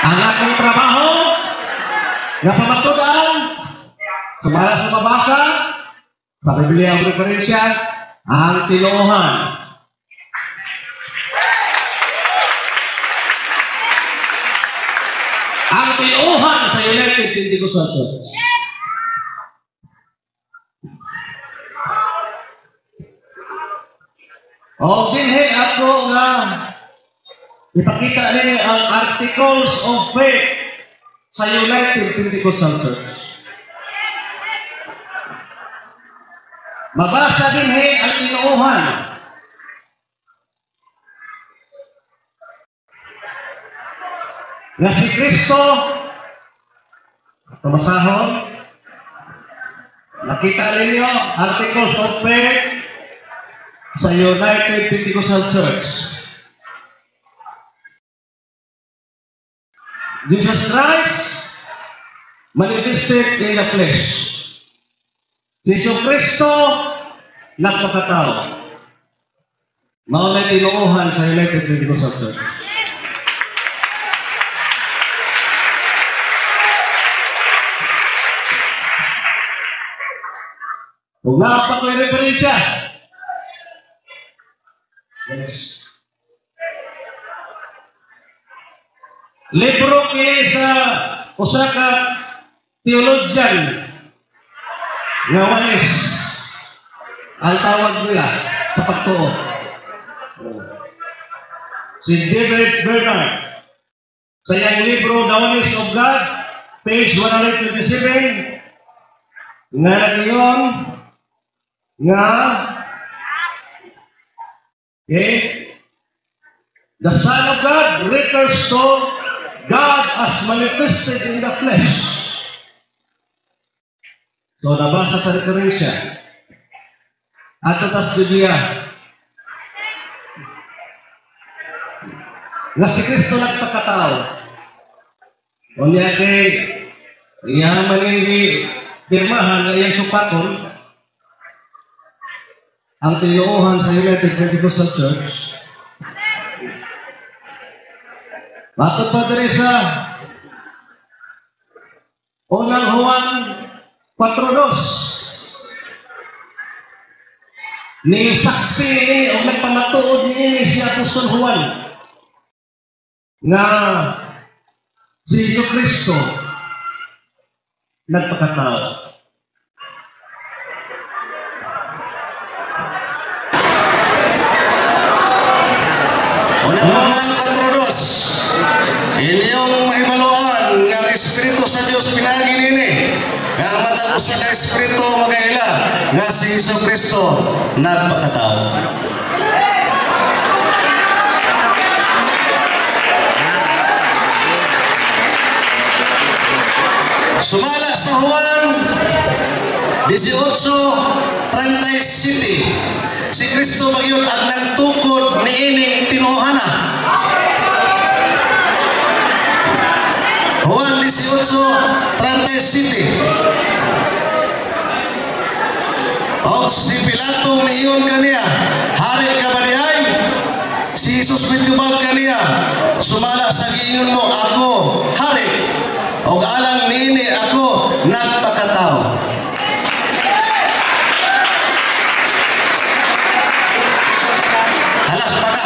Ang akong trabaho nga pamatud-an sumala sa mabasa sa Biblia ang referensya ang tinuuhan. Ang tinuuhan sa United Pentecostal Church. O dinhi ako nga ipakita ninyo ang Articles of Faith sa United Pentecostal Church. Mabasa dinhi ang tinuuhan. Nga si Kristo, tumasahon, nakita ninyo Articles of Faith sa United Pentecostal Church. Jesus Christ manifested in the flesh. Jesus Kristo nagpakatao. Mao na tinuuhan sa United Pentecostal Church. Kung nakapak may referensya, yes. Libro kini sa usa ka theologian nga walis ang tawag nila sa pagtuo. Si David Bernard sa iyang libro The Oneness of God, page 127, nga ngayon nga the Son of God refers to God as manifested in the flesh. So, nabasa sa referensya. Ato tas Biblia. Nga si Kristo nagpakatao. O niya kay iya manindi pirmahan na iyang supaton ang tinuuhan sa United Pentecostal Church. Matod pa diri sa unang Juan 4:2 ni saksi ni o nagpamatuod ni si Apostol Juan nga si Jesucristo nagpakatao. Unang Juan 4:2 inyong maibaluan nga ang Espiritu sa Dios pinagi nini nga matag usa ka Espiritu magaila nga si Jesucristo nagpakatao. Sumala sa Juan 18:37 si Kristo magyon ang nagtukod niining tinuohana. Juan 18:37. O si Pilato miyon kaniya, hari ka ba dihay? Si Jesus mitubag kaniya, sumala sa giingon mo, ako hari. O alang nini ako nagpakatao. Halas pa ka.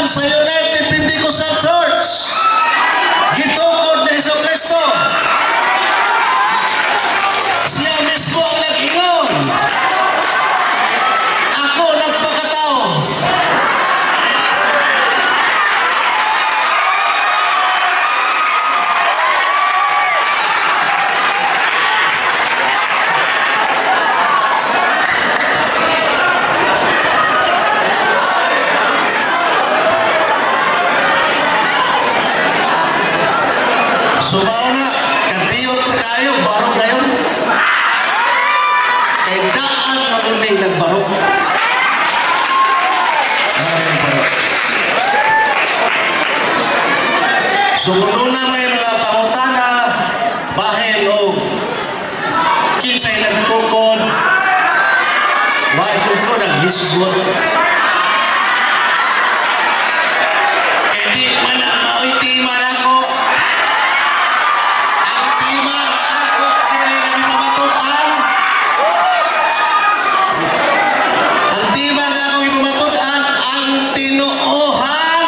Sa United Pentecostal Church gitukod ni Jesucristo siya mismo kay daan na uning nagbarok. Sumunod na may mga pangutana, bahin o kinsay nagtukod, wajud ko naghisgot. Kaya di man na maoy-tima na ako. Ang tima na ako, kaya nang pamatutan. Ang tima na ako ipamatutan, ang tinuuhan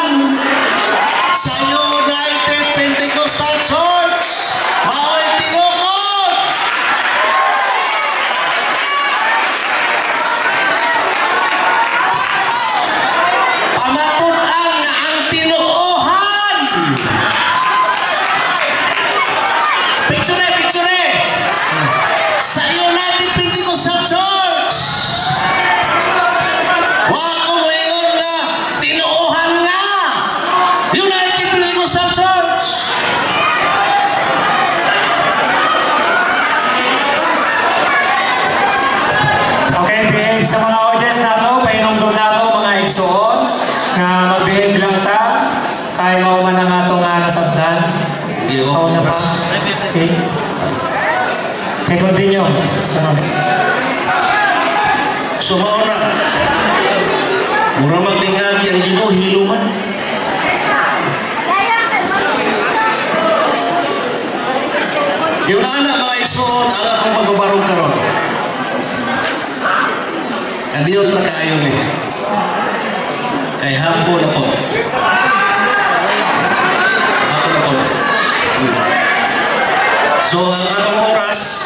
sa United Pentecostal Church. Maoy tinukod. Pamatutan nga ang tinuuhan. Picture, picture. Sa United Pentecostal Church. Wa ko ngayon nga tinuuhan nga. United Pentecostal Church.
Okay, behave sa mga audience nato, painungdom nato mga igsoon nga mag-behave lang ta kay mao man ang atong nasabdan.
Di
Sa una pa. Okay. Okay, continue. Sunod.
Sumauna. Mura magbingagi ang Ginoo hiluman. Yung anak mga igsoon ang akong magbabarong karon. Kadiyot ra kaayo ni. Kay hampo na po. Hampo na po. So ang atong oras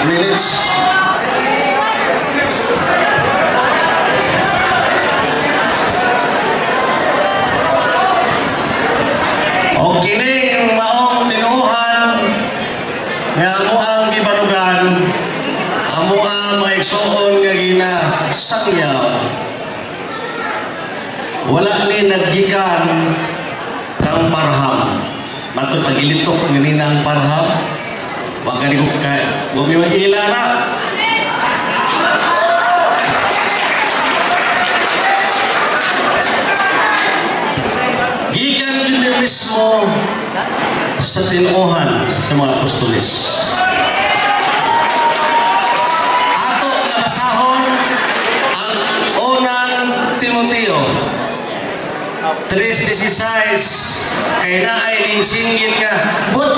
minutes. O kini maong tinuhan nga amo ang gibarugan, amo ang mga igsoon nga ginasangyaw. Wala ni naggikan kang parham. Matod pagilitok ni ang parham. Wa ka ni ko kay wa mi mag-ilara. Gikan yun mismo sa tinuuhan sa mga apostoles. Ato nga basahon ang unang Timoteo 3:16 kay naay ning singgit nga but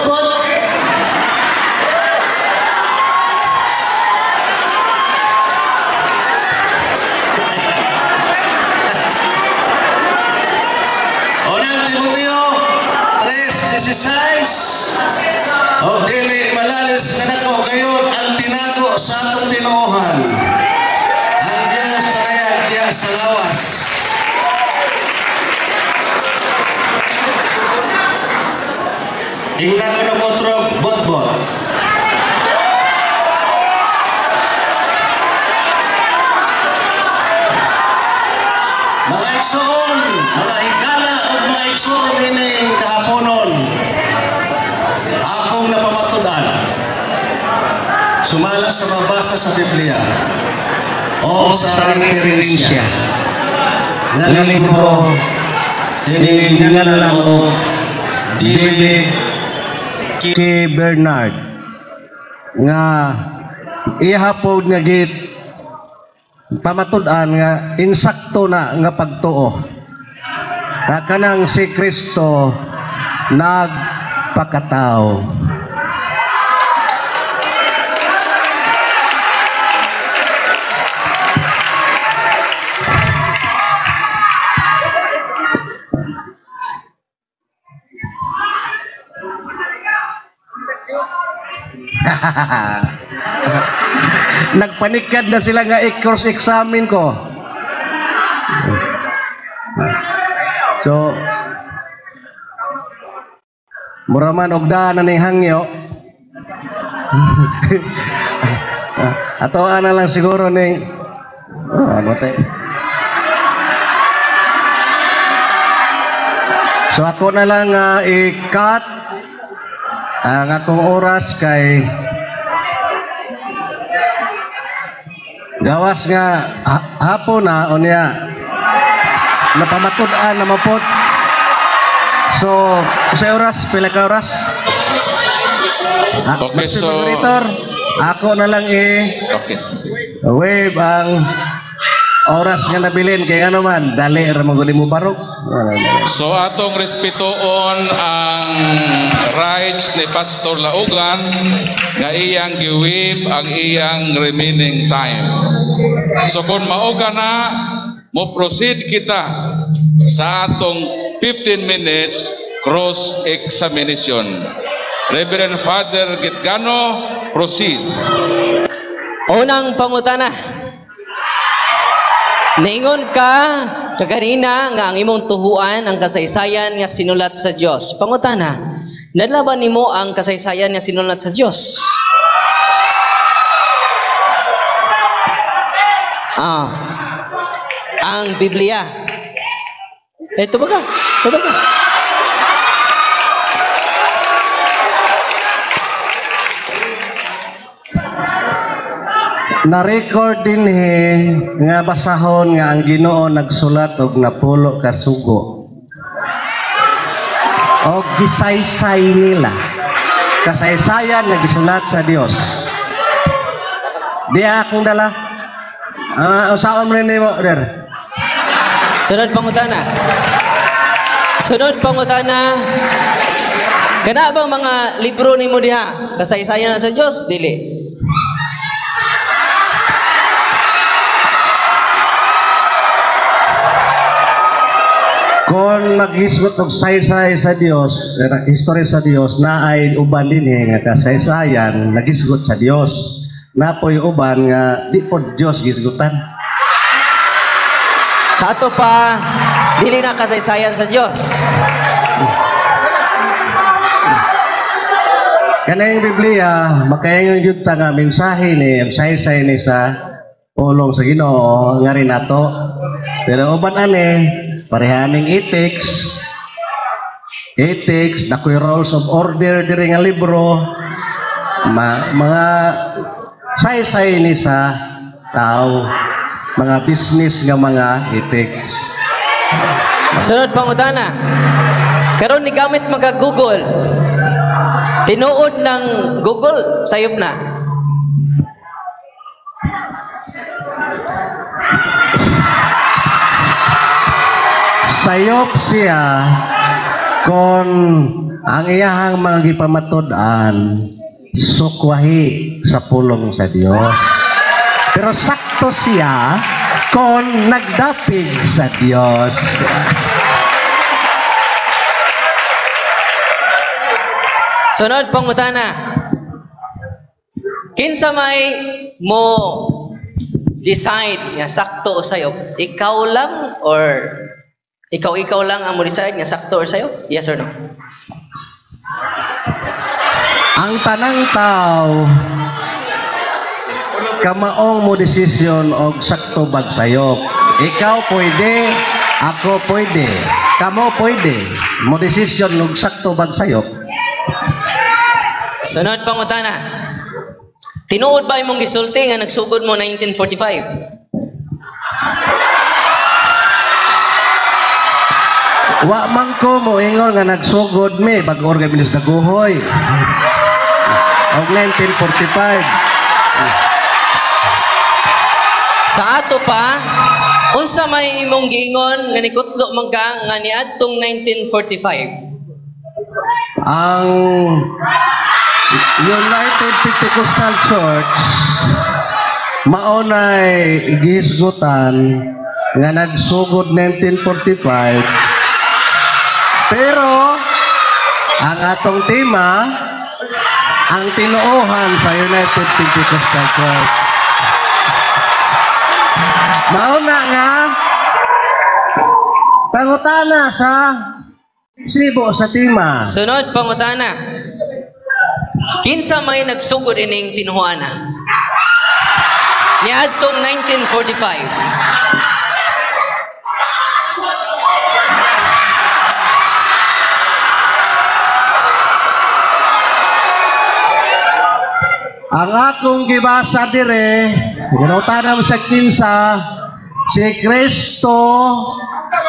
Timoteo 3:16 o dili malalis nga nako kayon ang tinago sa atong tinuuhan ang Dios tagayag diya sa lawas. Ingna ko na motrog bot-bot. Mga igsoon, mga higala o mga igsoon ining kahaponon, akong napamatudan, sumala sa mabasa sa Biblia o sa referensya na libro dinala o D.B. K. Bernard nga ihapod nga git pamatudan nga insakto na nga pagtuo na kanang si Kristo nagpakatao. Nagpanikad na sila nga i-cross examine ko. So muraman ogda na ning hangyo. Ato ana lang siguro ning ano tay. So ako na lang i-cut ang akong oras kay gawas nga hapon na unya napamatud-an na mapod. So sa oras, pila ka oras?
Okay,
Mr.
so
Moderator, ako na lang
okay.
wave ang oras nga nabilin kay ano man dali ra maguli mo barok.
So atong respetuon ang rights ni Pastor Laugan nga iyang giwip ang iyang remaining time. So kung mauga na, mo proceed kita sa atong 15 minutes cross-examination. Reverend Father Gitgano, proceed.
Unang pangutana. Niingon ka kaganina nga ang imong tuhuan ang kasaysayan nga sinulat sa Dios. Pangutana, nalaban nimo ang kasaysayan nga sinulat sa Dios? Ang Biblia. Ito ba ka?
Na-record din nga basahon nga ang Ginoo nagsulat og napulo ka sugo. Og gisaysay nila. Kasaysayan nga gisulat sa Dios. Di akong dala. Usaon mo rin mo, Der.
Sunod pangutana. Kana bang mga libro nimo diha? Kasaysayan na sa Dios? Dili.
Kung maghisgot og saysay sa Dios, history sa Dios, na ay uban din nga kasaysayan, naghisgot sa Dios. Napoy uban nga di po Dios gisgutan.
Sa ato pa, dili na kasaysayan sa Dios.
Kanang Biblia, makaingon jud ta nga mensahe ni saysay ni sa pulong sa Ginoo nga rin nato. Pero uban ani parehaning ethics, dakoy rules of order diri nga libro, mga saysay ni sa tao, mga business nga mga ethics.
Sunod pangutana. Karon ni gamit magka-Google. Tinuod ng Google, sayop na.
Sayop siya kung ang iyahang mga gipamatud-an sukwahi sa pulong sa Dios. Pero sakto siya kung nagdapig sa Dios.
Sunod pangutana. Kinsa may mo decide nga sakto o sayop? Ikaw lang or ikaw lang ang mo decide nga sakto or sayop? Yes or no?
Ang tanang tao kamaong mo desisyon og sakto bag sayop. Ikaw pwede, ako pwede, kamo pwede mo desisyon og sakto bag sayop.
Sunod pangutana. Tinuod ba imong gisulti nga nagsugod mo 1945?
Wa man ko mo ingon nga nagsugod mi bag organis na guhoy. Og 1945.
Sa ato pa, unsa may imong giingon nga nikutlo man ka nga niadtong 1945?
Ang United Pentecostal Church maunay gihisgutan nga nagsugod 1945, pero ang atong tema ang tinuohan sa United Pentecostal Church. Mauna nga pangutana sa Sibo sa tema.
Sunod pangutana. Kinsa may nagsugod ining tinuhuana? Niadtong 1945.
Ang akong gibasa dire, ginutana mo sa 15, si Kristo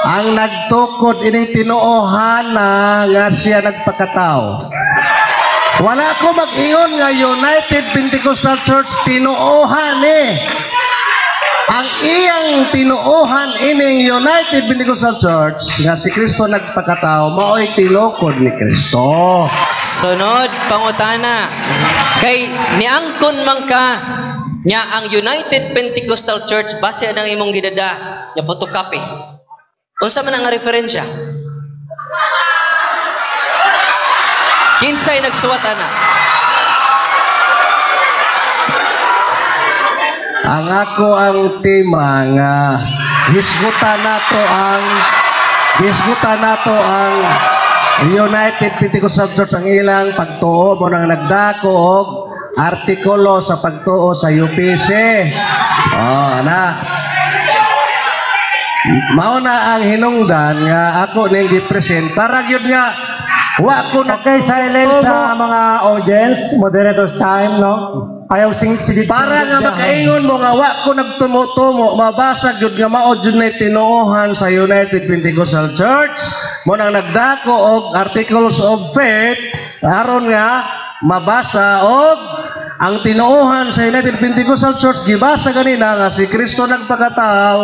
ang nagtukod ining tinuohan na nga siya nagpakatao. Wala ko mag-ingon nga United Pentecostal Church tinuohan Ang iyang tinuohan ining United Pentecostal Church nga si Kristo nagpakatao mao'y tinukod ni Kristo.
Sunod, pangutana. Kay niangkon man ka nya ang United Pentecostal Church base ang imong gidada nya photocopy. Unsa man ang referensya? Kinsay nagsuwat ana?
Ang ako ang tema nga hisgutan nato ang United Pentecostal Church ang ilang pagtuo mo nang nagdako og artikulo sa pagtuo sa UPC. Mao na ang hinungdan nga ako ning gi-present para gyud nga wa ko na
Okay, silence sa mga audience, moderators time, no? Ayaw sigit.
para nga makaingon mo nga wa ko nagtumo-tumo mabasa gyud nga mao jud na tinuohan sa United Pentecostal Church mo nang nagdako og Articles of Faith aron nga mabasa og ang tinuohan sa United Pentecostal Church gibasa ganina nga si Kristo nagpakatao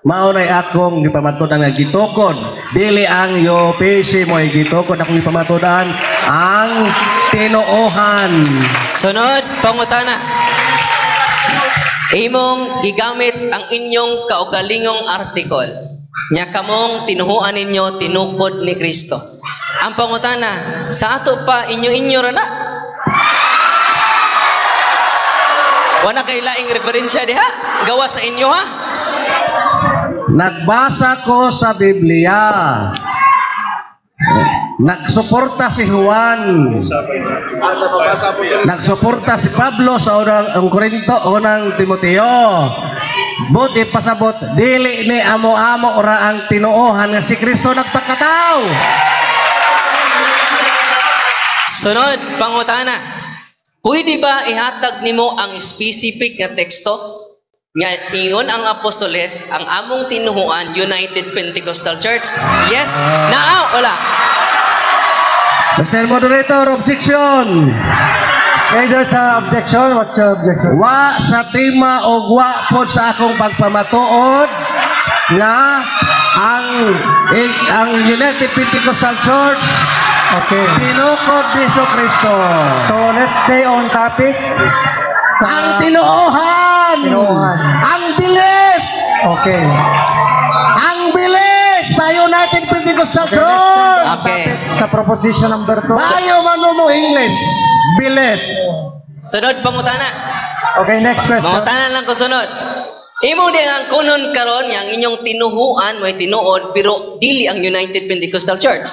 mao nay akong gipamatudan nga gitukod dili ang UPC mo gitukod akong gipamatudan ang tinuohan.
Sunod, pangutana. Imong gigamit ang inyong kaugalingong article. Nya kamong tinuhuan ninyo tinukod ni Kristo. Ang pangutana, sa ato pa inyo-inyo ra na. Wala kay laing referensya diha? Gawa sa inyo ha?
Nagbasa ko sa Biblia. Nagsuporta si Juan. Nagsuporta si Pablo sa unang Korinto, unang Timoteo. Buti pasabot, dili ni amo-amo ora ang tinuohan nga si Kristo nagpakatao.
Sunod, pangutana. Pwede ba ihatag nimo ang specific nga teksto? Nga ingon ang apostoles ang among tinuhuan United Pentecostal Church? Yes? Naa? Wala?
Mr. Moderator, objection.
Okay, there's an objection. What's your objection?
Wa sa tema o wa po sa akong pagpamatuod nga ang United Pentecostal Church
Okay.
tinukod ni Kristo.
So, let's stay on topic.
Ang tinuohan!
Tinuohan.
Ang bilis!
Okay.
Ang bilis sa United Pentecostal Church!
Okay.
Sa proposition number 2.
Bayo man mo English. Bilis.
Sunod, pangutana.
Okay, next question.
Mangutana lang ko sunod. Imo din ang kunon karon yang inyong tinuhuan may tinuod pero dili ang United Pentecostal Church.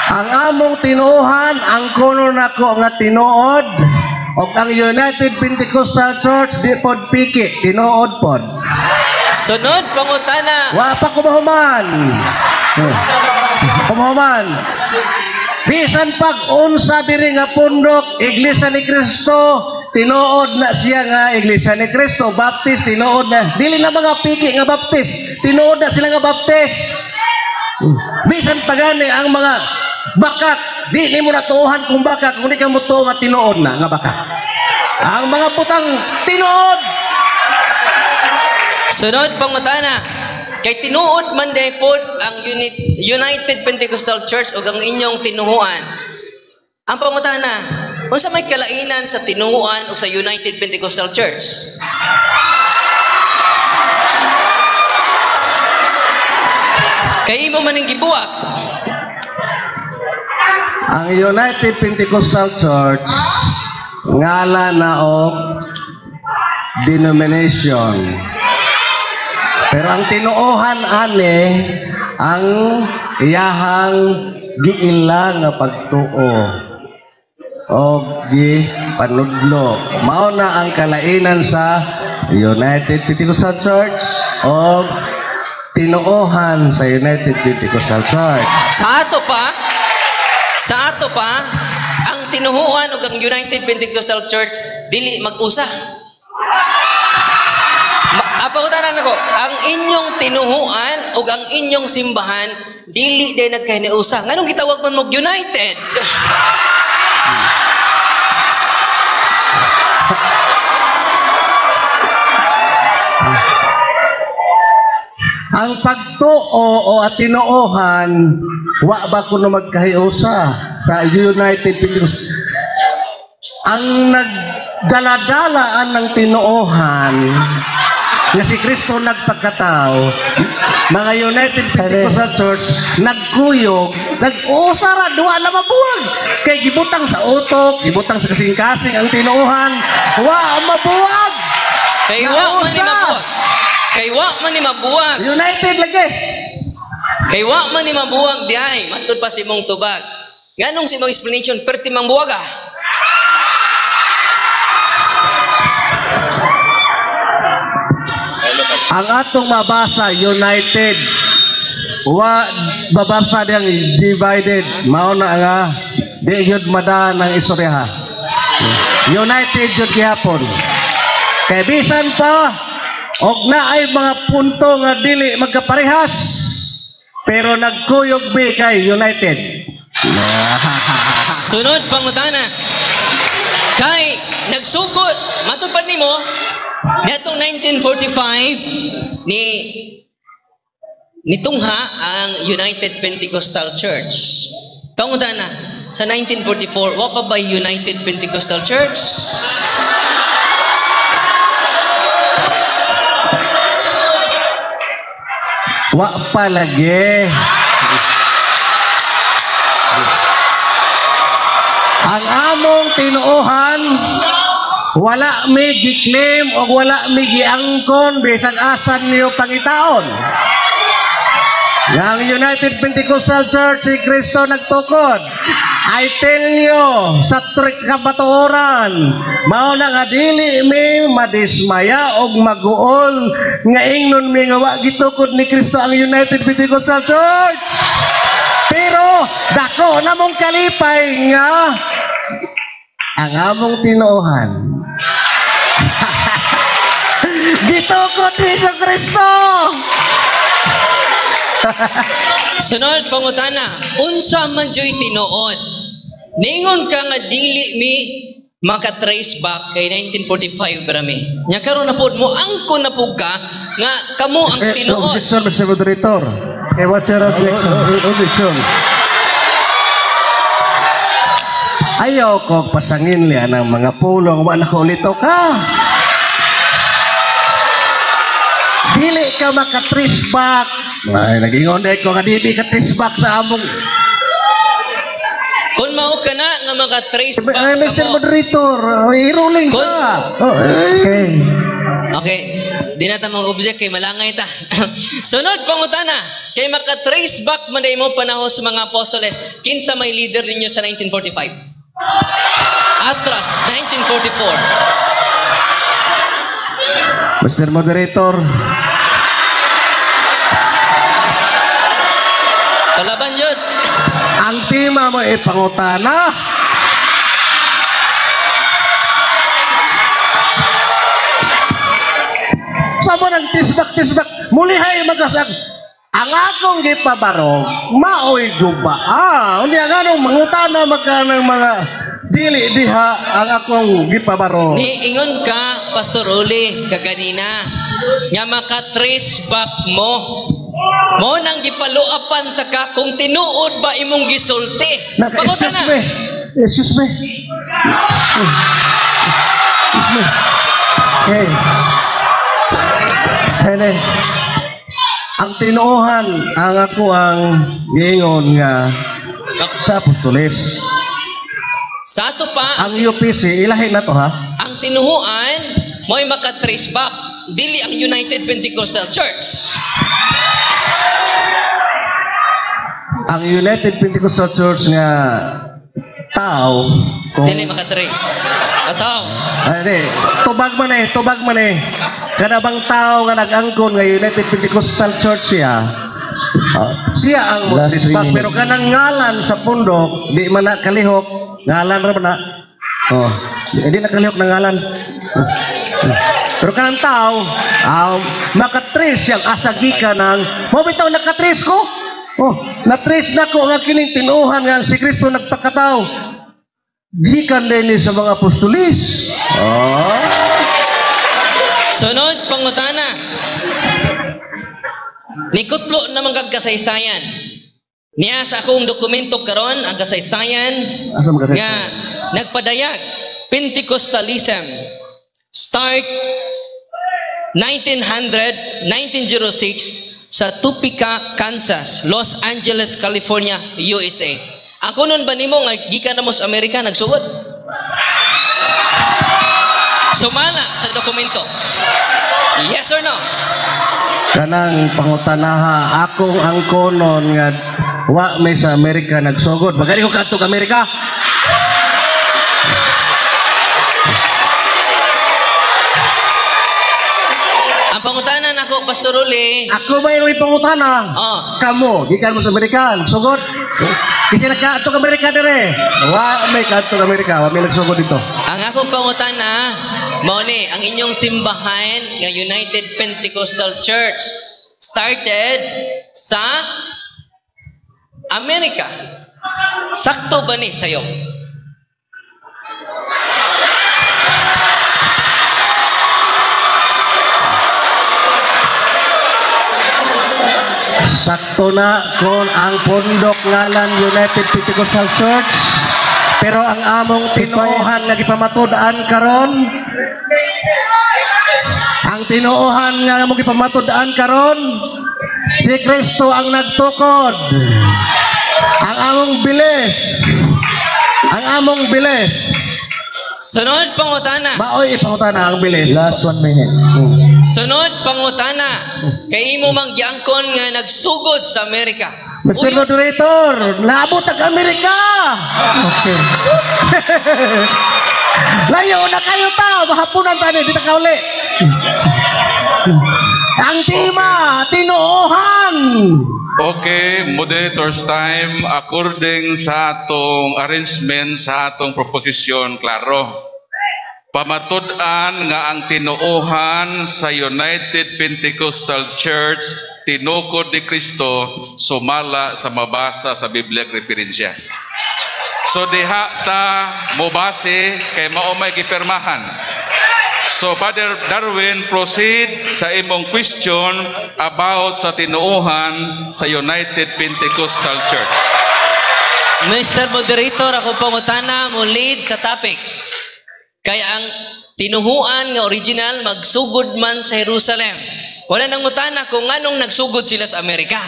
Ang among tinuohan, ang kuno nako nga tinuod, og ang United Pentecostal Church di pod piki, tinuod pod.
Sunod, pangutana.
Wa pa kumahuman. Kumahuman. Bisan pag unsa diri nga pundok, Iglesia ni Kristo, tinuod na siya nga Iglesia ni Kristo, Baptist, tinuod na. Dili na mga piki nga Baptist, tinuod na sila nga Baptist. Bisan pagani ang mga bakat, di ni mo natuhan kung bakat, kung di ka mo to nga tinuod na nga bakat. Ang mga putang tinuod.
Sunod, pangutana. Kay tinuod man day pod ang United Pentecostal Church o ang inyong tinuhuan. Ang pangutana, unsa may kalainan sa tinuhuan o sa United Pentecostal Church? Kay imo man ning gibuwag.
Ang United Pentecostal Church ngala na og denomination. Pero ang tinuohan ani ang iyahang giila nga pagtuo o gi panudlo. Mao na ang kalainan sa United Pentecostal Church o tinuohan sa United Pentecostal Church.
Sa ato pa, ang ang tinuhuan ug ang United Pentecostal Church dili mag-usa. Apangutanan nako, ang inyong tinuhuan ug ang inyong simbahan dili day nagkahinusa. Nganong gitawag man mo united?
Ang pagtuo o tinuohan, wa ba kuno magkahiusa sa United Pentecostal. Ang nagdaladalaan ng tinuohan na si Kristo nagpagkatao, mga United Pentecostal Church, nagkuyog, nag-usara, duwa na mabuwag. Kay gibutang sa utok, gibutang sa kasing-kasing ang tinuohan, wa mabuwag.
Kay wa man ni mabuwag. Kay wa man ni mabuwag.
United lagi.
Kay wa man ni mabuwag diay, matud pa si mong tubag. Nganong si mong explanation perti mang buwaga?
Ang atong mabasa, united. Wa babasa diyang divided. Mao na nga, di yun mada ng istorya. United yun gihapon. Kaya bisan pa, og na ay mga punto nga dili magkaparehas. Pero nagkuyog bi kay united.
Sunod pangutana. Kay nagsugod, matupad nimo niadtong 1945 ni tungha ang United Pentecostal Church. Pangutana, sa 1944 wa pa ba United Pentecostal Church?
Wa pa lagi. Ang among tinuohan, wala may giklaim o wala may giangkon bisag asan niyo pangitaon. Yang United Pentecostal Church si Kristo nagtukod. I tell you, sa kabatuoran, mao na nga dili mi madismaya og maguol nga ingnon mi nga wa gitukod ni Kristo ang United Pentecostal Church. Pero dako namong kalipay nga ang among tinuohan. Gitukod ni Kristo.
Sunod pangutana, unsa man joy tinuod? Ningon ka nga dili mi maka-trace back kay 1945 brami. Nya karon na pod mo angkon na pud ka nga kamo ang tinuod.
Objection, Mr. Moderator. What's your objection? Ayaw ko pasangin liya ng mga pulong wa nakulito ka. Dili ka maka-trace back. Ay, nagingon ko nga dili ka trace back sa among.
Kung mao ka na nga maka-trace back
Mr.
kamo.
Moderator, i-ruling ka. Okay.
Okay, di na ta mag-object kay malangay ta. Sunod pangutana, kay maka-trace back man mo panahon sa mga apostoles, kinsa may leader ninyo sa 1945? Atras, 1944.
Mr. Moderator.
Palaban yun.
Ang tema mo ay pangutana. Sabo ng tisbak. Mulihay magasag. Ang akong gipabarog, maoy guba. Unya nga nung mangutana magkanang mga dili diha ang akong gipabarog.
Niingon ka, Pastor Uli, kaganina, nga maka-trace back mo. Mo nang gipaluapan ta ka kung tinuod ba imong gisulti. Pangutan na.
Excuse me. Okay. Hele. Ang tinuohan ang ako ang giingon nga sa apostoles.
Sa ato pa,
Ang UPC ilahi na to ha.
ang tinuhuan mo'y maka-trace back. Dili ang United Pentecostal Church.
Ang United Pentecostal Church nga tao kung
Dili maka-trace. Ataw.
tubag man eh. Kada bang tao nga nag-angkon nga United Pentecostal Church siya, siya ang magdisbak. Pero kanang ngalan sa pundok, di man na kalihok, Ngalan ra ba na? Oh, hindi nakalihok ng ngalan. Pero kanang tao, makatris yang asagi ka ng, mo bitaw nakatris ko? Oh, natris na ko nga kining tinuhan nga si Kristo nagpakataw. Gikan din sa mga apostolis. Oh.
Sunod, pangutana. Nikutlo na mga kasaysayan. Niya sa akong dokumento karon ang kasaysayan
Asa mga
nga nagpadayag Pentecostalism start 1906 sa Topeka, Kansas, Los Angeles, California, USA. Ako nun ba nimo nga gikan na mo sa Amerika nagsugod? Sumala sa dokumento. Yes or no?
Kanang pangutanaha, akong angkonon nga wa may sa Amerika nagsugod. Bagay ko kadto ka Amerika.
Ang pangutanan ako, Pastor Uli.
Ako ba yung pangutana?
Oh.
Kamo, gikan mo sa Amerika, nagsugod. Kasi nagkaadto ka Amerika dire. Wa may kadto ka Amerika, wa may nagsugod dito.
Ang akong pangutana, mao ni ang inyong simbahan nga United Pentecostal Church started sa Amerika. Sakto ba ni sayo?
Sakto na kung ang pundok ngalan United Pentecostal Church, pero ang among tinuohan nga gipamatud-an karon, ang tinuohan nga among gipamatud-an karon, si Kristo ang nagtukod. Ang among bilis.
Sunod pangutana.
Maoy ipangutana ang bilis.
Last 1 minute.
Sunod pangutana. Kay imo mang giangkon nga nagsugod sa Amerika.
Mr. Moderator, naabot ang Amerika!
Okay.
Layo na kayo ta! Mahapunan tayo, di ta kauli. Ang tema, tinuohan!
Okay, moderator's time. According sa atong arrangement, sa atong proposisyon, klaro. Pamatud-an nga ang tinuohan sa United Pentecostal Church, tinukod ni Kristo, sumala sa mabasa sa Biblia referensya. So diha ta mobase kay mao may gipirmahan. So Father Darwin, proceed sa imong question about sa tinuohan sa United Pentecostal Church.
Mr. Moderator, ako pangutana mo lead sa topic. Kaya ang tinuhuan nga original magsugod man sa Jerusalem. Wala nang mutana kung anong nagsugod sila sa Amerika.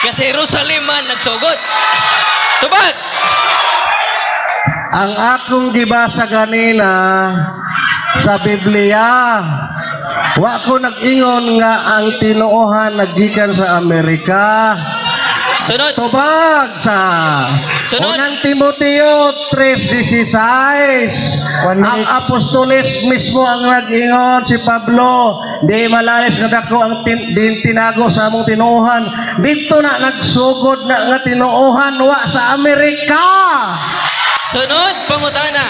Kasi Jerusalem man nagsugod. Tubag!
Ang akong gibasa ganina sa Biblia, wa ko nag-ingon nga ang tinuohan naggikan sa Amerika.
Sunod.
Tubag sa
Sunod.
Unang Timoteo 3:16. Ang apostoles mismo ang nag-ingon, si Pablo, di malalis na dako ang tinago sa among tinuohan. Dito na nagsugod na nga tinuohan wa sa Amerika.
Sunod, pangutana.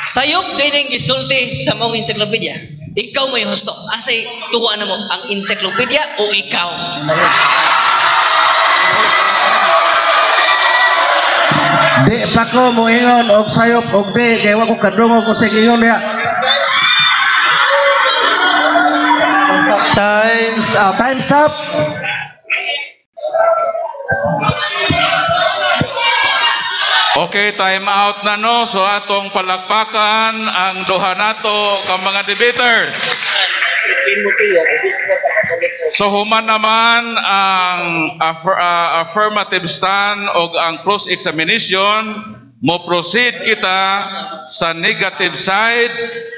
Sayop din gisulti sa mong encyclopedia. Ikaw may husto. Asay tuwa na mo ang encyclopedia o ikaw?
Di pa ko mo ingon og sayop og di kay wa ko kadungog ko sa ingon ya.
Time's up.
Time's up.
Okay, time out na no. So atong palakpakan ang duha nato ka mga debaters. So human naman ang affirmative stand o ang cross examination, mo proceed kita sa negative side,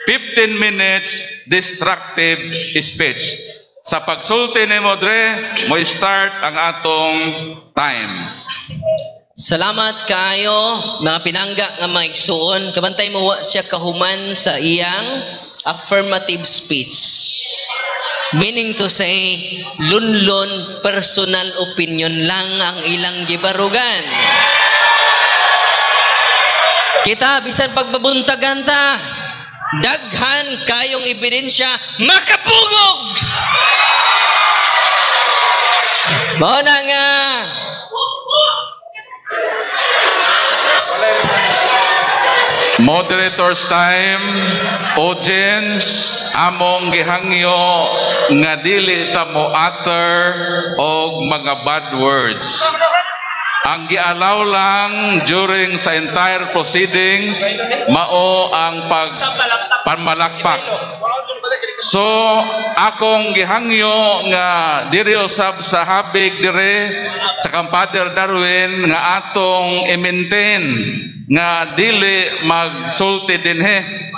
15 minutes destructive speech. Sa pagsulti ni Modre, mo start ang atong time.
Salamat kayo, mga pinangga nga maigsuon. Kabantay mo wa siya kahuman sa iyang affirmative speech. Meaning to say, lunlon personal opinion lang ang ilang gibarugan. Kita, bisan pagbabuntagan ta, daghan kayong ebidensya, makapugog! Mao na nga.
Moderator's time, audience, among gihangyo nga dili ta mo utter og mga bad words. Ang gialaw lang during sa entire proceedings mao ang panmalakpak. So akong gihangyo nga diri usab sa habig dire sa Kampader Darwin nga atong i-maintain nga dili magsulti dinhe.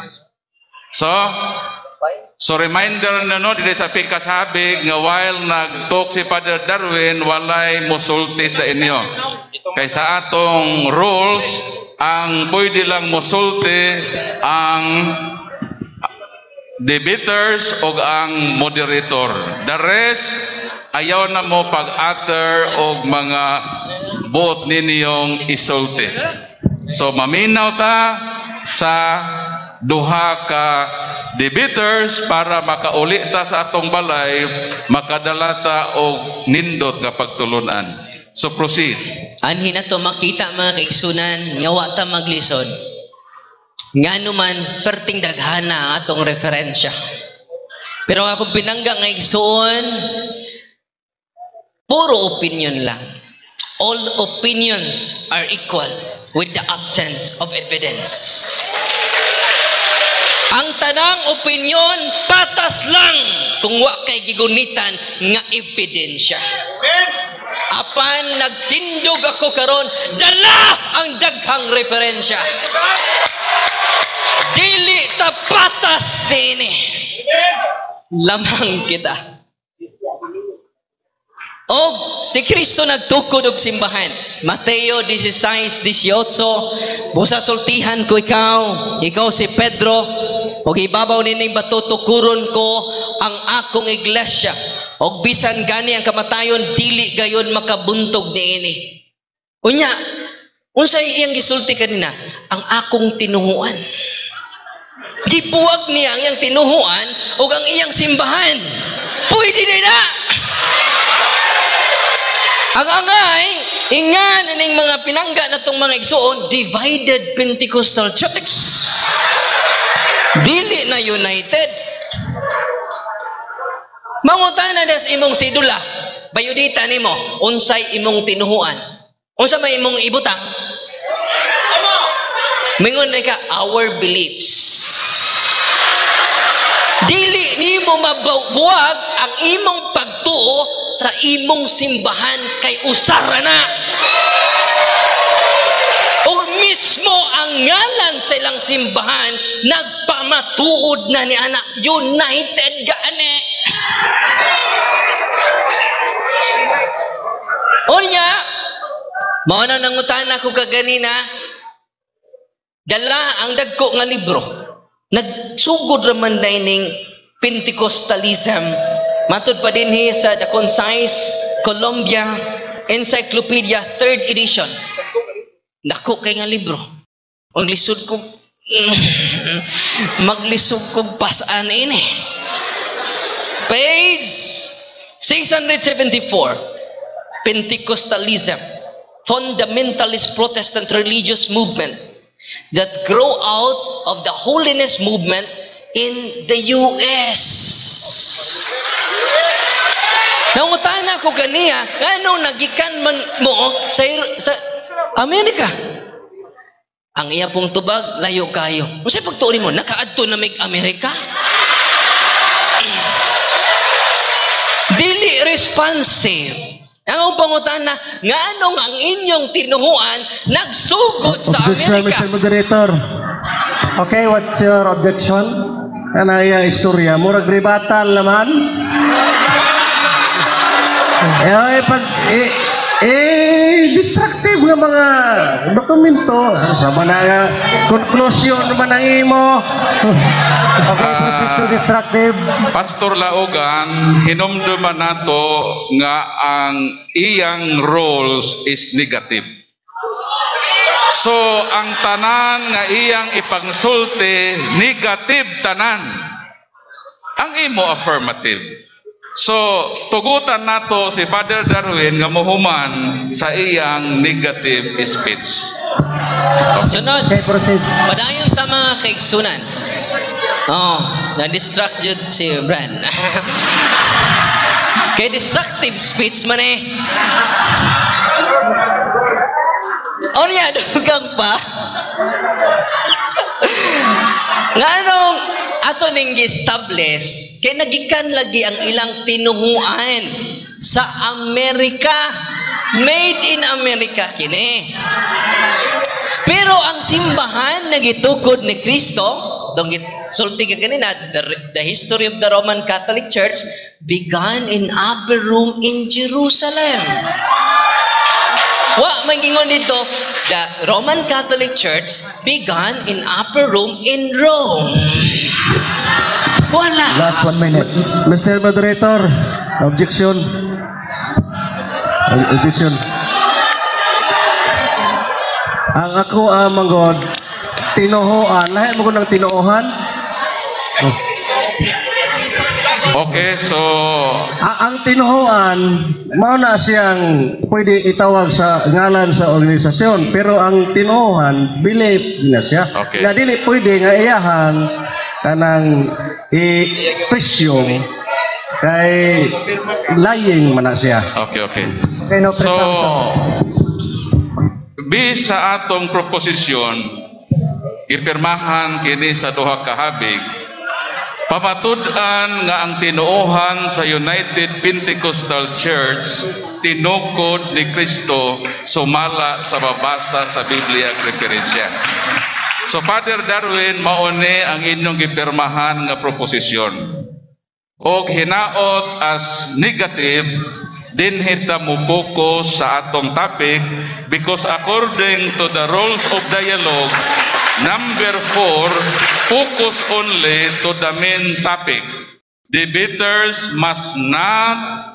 So reminder na no dili sa pikas habig nga while nag-talk si Father Darwin walay mosulti sa inyo. Kay sa atong rules ang pwede lang mosulti ang debaters o ang moderator. The rest, ayaw na mo pag-utter o mga buot ninyong isulti. So, maminaw ta sa duha ka debaters para makauli ta sa atong balay, makadala ta og nindot nga pagtulunan. So, proceed.
Anhin na to makita mga kaigsunan, nga wa ta maglisod. Nga naman, perting daghana atong referensya. Pero akong pinangga nga igsuon, puro opinion lang. All opinions are equal with the absence of evidence. Ang tanang opinion, patas lang kung wa kay gigunitan nga ebidensya. Apan nagtindog ako karon, dala ang daghang referensya. Dili ta patas dini. Lamang kita. O si Kristo nagtukod og simbahan. Mateo 16:18. Busa sultihan ko ikaw si Pedro, og ibabaw nining bato tukuron ko ang akong iglesia. Og bisan gani ang kamatayon dili gayon makabuntog niini. Unya, unsay iyang gisulti kanina? Ang akong tinuhuan. Gibuwag niya ang iyang tinuhuan o ang iyang simbahan. Pwede na. Ang angay, ingan ning mga pinangga na itong mga igsoon, divided Pentecostal Church. Dili na united. Mangutana das imong sidula, bayudita nimo, unsay imong tinuhuan. Unsa may imong ibutang? Mingon ka, our beliefs. Dili nimo mabuwag ang imong pagtuo sa imong simbahan kay usara na. O mismo ang ngalan sa ilang simbahan nagpamatuod na ni anak united gaani. Unya, mao na nangutan ako kaganina, dala ang dagko nga libro. Nagsugod raman ning Pentecostalism. Matud pa din sa The Concise Columbia Encyclopedia 3rd edition. Dako kay nga libro. Maglisod kog pasaan ini. Page 674. Pentecostalism, fundamentalist Protestant religious movement that grow out of the holiness movement in the US. Nangutana ko kaniya, anong nagikan man mo sa Amerika? Ang iya pong tubag, layo kayo. Masay pagtuon mo, nakaadto na may Amerika? Dili responsive. Ang pangutana, nga anong ang inyong tinuhuan nagsugod sa Amerika?
Mr. Moderator. Okay, what's your objection? Kanaya istorya, murag ribatal naman. Destructive nga mga dokumento. Sa mga conclusion naman ang imo. Okay, proceed to destructive.
Pastor Laogan, hinumduman nato nga ang iyang roles is negative. So, ang tanan nga iyang ipangsulti, negative tanan. Ang imo affirmative. So, tugutan nato si Father Darwin nga mohuman sa iyang negative speech.
Sunod.
Okay, proceed.
Padayon ta mga kaigsunan. Oh, na-distract jud si Bran. Kay destructive speech man eh. Orya, dugang pa. Nga anong ato ning gi-establish, kay nagikan lagi ang ilang tinuhuan sa Amerika. Made in America kini. Pero ang simbahan na gitukod ni Kristo, dong sulti ka ganina, the history of the Roman Catholic Church began in upper room in Jerusalem. Wa mangingon dito, the Roman Catholic Church began in upper room in Rome. Wala.
Last 1 minute. Mr. Moderator, objection. Objection. Ang ako manggod, tinuhuan. Lahat mo ko ng tinuuhan.
Okay, so
Ang tinuhuan, mao na siyang pwede itawag sa ngalan sa organisasyon. Pero ang tinuhuan, belief na siya.
Okay.
Na dili pwede nga iyahan kanang i-presume kay lying man na siya.
okay.
Okay, no
So,
presumption.
bis sa atong proposisyon, ipirmahan kini sa duha ka habig, pamatud-an nga ang tinuohan sa United Pentecostal Church tinukod ni Kristo sumala sa babasa sa Biblia referensya. So Father Darwin, mauni ang inyong gipirmahan nga proposisyon. Og hinaot as negative, din hita mo focus sa atong topic because according to the rules of dialogue, number 4, focus only to the main topic. Debaters must not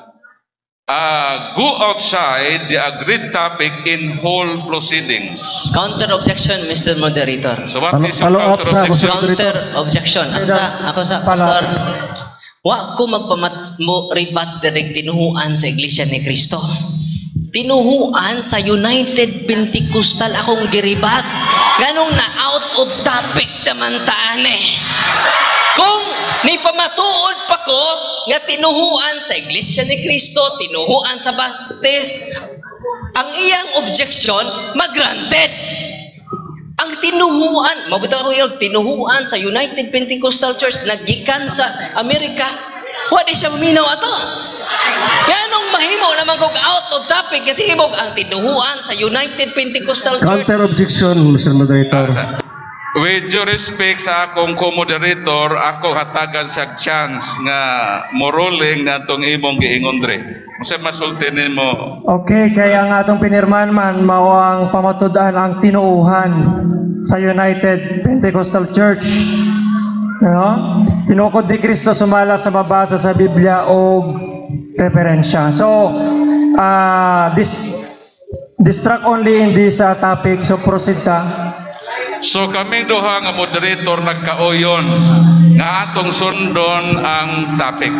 go outside the agreed topic in whole proceedings.
Counter objection, Mr. Moderator.
So what is your
Follow up
counter
sa
objection?
Counter objection. Ako sa pastor. Wa ko magpamat-rebat direct tinuhuan sa Iglesia ni Cristo. Tinuhuan sa United Pentecostal akong giribat. Ganong na out of topic naman taan eh. Kung ni pamatuod pa ko nga tinuhuan sa Iglesia ni Cristo, tinuhuan sa Baptist, ang iyang objection mag-granted. Ang tinuhuan, mabitaw ko yung tinuhuan sa United Pentecostal Church nagikan sa Amerika, what is siya maminaw ato? Ganong mahimo naman kung out of topic kasi ibog ang tinuhuan sa United Pentecostal Church.
Counter objection, Mr. Moderator.
With due respect sa akong co-moderator, ako hatagan sa chance nga moruling na itong imong giingon dre. Kasi masulti mo.
Okay, kaya ang atong pinirman man, mao ang pamatud-an ang tinuuhan sa United Pentecostal Church. Tinukod ni Kristo sumala sa mabasa sa Biblia o referensya. So, distract only in this topic. So, proceed ka.
So kami duha nga moderator nagkaoyon nga atong sundon ang topic.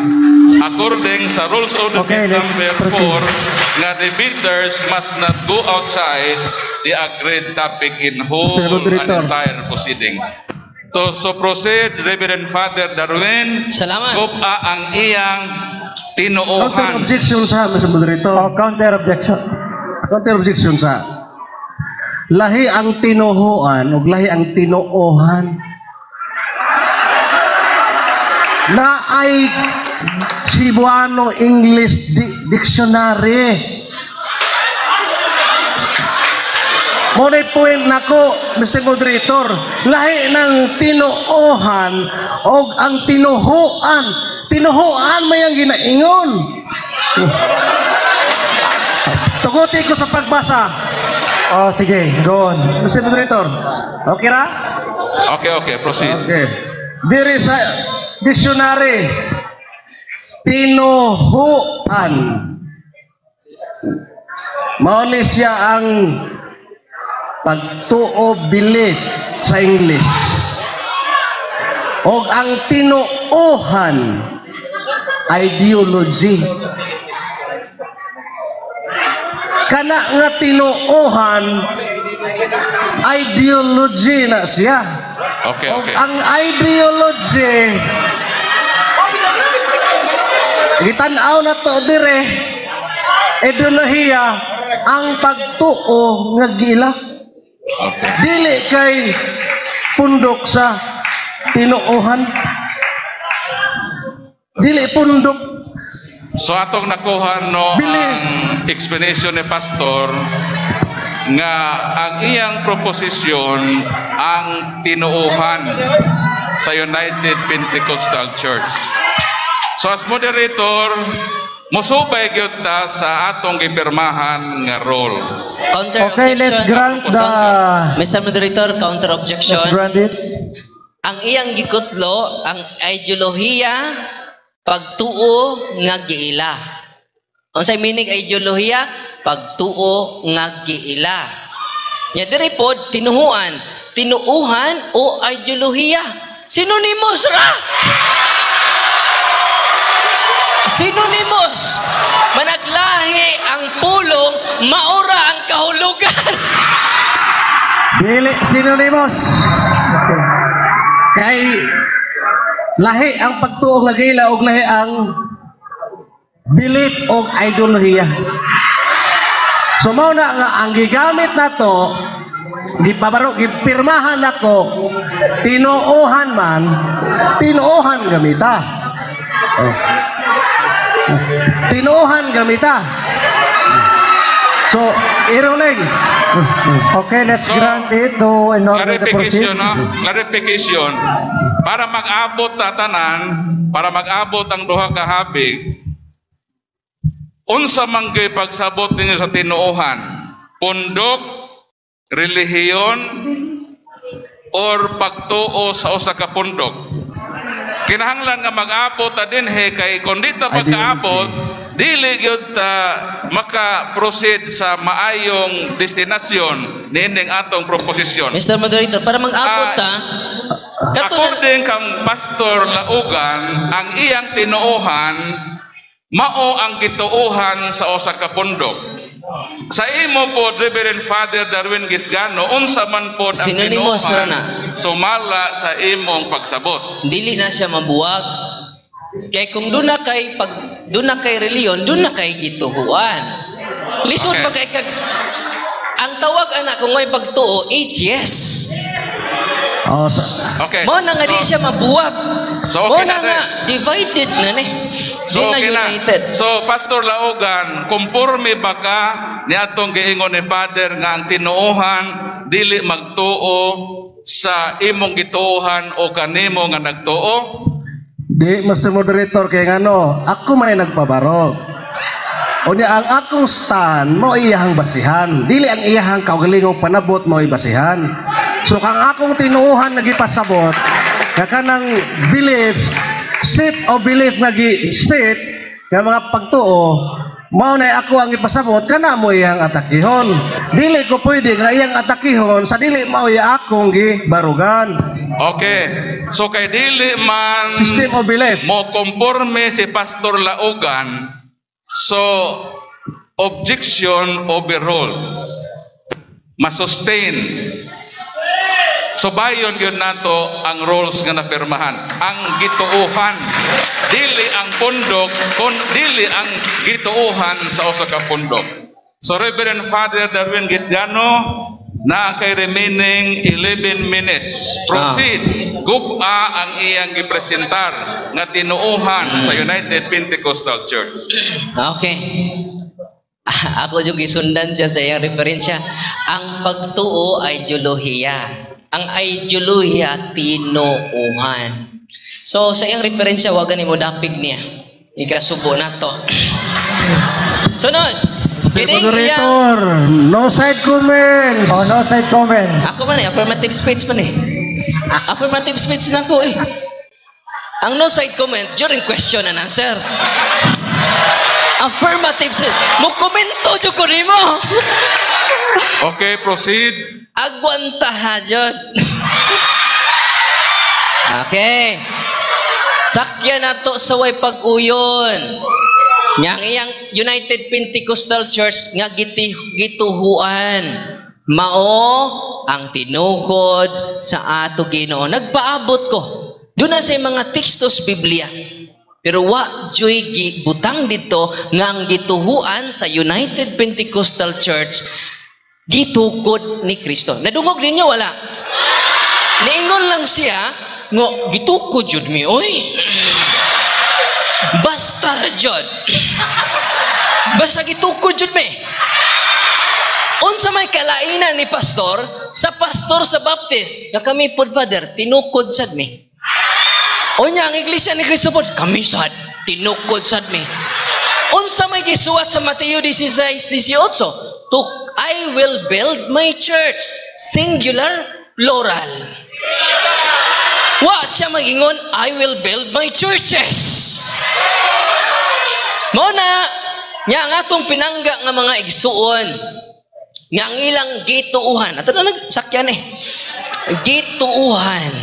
According sa rules of the
Okay, let's
number 4, nga debaters must not go outside the agreed topic in whole
Mr.
and
Moderator.
entire proceedings. So proceed, Reverend Father Darwin.
Salamat.
Gupa ang iyang
Counter
tinuohan.
objection sa, Mr. Moderator.
Counter objection.
Counter objection sa. Lahi ang tinuhuan ug lahi ang tinuohan. Na ay Cebuano English Dictionary. Money point nako, Mr. Moderator. Lahi ng tinuohan ug ang tinuhuan. Tinuhuan may ang ginaingon. Tuguti ko sa pagbasa.
Oh, sige, go on.
Mr. Moderator, okay ra?
Okay, proceed.
Okay. Diri sa dictionary, tinuhuan. Mao ni siya ang pagtuo belief sa English. O ang tinuohan, ideology. Kana nga tinuohan, ideology na siya.
Okay,
O
okay.
ang ideology, gitanaw na to dire, ideolohiya, ang pagtuo nga gila.
Okay.
Dili kay pundok sa tinuohan. Dili pundok.
So atong nakuha no
Believe.
ang explanation ni pastor nga ang iyang proposisyon ang tinuuhan sa United Pentecostal Church. So as moderator, musubay gyud ta sa atong gipirmahan nga role.
Counter
Okay,
objection.
let's grant the...
Mr. Moderator, counter objection.
Let's grant it.
Ang iyang gikutlo, ang ideolohiya, pagtuo nga giila. Unsay meaning ideolohiya? Pagtuo nga giila. Ya diri pod tinuhuan, tinuuhan o ideolohiya. Synonymous ra. Synonymous. Managlahi ang pulong, maura ang kahulugan.
Dili synonymous. Kay lahi ang pagtuo nga gila ug lahi ang belief o ideolohiya. So mao na nga ang gigamit nato, gipabaro gipirmahan nako, tinuohan man, tinuohan gamita. Oh. Tinuohan gamita. So, ironing.
Okay, let's
So,
grant it to in order to proceed.
Clarification, no? Clarification. Para mag-abot ta tanan, para mag-abot ang duha ka habig, unsa man gyud pagsabot ninyo sa tinuohan? Pundok, relihiyon, or pagtuo sa usa ka pundok? Kinahanglan nga mag-abot ta dinhi kay kun di ta pagkaabot, dili gyud ta maka-proceed sa maayong destinasyon nining atong proposisyon.
Mr. Moderator, para mag-abot ta, katulad
According kang Pastor Laugan, ang iyang tinuohan mao ang gituohan sa usa ka pundok. Sa imo po, Reverend Father Darwin Gitgano, unsa man po ang
Synonymous
tinuohan,
na.
sumala sa imong pagsabot.
dili na siya mabuwag. Kay kung doon na kay reliyon, doon na kay gituhuan. Lisod
Okay.
pa kay kag ang tawag anak kung may pagtuo, atheist.
Oh,
Okay.
Mo na nga di siya mabuwag.
So,
Mo
okay
na
na
nga
rin.
divided na ni.
So,
Di na
okay na.
united.
So, Pastor Laugan, kumporme ba ka ni atong giingon ni Father nga ang tinuohan dili magtuo sa imong gituohan o kanimo nga nagtuo?
di, Mr. Moderator, kay ngano, ako man ay nagpabaro. O niya, ang akong stand, mo iyahang basihan. Dili ang iyahang kaugalingong panabot mo basihan. So, kang akong tinuuhan nagipasabot, kanang belief, sit o belief nagi-sit, nga mga pagtuo, mao na ako ang ipasabot, kana mo iyang atakihon. Dili ko pwede nga iyang atakihon, sa dili mao iya akong gibarugan.
Okay. So, kay dili man
System o belief.
mo konforme si Pastor Laugan, so, objection overruled. Masustain. So bayon yun nato ang rules nga napirmahan. Ang gituuhan, dili ang pundok, kun dili ang gituuhan sa usa ka pundok. So Reverend Father Darwin Gitgano, na kay remaining 11 minutes. Proceed. Guba ang iyang gipresentar nga tinuuhan sa United Pentecostal Church.
Okay. Ako yung isundan siya sa iyang referensya. Ang pagtuo ay ideolohiya. Ang ideolohiya, tinuuhan. So, sa iyang referensya, wagan mo dapig niya. Ikasubo na to. Sunod. Kining iyang...
Moderator, no side comments.
Oh, no side comments.
Ako man eh, affirmative speech man eh. Affirmative speech na ko eh. Ang no side comment during question and answer. Affirmative speech. Mo komento jud ko nimo.
Okay, proceed.
Agwanta ha, Jod. Okay. Sakya na to sa way pag-uyon. Yang iyang United Pentecostal Church nga gituhuan. Mao ang tinukod sa ato Ginoo. Nagpaabot ko. Doon na sa mga tekstos Biblia. Pero wa joy butang dito nga ang gituhuan sa United Pentecostal Church gitukod ni Kristo. Nadungog ninyo wala? Niingon lang siya nga gitukod jud mi oy. Basta ra jud. Basta gitukod jud mi. Unsa may kalainan ni pastor sa Baptist nga kami pod father tinukod sad mi. Unya ang iglesia ni Kristo pod kami sad tinukod sad mi. Unsa may gisuwat sa Mateo 16:18? I will build my church, singular, plural. Wa siya magingon, I will build my churches. Muna, nga ang atong pinangga nga mga igsuon, nga ang ilang gituuhan, ato na nagsakyan gituuhan.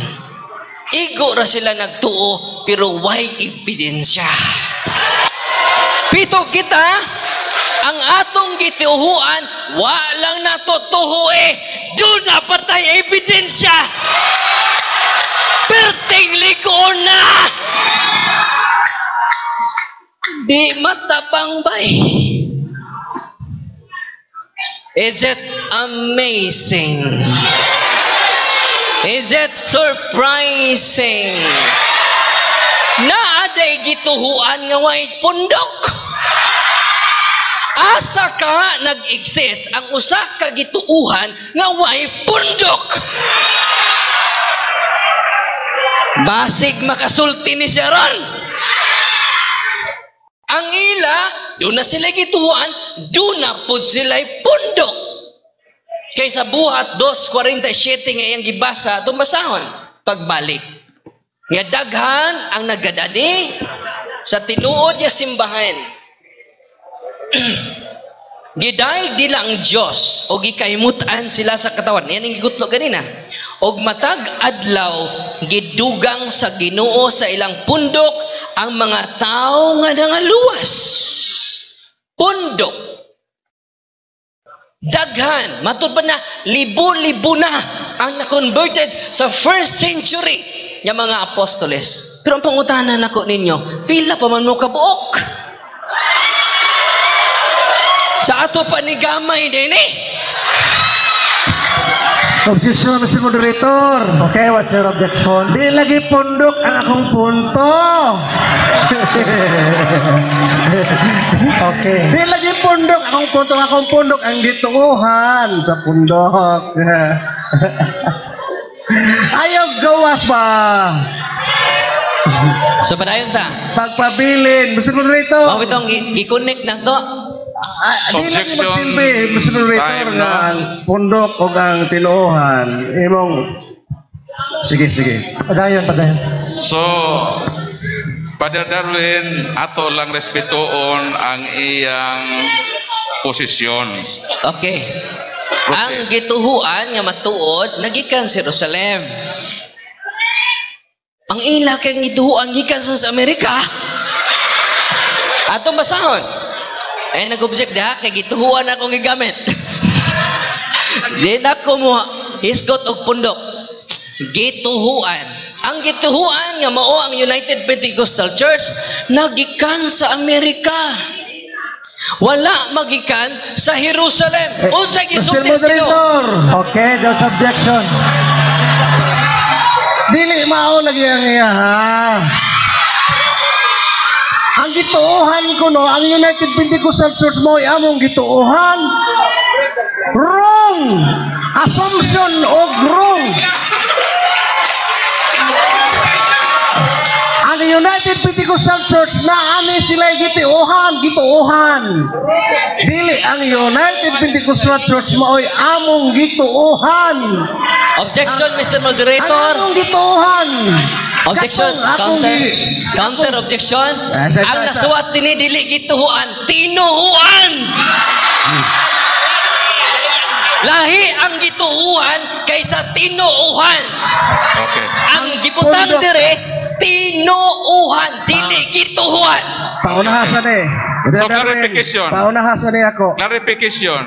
Igo ra sila nagtuo, pero why ebidensya? Pito kita, ang atong gituuhan, walang natutuho doon na patay ebidensya. Perting liko na! Di matapang bay. Is it amazing? Is it surprising? Naaday gituhuan nga way pundok. Asa ka nag-exist ang usa ka gituuhan nga way pundok. Basig makasulti ni siya ron. Ang ila, doon na sila gituuhan, doon na po sila'y pundok. Kaysa buhat 2:47 nga iyang gibasa, tumasahon, pagbalik. Nga daghan ang nagadani sa tinuod niya simbahan. Giday dila ang Diyos o gikaymutan sila sa katawan. Yan ang gigutlo ganina. Og matag adlaw gidugang sa Ginoo sa ilang pundok ang mga tao nga nangaluwas. Pundok. Daghan, matud pa na libo-libo na ang na-converted sa first century ng mga apostoles. Pero ang pangutanan nako ninyo, pila pa man mo kabuok? Sa ato pa ni gamay din
Objection, Mr. Moderator. Okay, what's your objection? Di lagi pundok ang akong punto. Okay. Di lagi pundok akong pundok ang gituuhan sa pundok. Ayaw gawas ba?
So, padayon ta.
Pagpabilin, Mr. Moderator.
Mao bitong gi-connect na to.
Objection.
Mr. Moderator,
Time,
nga
no?
ang pundok o ang tinuuhan. Imong... Sige. Padayon.
So, Father Darwin, ato lang respetuon ang iyang posisyon.
Okay. Ang gituhuan nga matuod nagikan sa Jerusalem. Ang ila kay gituhuan gikan sa Amerika. Atong basahon. Ay nag-object da kay gituhuan akong gigamit. Di na ko mo hisgot og pundok. Gituhuan. Ang gituhuan nga mao ang United Pentecostal Church nagikan sa Amerika. Wala magikan sa Jerusalem. Unsay gisulti sa Ginoo?
Okay, there's objection. Dili mao lagi ang iya ha. Ang gituuhan ko no, ang United Pentecostal Church mo among gituuhan. Wrong. Assumption of wrong. Ang United Pentecostal Church na ani sila gituuhan. Dili ang United Pentecostal Church mo among gituuhan.
Objection, Mr. Moderator.
Among gituuhan.
Objection, counter objection. Ang nasuwat din dili gituhuan, tinuhuan. Lahi ang gituuhan kaysa tinuuhan.
Okay.
Ang gibutang dire tinuuhan, dili gituuhan.
Paunahasan eh.
So, clarification.
Paunahasan eh ako.
Clarification.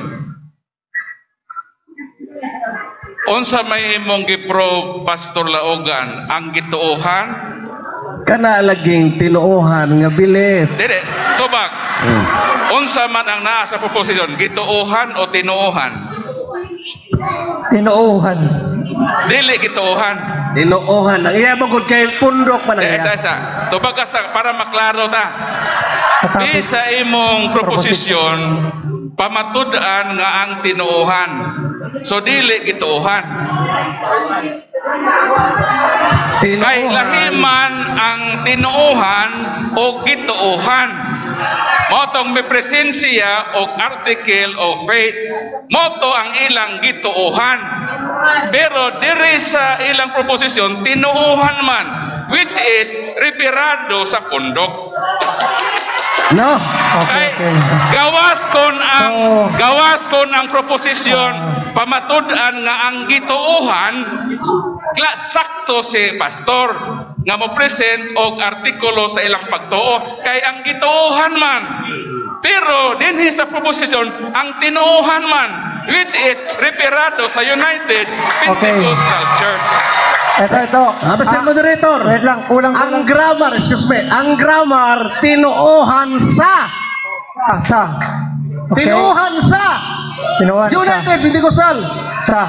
Unsa may imong gipro Pastor Laogan ang gituuhan?
Kana laging tinuuhan nga bilit.
Dili, tubag. Unsa man ang naa sa proposition, gituuhan o tinuuhan?
Tinuuhan.
Dili gituuhan.
Tinuuhan. Ang iya magod kay pundok man ang iya.
Isa. Tubag ka sa para maklaro ta. Di sa imong proposition, pamatud-an nga ang tinuuhan. So dili gituuhan. Kay lahiman ang tinuuhan o gituuhan. Motong may presensya o article o faith. Moto ang ilang gituuhan. Pero diri sa ilang proposition, tinuuhan man, which is referado sa pundok.
No.
Okay.
Gawas kon ang proposition pamatud-an nga ang gituuhan sakto si pastor nga mo present og artikulo sa ilang pagtuo kay ang gituuhan man. Pero dinhi sa proposition ang tinuuhan man, which is referado sa United Pentecostal Church.
Ito.
Mr. Moderator.
Wait lang, kulang.
Ang grammar, ang grammar, tinuuhan sa.
Sa. Okay.
Tinuuhan sa.
Tinuuhan sa.
United Pentecostal.
Sa.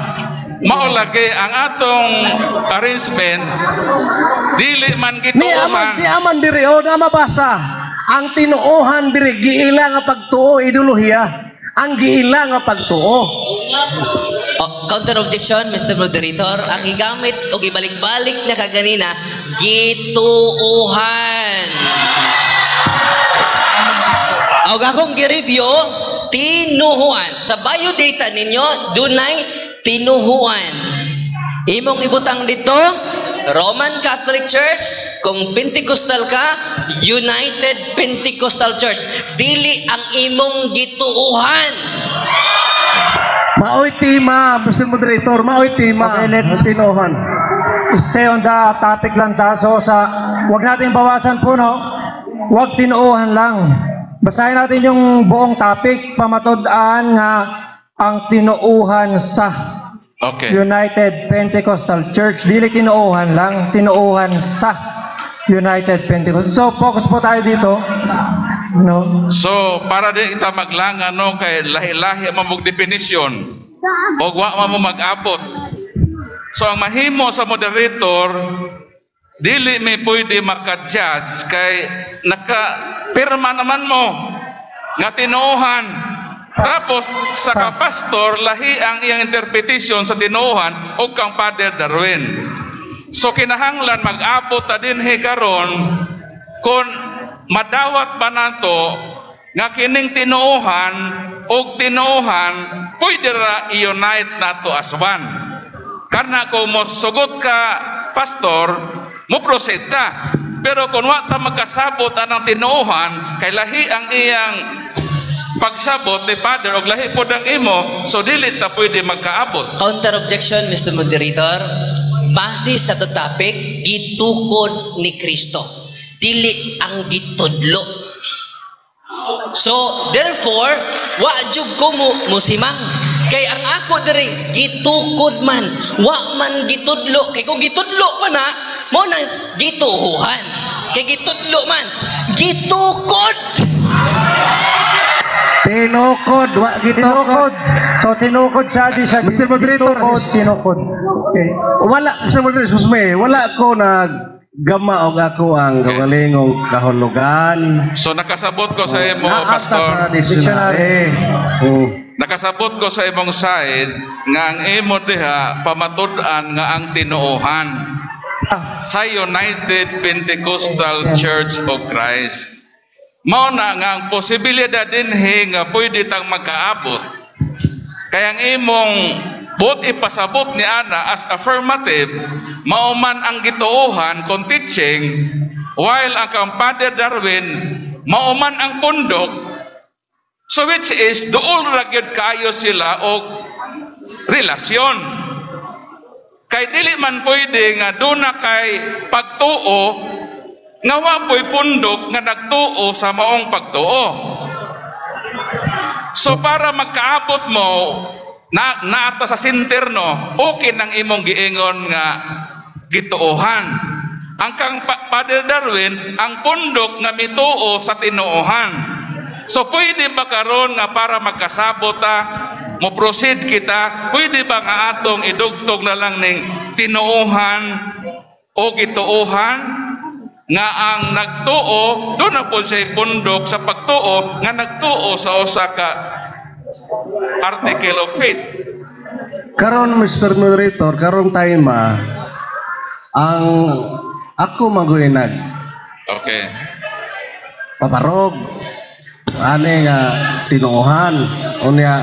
Maulagi ang atong arrangement dili man
Di
gituuhan.
aman diri o na mabasa. Ang tinuuhan diri giila nga pagtuo ideolohiya. Ang giila nga pagtuo.
Counter objection, Mr. Moderator. Ang gigamit o gibalik-balik na kaganina, gituuhan. Og akong gi-review, tinuhuan. Sa biodata ninyo, dunay tinuhuan. Imong ibutang dito, Roman Catholic Church, kung Pentecostal ka, United Pentecostal Church. Dili ang imong gituuhan.
Maoy tima, Mr. Moderator, maoy tima.
Okay, let's
tinuuhan.
Stay on the topic lang ta. So wag natin bawasan po, no? Wag tinuuhan lang. Basahin natin yung buong topic, pamatud-an nga ang tinuuhan sa United Pentecostal Church. Dili tinuuhan lang, tinuuhan sa United Pentecostal. So focus po tayo dito. No?
So para di kita maglangan no kay lahi-lahi mo mong definisyon o wa mo mag-abot. So ang mahimo sa moderator dili may pwede maka-judge kay naka-pirma naman mo nga tinuuhan. Tapos sa kapastor lahi ang iyang interpretation sa tinuuhan o kang Father Darwin. So kinahanglan mag-abot ta dinhi karon kung madawat pa nato nga kining tinuuhan o tinuuhan pwede ra i-unite nato as one. Karna kung mo sugot ka pastor, mo proceed ta. Pero kung wa ta magkasabot anang tinuuhan kay lahi ang iyang pagsabot ni Father og lahi pod ang imo, so dili ta pwede magkaabot.
Counter objection, Mr. Moderator. Base sa to topic, gitukod ni Kristo. Dili ang gitudlo. So, therefore, wa jud ko musimang. Kay ang ako diri gitukod man, wa man gitudlo. Kay kung gitudlo pa na, mo nang gituhuhan. Kay gitudlo man, gitukod.
Tinukod, wa gitukod.
So tinukod siya di sa
Mr. Moderator,
tinukod. Okay.
Wala, Mr. Moderator, susme, wala ko gama og ako ang kagalingong kahulugan.
So nakasabot ko sa imo
Naata sa
pastor.
dictionary.
Nakasabot ko sa imong side nga ang imo diha pamatud-an nga ang tinuuhan sa United Pentecostal Church of Christ. Mao na nga ang posibilidad dinhi nga pwede tang magkaabot. Kaya ang imong both ipasabot ni ana as affirmative, mao man ang gituuhan kung teaching, while ang kang Father Darwin mao man ang pundok. So which is dool ra gyud kaayo sila og relasyon. Kay dili man pwede nga doon na kay pagtuo nga wapoy pundok nga nagtuo sa maong pagtuo. So para magkaabot mo naata sa sinterno, okay nang imong giingon nga gituohan. Ang kang Father Darwin, ang pundok nga mituo sa tinuohan. So pwede ba karon nga para magkasabot mo proceed kita, pwede ba nga atong idugtog na lang ning tinuohan o gituohan nga ang nagtuo doon na po siya pundok sa pagtuo nga nagtuo sa usa ka article of faith.
Karon Mr. Moderator, karon time ang ako maguinag.
Okay.
Paparog. Ani nga tinuohan. Unya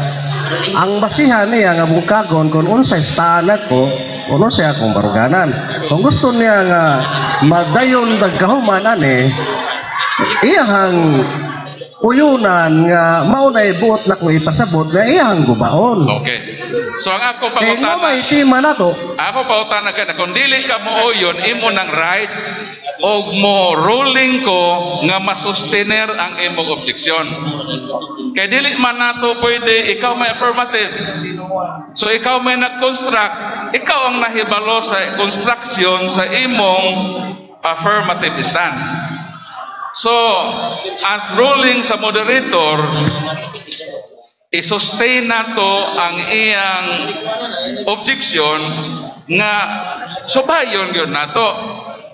ang basihan niya nga bungkagon kung unsay stanag ko, uno siya akong baruganan. Kung gusto niya nga magdayon dagkahuman ani, iyang uyunan nga maunay buot na ko ipasabot nga iyang gubaon.
Okay. So ang ako
Kaya mo
pangutana,
may tima na to.
ako pautana ka na kung dili ka mo oyon, imo ng rights o mo ruling ko nga masustener ang imong objection. Kaya dili man nato pwede, ikaw may affirmative. So ikaw may nag-construct, ikaw ang nahibalo sa construction sa imong affirmative stand. So, as ruling sa moderator, i-sustain nato ang iyang objection nga subayon yun nato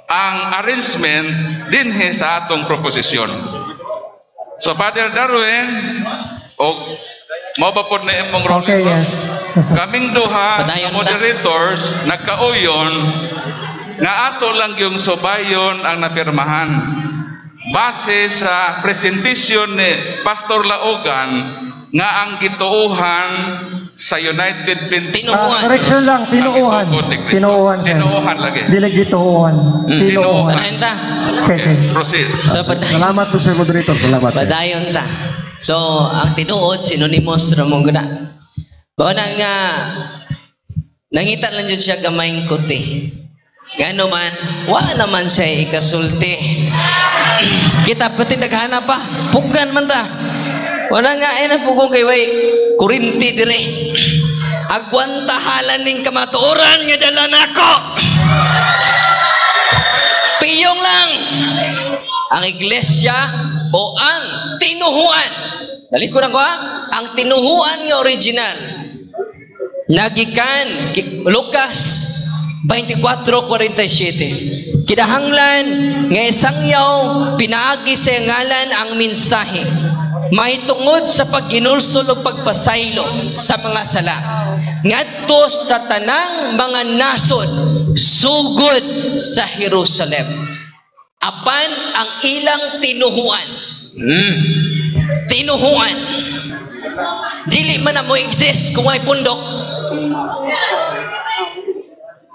ang arrangement dinhi sa atong proposisyon. So, Father Darwin, o mabapod na imong ruling
Okay, yes.
kaming duha
Padayon ta.
moderators nagkauyon nga ato lang yung subayon ang napirmahan base sa presentation ni Pastor Laogan nga ang gituuhan sa United
Tinuuhan.
Correction lang, tinuuhan. Tinuuhan, sir.
Tinuuhan lagi.
Dili gituuhan. Tinuuhan.
Padayon ta.
Okay, okay.
Proceed.
So,
Salamat po sa moderator. Salamat.
padayon ta. So, ang tinuod, synonymous ramong guna. Bawa na nga, nangita lang dyan siya gamayng kuti. Gano man, wala naman siya ikasulti. Kita pati naghana pa, puggan man ta. Wala nga ay napugong kay way, kurinti dire. Agwantahalan ning kamatuoran nga dala nako. Piyong lang ang iglesia o ang tinuhuan. Balik ko na ko ang tinuhuan nga original. Nagikan Lucas 24:47. Kinahanglan nga isangyaw pinaagi sa ngalan ang mensahe. Mahitungod sa pagginulsol ug pagpasaylo sa mga sala. Ngadto sa tanang mga nasod sugod sa Jerusalem. Apan ang ilang tinuhuan. Tinuhuan. Dili man na mo exist kung ay pundok.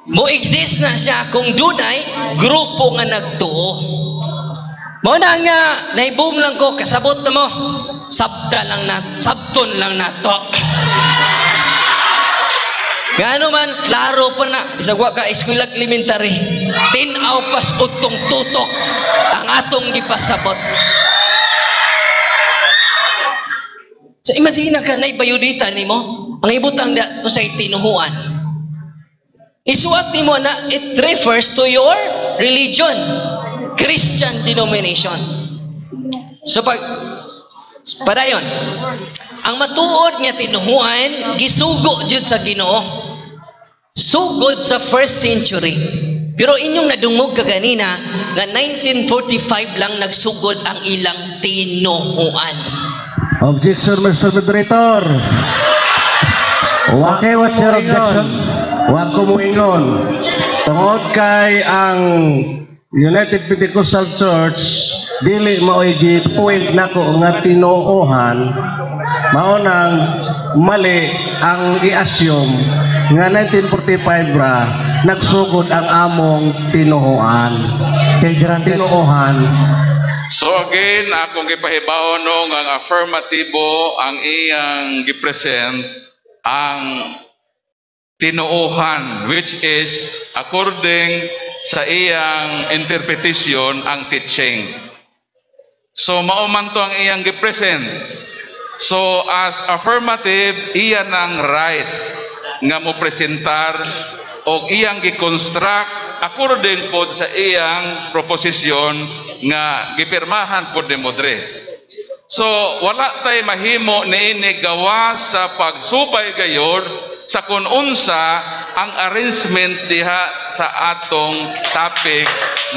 Mo exist na siya kung dunay grupo nga nagtuo. Mo na nga naibong lang ko kasabot na mo. Sabton lang nato. Gaano man klaro pa na isagwa ka eskwela elementary. Tinaw pas utong tutok ang atong gipasabot. So imagine ka na ibayudita nimo ang ibutang sa tinuhuan. Isuat nimo na it refers to your religion, Christian denomination. So padayon, ang matuod nga tinuhuan gisugo jud sa Ginoo. Sugod sa 1st century. Pero inyong nadungog kaganina nga 1945 lang nagsugod ang ilang tinuhuan.
Objection, Mr. Moderator.
Okay, what's your objection?
Huwag ko muingon. Tungod kay ang United Pentecostal Church, dili mao'y gipuig na ko nga tinuohan, maunang mali ang i-assume nga 1945 ra, nagsugod ang among tinuohan.
Okay, granted.
Tinuohan.
So again, akong gipahibaon no nga ang affirmatibo ang iyang gipresent ang tinuohan, which is according sa iyang interpretation ang teaching. So mauman to ang iyang gipresent. So as affirmative, iya ng right nga mo presentar o iyang gi-construct according pod sa iyang proposition nga gipirmahan pod ni Modre. So wala tay mahimo niini gawa sa pagsubay gayod sa kun unsa ang arrangement diha sa atong topic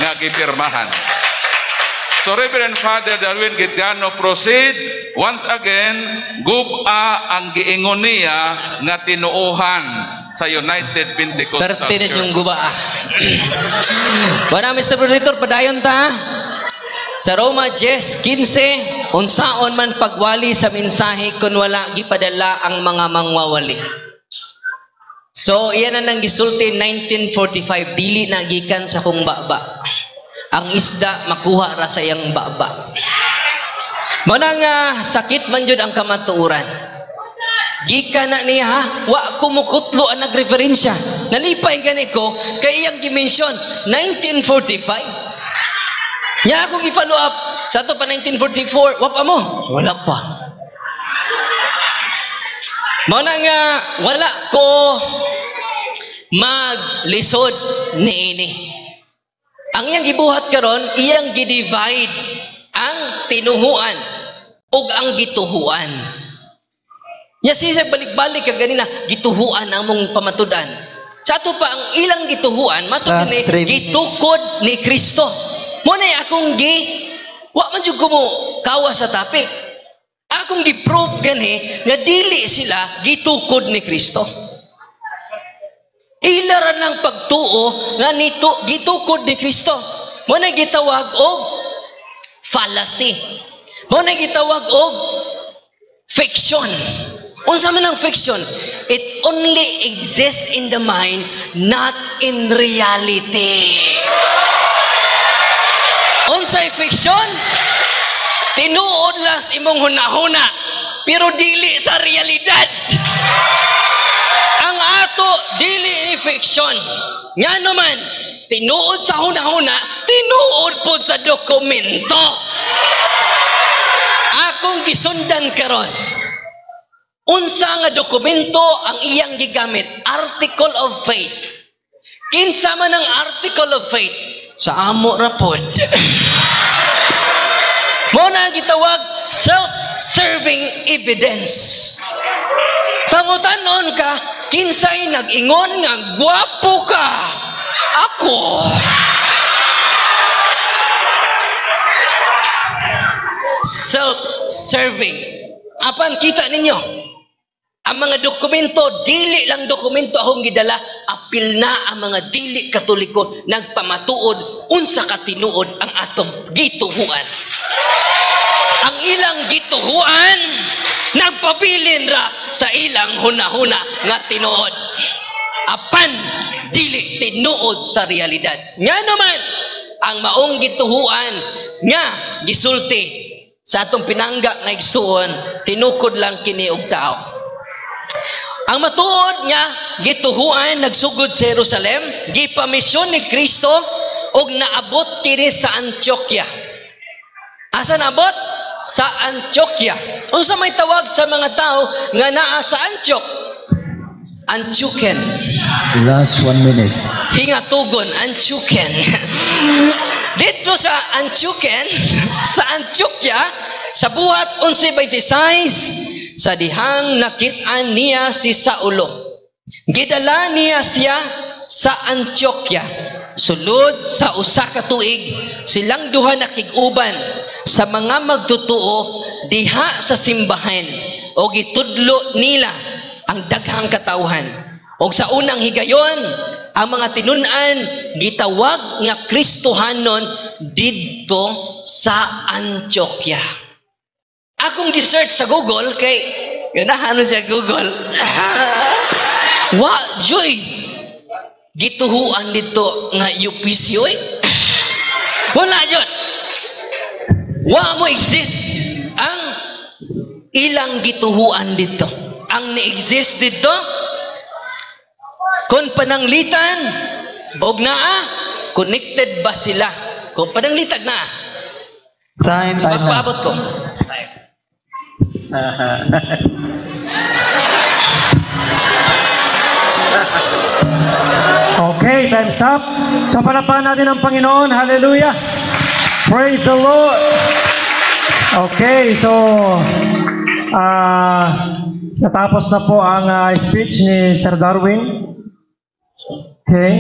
nga gipirmahan. So Reverend Father Darwin Gitgano, proceed once again. Guba ang giingon niya nga tinuohan sa United Pentecostal
Perte na
Church.
yung guba. Wala, Mr. Producer, padayon ta. Sa Roma 10:15, unsaon man pagwali sa mensahe kung wala gipadala ang mga mangwawali. So, iyan na nang gisulti 1945, dili na gikan sa kong baba. Ang isda makuha ra sa iyang baba. Muna nga sakit man jud ang kamatuoran. Gikan na niya ha, wa kumukutlo ang nagreferensya. Nalipay gani ko kay iyang dimension 1945. Nya ako gi-follow up sa ato pa 1944, wa pa mo. So, wala pa. Muna nga wala ko maglisod niini. Ang iyang gibuhat karon, iyang gidivide ang tinuhuan ug ang gituhuan. Nya siya balik-balik kag ganina, gituhuan ang mong pamatudan. Sa ato pa ang ilang gituhuan, matud ni gitukod ni Kristo. Mo na akong wa man jud ko mo kawas sa topic. Akong gi-prove gani nga dili sila gitukod ni Kristo. Ilaran ng pagtuo nga nito gitukod ni Kristo. Mo na gitawag og fallacy. Mo na gitawag og fiction. Unsa man ang fiction? It only exists in the mind, not in reality. Unsay fiction? Tinuod lang sa imong hunahuna, pero dili sa realidad. Ang ato dili ni fiction. Nga naman, tinuod sa hunahuna, tinuod po sa dokumento. Akong gisundan karon. Unsa nga dokumento ang iyang gigamit? Article of faith. Kinsa man ang article of faith? Sa amo ra pod. Mo na gitawag self-serving evidence. Pangutanon ka, kinsay nag-ingon nga gwapo ka? Ako. Self-serving. Apan kita ninyo, ang mga dokumento, dili lang dokumento akong gidala, apil na ang mga dili katoliko, nagpamatuod, unsa katinuod ang atong gituhuan. Ang ilang gituhuan, nagpabilin ra sa ilang hunahuna nga tinuod. Apan, dili tinuod sa realidad. Nga naman, ang maong gituhuan nga gisulti sa atong pinangga nga igsuon, tinukod lang kini og tao. Ang matuod nga gituhuan nagsugod sa Jerusalem, gipamisyon ni Kristo og naabot kini sa Antioquia. Asa naabot? Sa Antioquia. Unsa may tawag sa mga tao nga naa sa Antioch? Antiochen.
Last 1 minute.
Hingatugon, Antiochen. Dito sa Antiochen, sa Antioquia, sa buhat 11:26, sa dihang nakit-an niya si Saulo. Gidala niya siya sa Antioquia. Sulod sa usa ka tuig, silang duha nakig-uban sa mga magtutuo diha sa simbahan o gitudlo nila ang daghang katawhan. O sa unang higayon, ang mga tinun-an gitawag nga Kristohanon didto sa Antioquia. Akong gi-search sa Google kay ganahan siya Google. Wa joy gituhuan dito nga UPC oy. Wala jud. Wa mo exist ang ilang gituhuan dito. Ang na-exist dito kung pananglitan og naa, connected ba sila? Kung pananglitag na,
Times.
magpaabot ko.
Okay, time's up. So palapakan natin ang Panginoon. Hallelujah. Praise the Lord. Okay, so natapos na po ang speech ni Sir Darwin. Okay.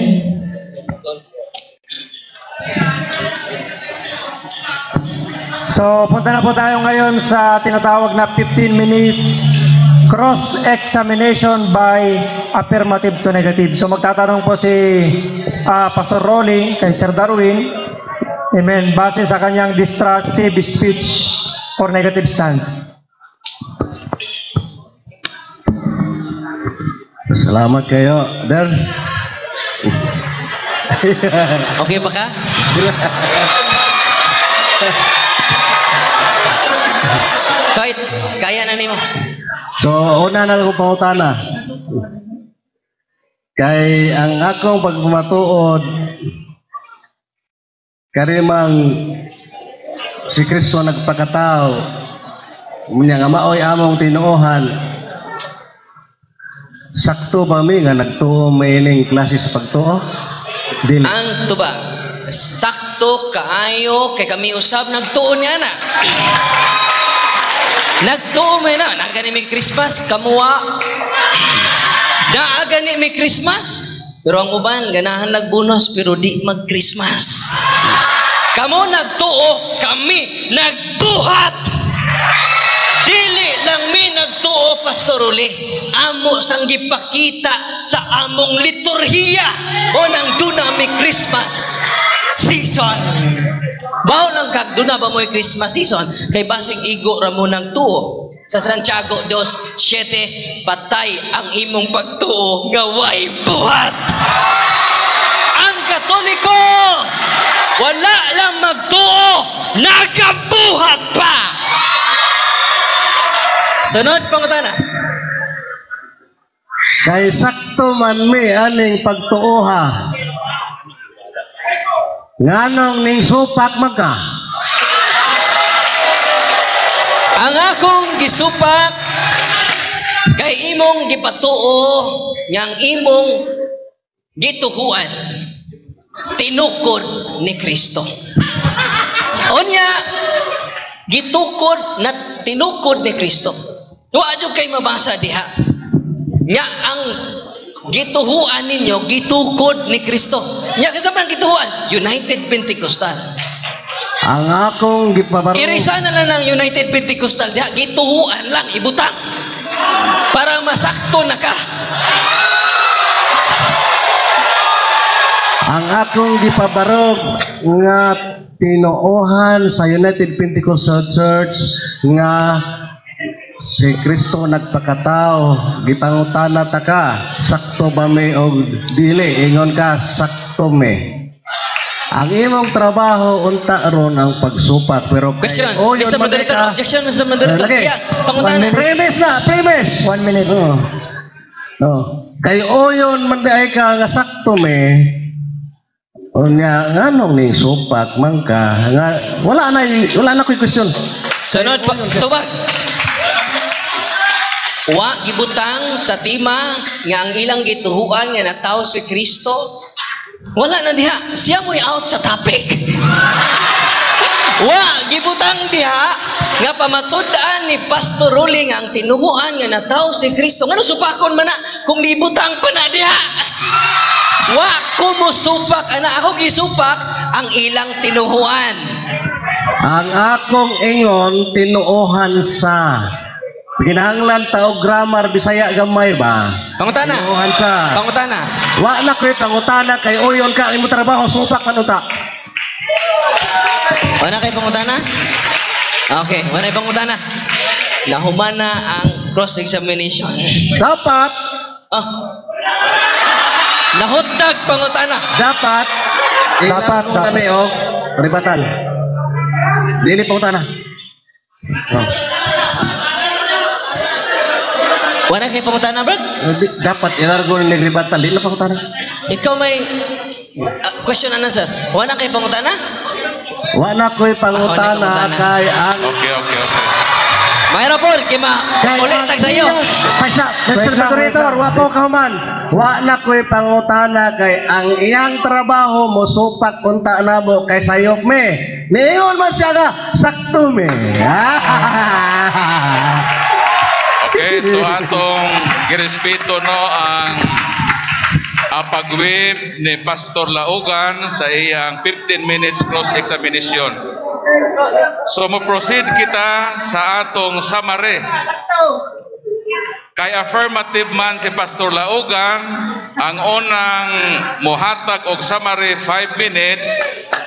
So punta na po tayo ngayon sa tinatawag na 15 minutes cross-examination by affirmative to negative. So magtatanong po si Pastor Rolly kay Sir Darwin, amen, base sa kanyang destructive speech or negative stand.
Salamat kayo, Der.
Okay ba ka? Fight, kaya na nimo.
So, una na ako pangutana. Kay ang akong pagmatuod, karimang si Kristo nagpakatao, unya nga maoy among tinuohan, sakto ba mi nga nagtuo maining klase sa pagtuo? Dili.
Ang tuba, sakto kaayo kay kami usab nagtuon niya na. Nagtuo may na, nagani mi Christmas, kamuwa. Naagani mi Christmas, pero ang uban ganahan nagbunos pero di mag-Christmas. Kamo nagtuo, kami nagbuhat. Dili lang mi nagtuo, Pastor Uli. Amo sang gipakita sa among liturhiya o nang duna mi Christmas season. Bao lang kag duna ba mo'y Christmas season kay basig igo ra mo nagtuo. Sa Santiago 2:7, patay ang imong pagtuo nga way buhat. Ang Katoliko wala lang magtuo, nagabuhat pa. Sunod pangutana.
Kay sakto man mi aning pagtuoha. Nganong ning supak magka?
Ang akong gisupak kay imong gipatuo ngang imong gituhuan tinukod ni Kristo. Unya gitukod na tinukod ni Kristo. Wa jud kay mabasa diha. Nya ang gituhuan ninyo gitukod ni Kristo. Nya kasama ang gituhuan United Pentecostal.
Ang akong gipabaro.
Irisa na lang ng United Pentecostal diha, gituhuan lang ibutang para masakto na ka.
Ang akong gipabarog nga tinuohan sa United Pentecostal Church nga si Kristo nagpakatao, gipangutana ta ka, sakto ba may o dili? Ingon ka, sakto me. Ang imong trabaho unta ron ang pagsupat, pero
Question, Mr. Moderator, objection, Mr. Moderator. Yeah, pangutanan.
Premise na, premise.
1 minute.
Kay oyon man ay ka nga sakto me. Unya nganong ning supak man ka nga wala na ko'y question.
Sunod pa, tubag. Wa gibutang sa tima nga ang ilang gituhuan nga natawo si Kristo. Wala na diha, siya mo'y out sa topic. Wa gibutang diha nga pamatud-an ni Pastor Rolling ang tinuhuan nga natawo si Kristo. Ngano supakon man na kung libutang pa na diha. Wa kumusupak ana ako gisupak ang ilang tinuhuan.
Ang akong ingon tinuohan sa ginahanglan taog grammar Bisaya gamay ba?
Pangutana.
Tinuohan sa.
Pangutana.
Wa na ko'y pangutana kay oyon ka imo trabaho supak panuta.
Wala kay pangutana? Okay, wala kay pangutana. Nahuman na ang cross-examination.
Dapat
Nahutdag pangutana.
dapat kami og ribatan. Dili pangutana.
Wala kay pangutana, bro?
Dapat ilargo ni Negribatan. Di na pangutana.
Ikaw may question and answer. Wala kay pangutana?
Wala ko'y pangutana kay ang...
Okay.
Mayroon po, ulit tag sa iyo.
Mr. Moderator, wapo ka man.
Wala ko'y pangutana kay ang iyang trabaho mo supak unta na mo kay sayop me. Niingon man siya ka, sakto me.
Okay, so atong girespeto no ang pag-wave ni Pastor Laugan sa iyang 15 minutes cross-examination. So mo-proceed kita sa atong summary. Kay affirmative man si Pastor Laugan, ang unang muhatag og summary 5 minutes,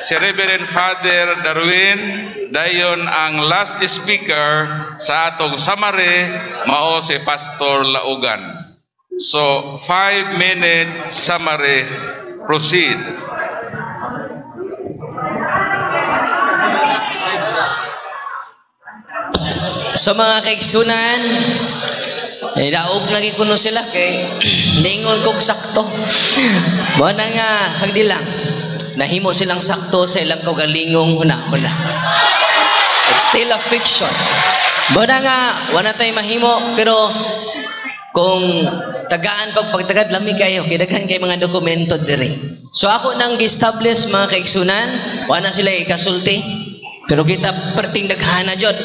si Reverend Father Darwin, dayon ang last speaker sa atong summary mao si Pastor Laugan. So 5-minute summary, proceed.
Sa mga kaigsunan, daog lagi kuno sila kay ningon kog sakto. Mo na nga sagdi lang. Nahimo silang sakto sa ilang kaugalingong huna-huna. It's still a fiction. Mo na nga wala tay mahimo pero kung tagaan pagtagad lami kayo kay daghan kay mga dokumento diri. So ako nang gi-establish mga kaigsunan, wala sila ikasulti. Pero kita perting daghana jud.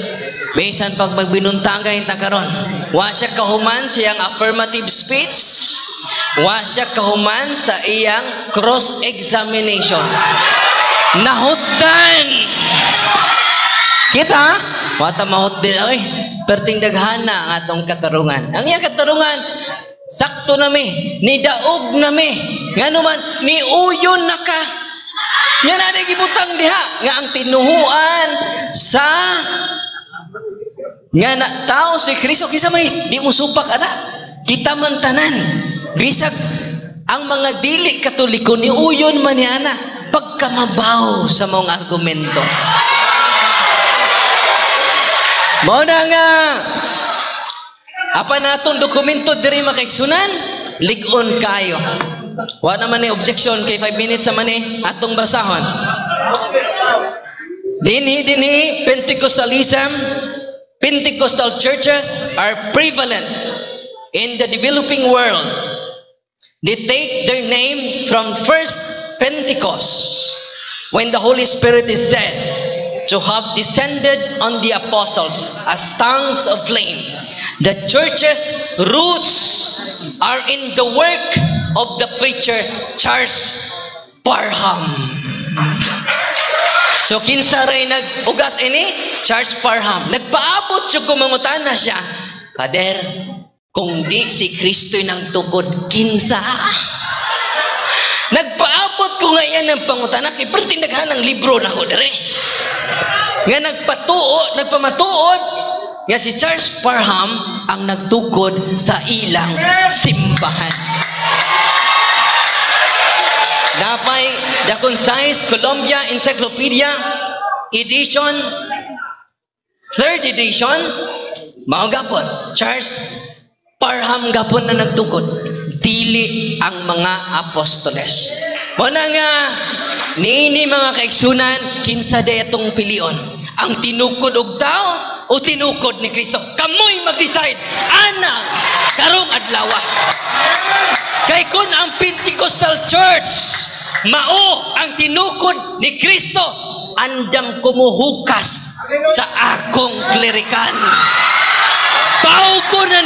Bisan pag magbinuntang kayo karon. Wa siya kahuman sa iyang affirmative speech. Wa siya kahuman sa iyang cross-examination. Nahutdan. Kita, wata mahutdan oy. Perting daghana ang atong katarungan. Ang iyang katarungan, sakto na mi, ni daog na mi. Ngano man ni uyon na ka. Nga na gibutang diha nga ang tinuhuan sa nga na tao si Kristo kisa may di mo supak ana kita man tanan bisag ang mga dili katoliko ni uyon man ni ana pagkamabaw sa mga argumento mao na nga apa natong dokumento diri makaigsunan lig-on kayo wa naman ni objection kay 5 minutes sa mani atong basahon dinhi Pentecostal churches are prevalent in the developing world. They take their name from first Pentecost, when the Holy Spirit is said to have descended on the apostles as tongues of flame. The church's roots are in the work of the preacher Charles Parham. So kinsa ray nag-ugat ini? Charles Parham. Nagpaabot siya kumangutan na siya. Pader, kung di si Kristo'y nang tukod, kinsa? Nagpaabot ko nga yan ng pangutana, kay perting naghan ng libro na ko dere. Nga nagpamatuod, nga si Charles Parham ang nagtukod sa ilang simbahan. Napay The Concise Columbia Encyclopedia edition 3rd edition mao gapon Charles Parham gapon na nagtukod dili ang mga apostoles. Mo na nga niini mga kaigsunan kinsa day atong pilion ang tinukod og tao o tinukod ni Kristo. Kamoy mag-decide ana karong adlaw. Kay kun ang Pentecostal Church mao ang tinukod ni Kristo, andam kumuhukas sa akong klerikan. Bawgo na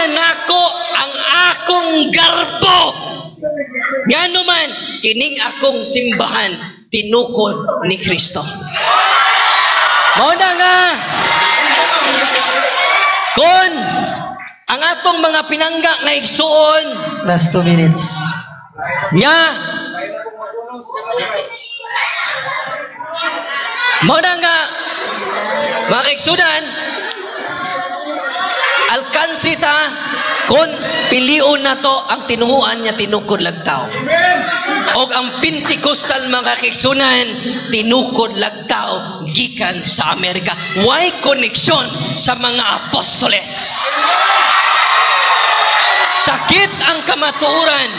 nako ang akong garbo. Ngano man kining akong simbahan tinukod ni Kristo. Mao na nga kon ang atong mga pinangga nga igsuon
Last 2 minutes.
nya mao na nga mga kaigsunan alkansita kon pilion na to ang tinuhuan niya tinukod lagtao og ang Pentecostal mga kaigsunan tinukod lagtao gikan sa Amerika. Why connection sa mga apostoles? Sakit ang kamatuoran,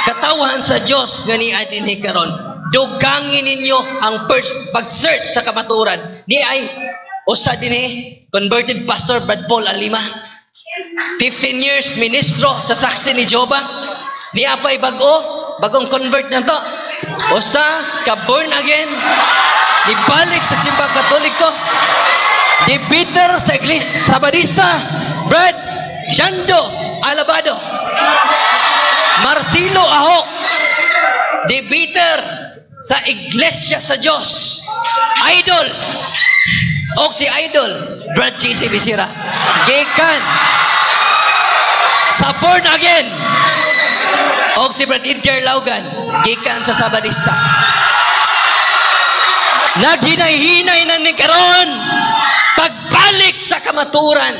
katawan sa Dios nga ni dinhi karon. Dugangin ninyo ang pag-search sa kamatuoran. Ni ay usa dinhi converted pastor Brad Paul Alima. 15 years ministro sa Saksi ni Jehovah. Ni apay bagong convert na to. Usa ka born again, ibalik sa simbang Katoliko, di bitter sa Sabadista, Brad Jando Alabado, Marcelo Ahok, di bitter sa Iglesia sa Diyos, Idol, o si Idol, Brad G.C. Bisira, gikan sa born again, o si Brad Edgar Laugan, gikan sa Sabadista. Naghinay-hinay na ni karon pagbalik sa kamaturan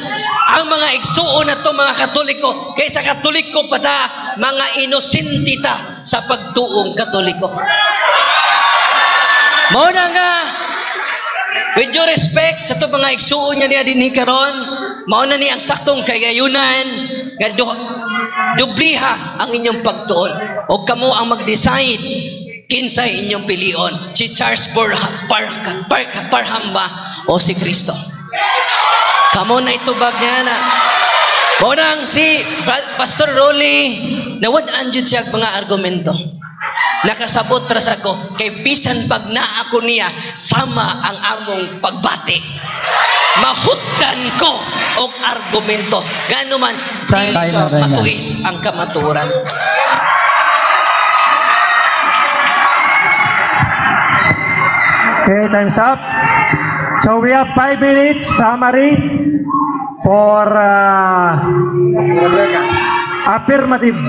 ang mga igsuon na to mga Katoliko, kaysa Katoliko pa ta mga inosente ta sa pagtuong Katoliko. Mao na nga, with due respect sa to mga igsuon niya dinhi karon, mao na ni ang saktong kayayunan nga dubliha ang inyong pagtuon o kamo ang mag-decide kinsay inyong pilion, si Charles Parham ba o si Kristo. Kamo na itubag niya na unang si Pastor Rolly nawad-an jud siya mga argumento. Nakasabot ras ako kay bisan pag naa ako niya sama ang among pagbati. Mahutdan ko og argumento. Gano man di sa matuis ang kamaturan.
Okay, time's up. So we have 5 minutes summary for affirmative.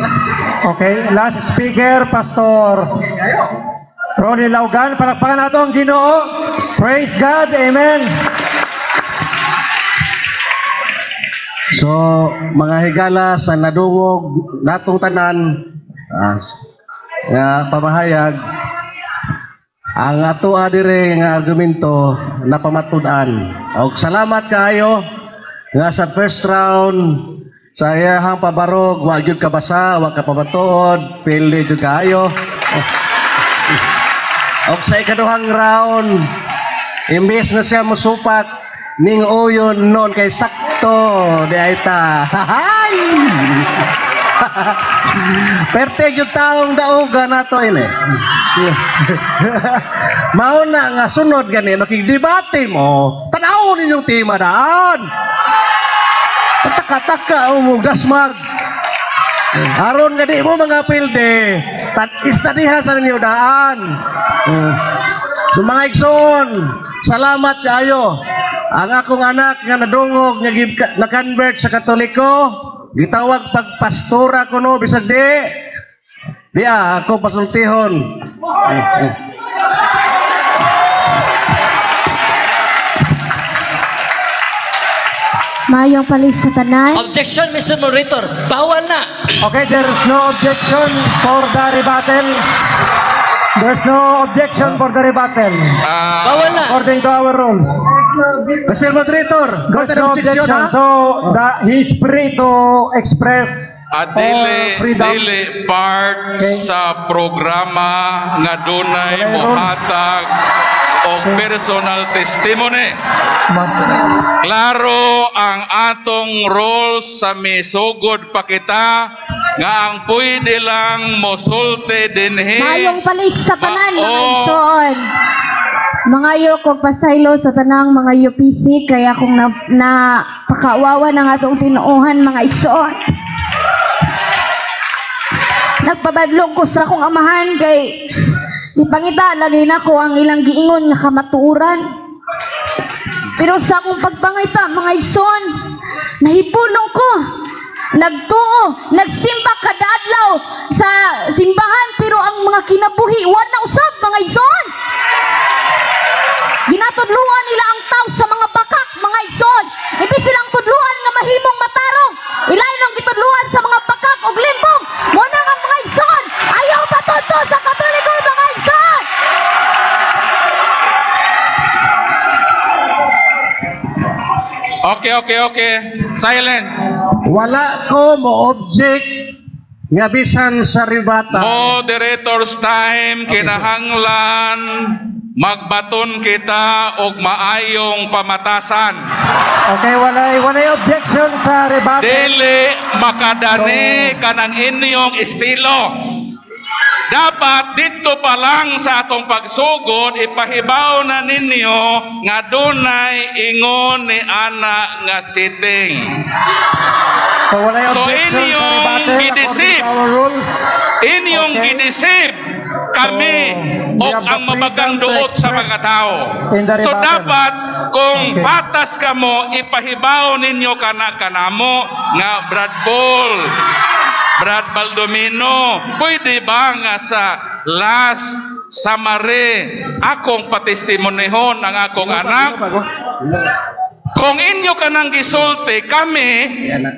Okay, last speaker, Pastor Ronnie Laugan. Palakpakan nato ang Ginoo. Praise God, amen.
So, mga higala sa nadungog natong tanan nga pamahayag ang ato dire nga argumento na pamatud-an. Og salamat kaayo nga sa first round sa iyahang pabarog wa gyud ka basa, wa ka pamatuod, pili jud kaayo. Og sa ikaduhang round, imbes na siya musupak ning uyon noon kay sakto di ayta. Perte yung taong dauga na to ini. Mauna nga sunod gani makigdebate mo. Tanaw ninyong tema daan. Taka-taka mo gasmag. Aron nga di mo mga pilde. Istadihan sa ninyo daan. So mga igsoon, salamat kayo. Ang akong anak nga nadungog nga na-convert sa Katoliko, gitawag pagpastora ko no bisag di ako pasultihon.
Mayong palis sa tanan.
Objection, Mr. Moderator. Bawal na.
Okay, there's no objection for the rebuttal. There's no objection for the rebuttal.
Bawal na.
According to our rules.
Mr. Moderator,
There's no objection. So, he's free to express
dili part sa programa nga dunay mohatag og personal testimony. Klaro ang atong rules sa misugod pa kita nga ang pwede lang mosulti dinhi.
Mayong palis sa tanan mga igsoon. Mga iyo kog pasaylo sa tanang mga UPC kaya kung na pakawawa ng atong tinuuhan mga igsoon. Nagpabadlong ko sa akong amahan kay ipangita lagi na ko ang ilang giingon nga kamatuoran. Pero sa akong pagpangita mga igsoon, nahipulong ko. Nagtuo, nagsimba kada adlaw sa simbahan pero ang mga kinabuhi wala usab mga igsoon. Ginatudluan nila ang tao sa mga bakak mga igsoon. Ibig silang tudluan nga mahimong matarong. Ilaylong gitudluan sa mga bakak ug limbong. Muna nga mga igsoon, ayaw patudto sa Katoliko mga igsoon.
Okay. Silence.
Wala ko mo object nga bisan sa rebuttal.
Moderator's time, kinahanglan magbaton kita og maayong pamatasan.
Okay, walay objection sa rebuttal.
Dili makadani kanang inyong estilo. Dapat dito pa lang sa atong pagsugod, ipahibaw na ninyo nga dunay ingon ni ana nga sitting.
So, walay
So
objection sa
inyong
rebuttal
gidisip.
according to our rules.
Inyong
Okay.
gidisip kami
So,
o
we have
ang
the
mabagang
freedom to
duot sa mga
express
tao.
in the
So
rebuttal.
dapat kung
Okay.
patas ka mo, ipahibaw ninyo kanamo nga Brad Paul, Brad Baldomino, pwede ba nga sa last summary akong patestimonihon ang akong anak? Kung inyo ka nang gisulti, kami,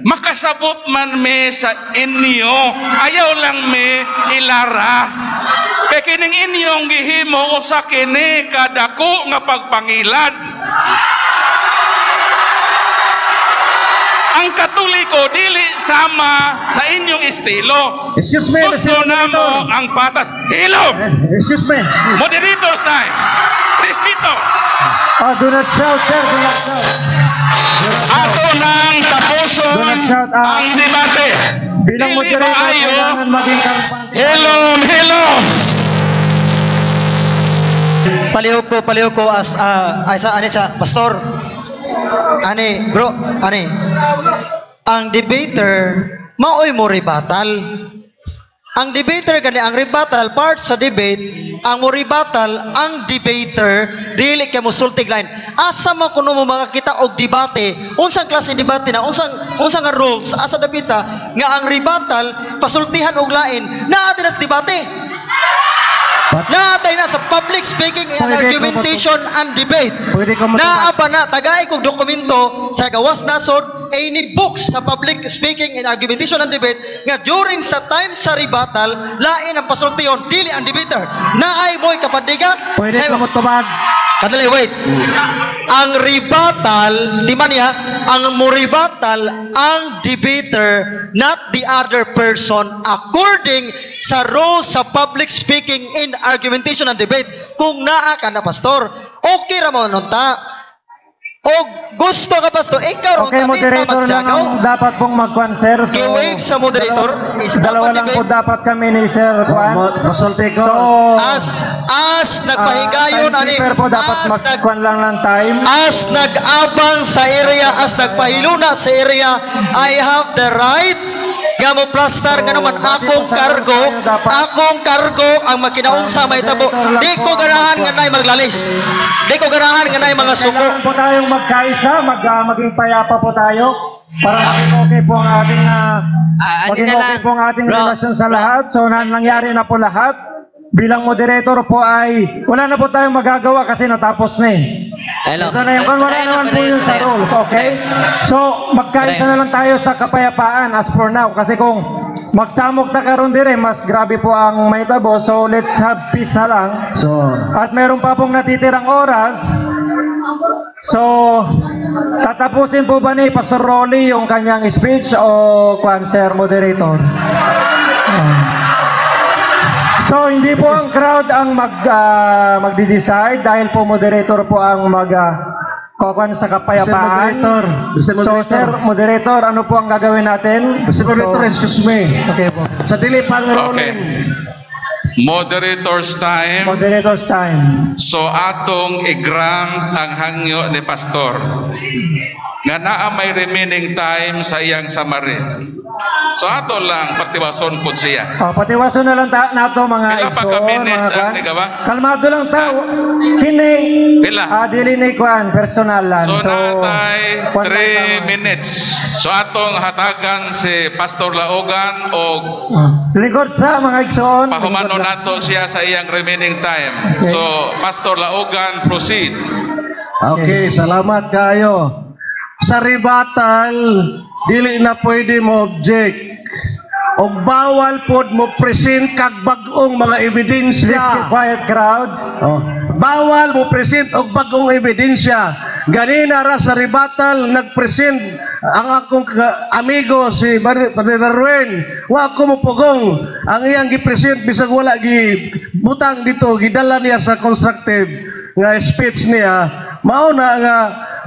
makasabot man me sa inyo, ayaw lang me ilara. Kaya kining inyong gihimo o sa kini kadako nga pagpangilad. Ang Katoliko dili sama sa inyong estilo.
Excuse me,
Gusto
Mr.
na mo
Moderator.
ang patas. Hilom!
Excuse me.
Moderator's time. Respeto.
Do not shout, sir. Do not shout.
Ato nang tapuson
Do not shout.
ang debate.
Bilang
Dili
moderator,
ba ayo?
kailangan maging kampante.
Hello!
Palihog ko as pastor. Bro, ang debater maoy mo rebuttal. Ang debater gani ang rebuttal part sa debate, ang mo rebuttal ang debater dili kay mo sultig line. Asa man kuno mo makakita og debate, unsang klase debate na unsang nga rules asa dapita nga ang rebuttal pasultihan og lain naa sa debate. Naatay na sa public speaking and argumentation and debate.
Pwede ko
Naa pa na tagay kog dokumento sa gawas nasod any books sa public speaking and argumentation and debate nga during sa time sa rebuttal lain ang pasultiyon dili ang debater. Naay mo'y kapadiga.
Pwede ko matubag.
Kadali, wait. Ang rebuttal, di man niya, ang mo rebuttal, ang debater, not the other person, according sa rules sa public speaking in argumentation and debate. Kung naa ka na, pastor, okay ra mo nun ta. O gusto ka, pastor, ikaw
Okay,
ron
moderator lang
magjagaw.
ang dapat pong mag-kwan, sir. So,
I-wave sa moderator is
dalawa
dapat
lang po
debate.
dapat kami ni Sir Kwan.
Masulti ko.
So,
As nagpahigayon, ani,
timekeeper po dapat mag-kwan lang ng time.
as nag-abang sa area, as nagpahiluna sa area, I have the right nga mo plaster nga naman akong kargo ang makinaunsa may tabo. Di ko ganahan nga nay maglalis. Di ko ganahan nga nay mga suko.
Kailangan po tayong magkaisa, maging payapa po tayo para maging okay po ang ating maging
na
okay
lang.
po ang ating
Bro,
relasyon sa lahat. So nangyari na po lahat. Bilang moderator po ay wala na po tayong magagawa kasi natapos na eh.
Hello.
Ito na yung wala naman po yun sa rules, okay? So, magkaisa na lang tayo sa kapayapaan as for now. Kasi kung magsamok na karon dire, mas grabe po ang mahitabo. So, let's have peace na lang.
So,
At meron pa pong natitirang oras. So, tatapusin po ba ni Pastor Rolly yung kanyang speech o kwan, Sir Moderator? So, hindi po ang crowd ang magdi-decide dahil po moderator po ang kukuhan sa kapayapaan.
Mr.
So, Sir Moderator, ano po ang gagawin natin?
Mr. Moderator, excuse me.
Okay po.
Sa dili pang
Okay.
rolling.
Moderator's time.
Moderator's time.
So atong i-grant ang hangyo ni Pastor. Nga naa may remaining time sa iyang summary. So ato lang patiwason po siya.
Patiwaso na lang nato mga
Pila pa ka minutes ang nigawas?
Kalmado lang ta. Kini.
Pila?
Dili ni kwan, personal lang.
So natay
kwan lang
3
tama.
minutes. So atong hatagan si Pastor Laogan o
Lingkod sa mga igsoon.
pahumano nato siya sa iyang remaining time. So Pastor Laogan, proceed.
Okay, salamat kayo. Sa rebuttal, dili na pwede mo object. O bawal pod mo present kag bag-ong mga
Please keep
ebidensya.
quiet crowd.
Oh, bawal mo present og bag-ong ebidensya. ganina ra sa rebuttal nagpresent ang akong amigo si Brother Ruin. Wa ako mo pugong ang iyang gipresent bisag wala gibutang dito, gidala niya sa constructive nga speech niya. Mao na nga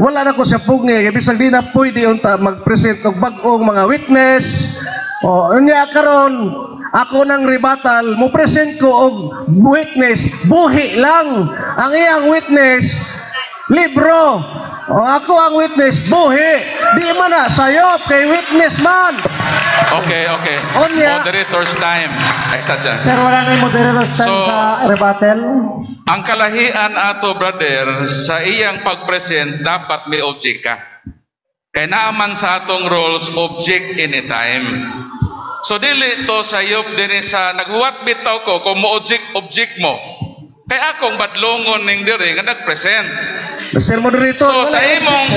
wala na ko sa pugngi bisag di na pwede unta magpresent og bag-ong mga witness. O unya karon ako ng rebuttal mo present ko og witness buhi lang. Ang iyang witness libro. O ako ang witness buhi. Di man na sayop kay witness man.
Okay.
Onya.
Moderator's time.
Sir, wala na yung moderator's time sa rebuttal.
Ang kalahian ato, brother, sa iyang pag-present, dapat may object ka. Kaya naaman sa atong rules, object anytime. So, dili to sayop din sa naghuwat bitaw ko kung mo-object mo. Kaya akong badlongon ning diri nga nag-present.
Mr. Moderator,
So, sa imong...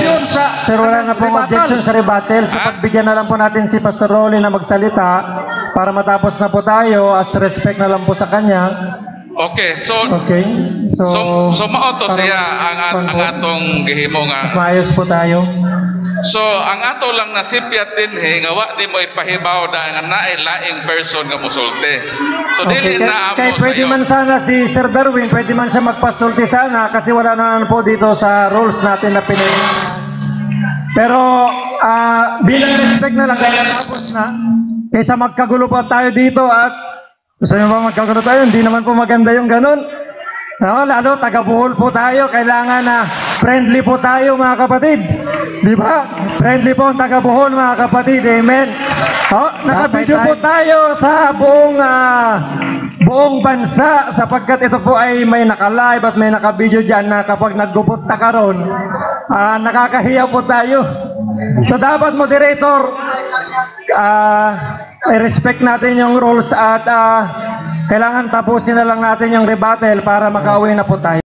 Sir, wala na pong objection sa rebuttal. So, pagbigyan na lang po natin si Pastor Rolly na magsalita para matapos na po tayo as respect na lang po sa kanya.
Okay, so mao to siya ang atong gihimo nga.
Mas maayos po tayo.
So ang ato lang nasipyat din nga wa di mo ipahibaw da nga naay laing person nga musulti. So dili na
kay
amo
pwede
sayo.
man sana si Sir Darwin, pwede man siya magpasulti sana kasi wala naman po dito sa rules natin na pinili. Pero bilang respect na lang kaya tapos na kaysa magkagulo pa tayo dito at gusto nyo ba magkagulo tayo? Hindi naman po maganda yung ganun. No, lalo, taga-Bohol po tayo. Kailangan na friendly po tayo mga kapatid. Di ba? Friendly po ang taga-Bohol mga kapatid. Amen. Oh, nakabidyo po tayo sa buong bansa sapagkat ito po ay may naka-live at may naka-video dyan na kapag naggupot ta karon, nakakahiya po tayo. So dapat moderator, i-respect natin yung rules at kailangan tapusin na lang natin yung rebuttal para makauwi na po tayo.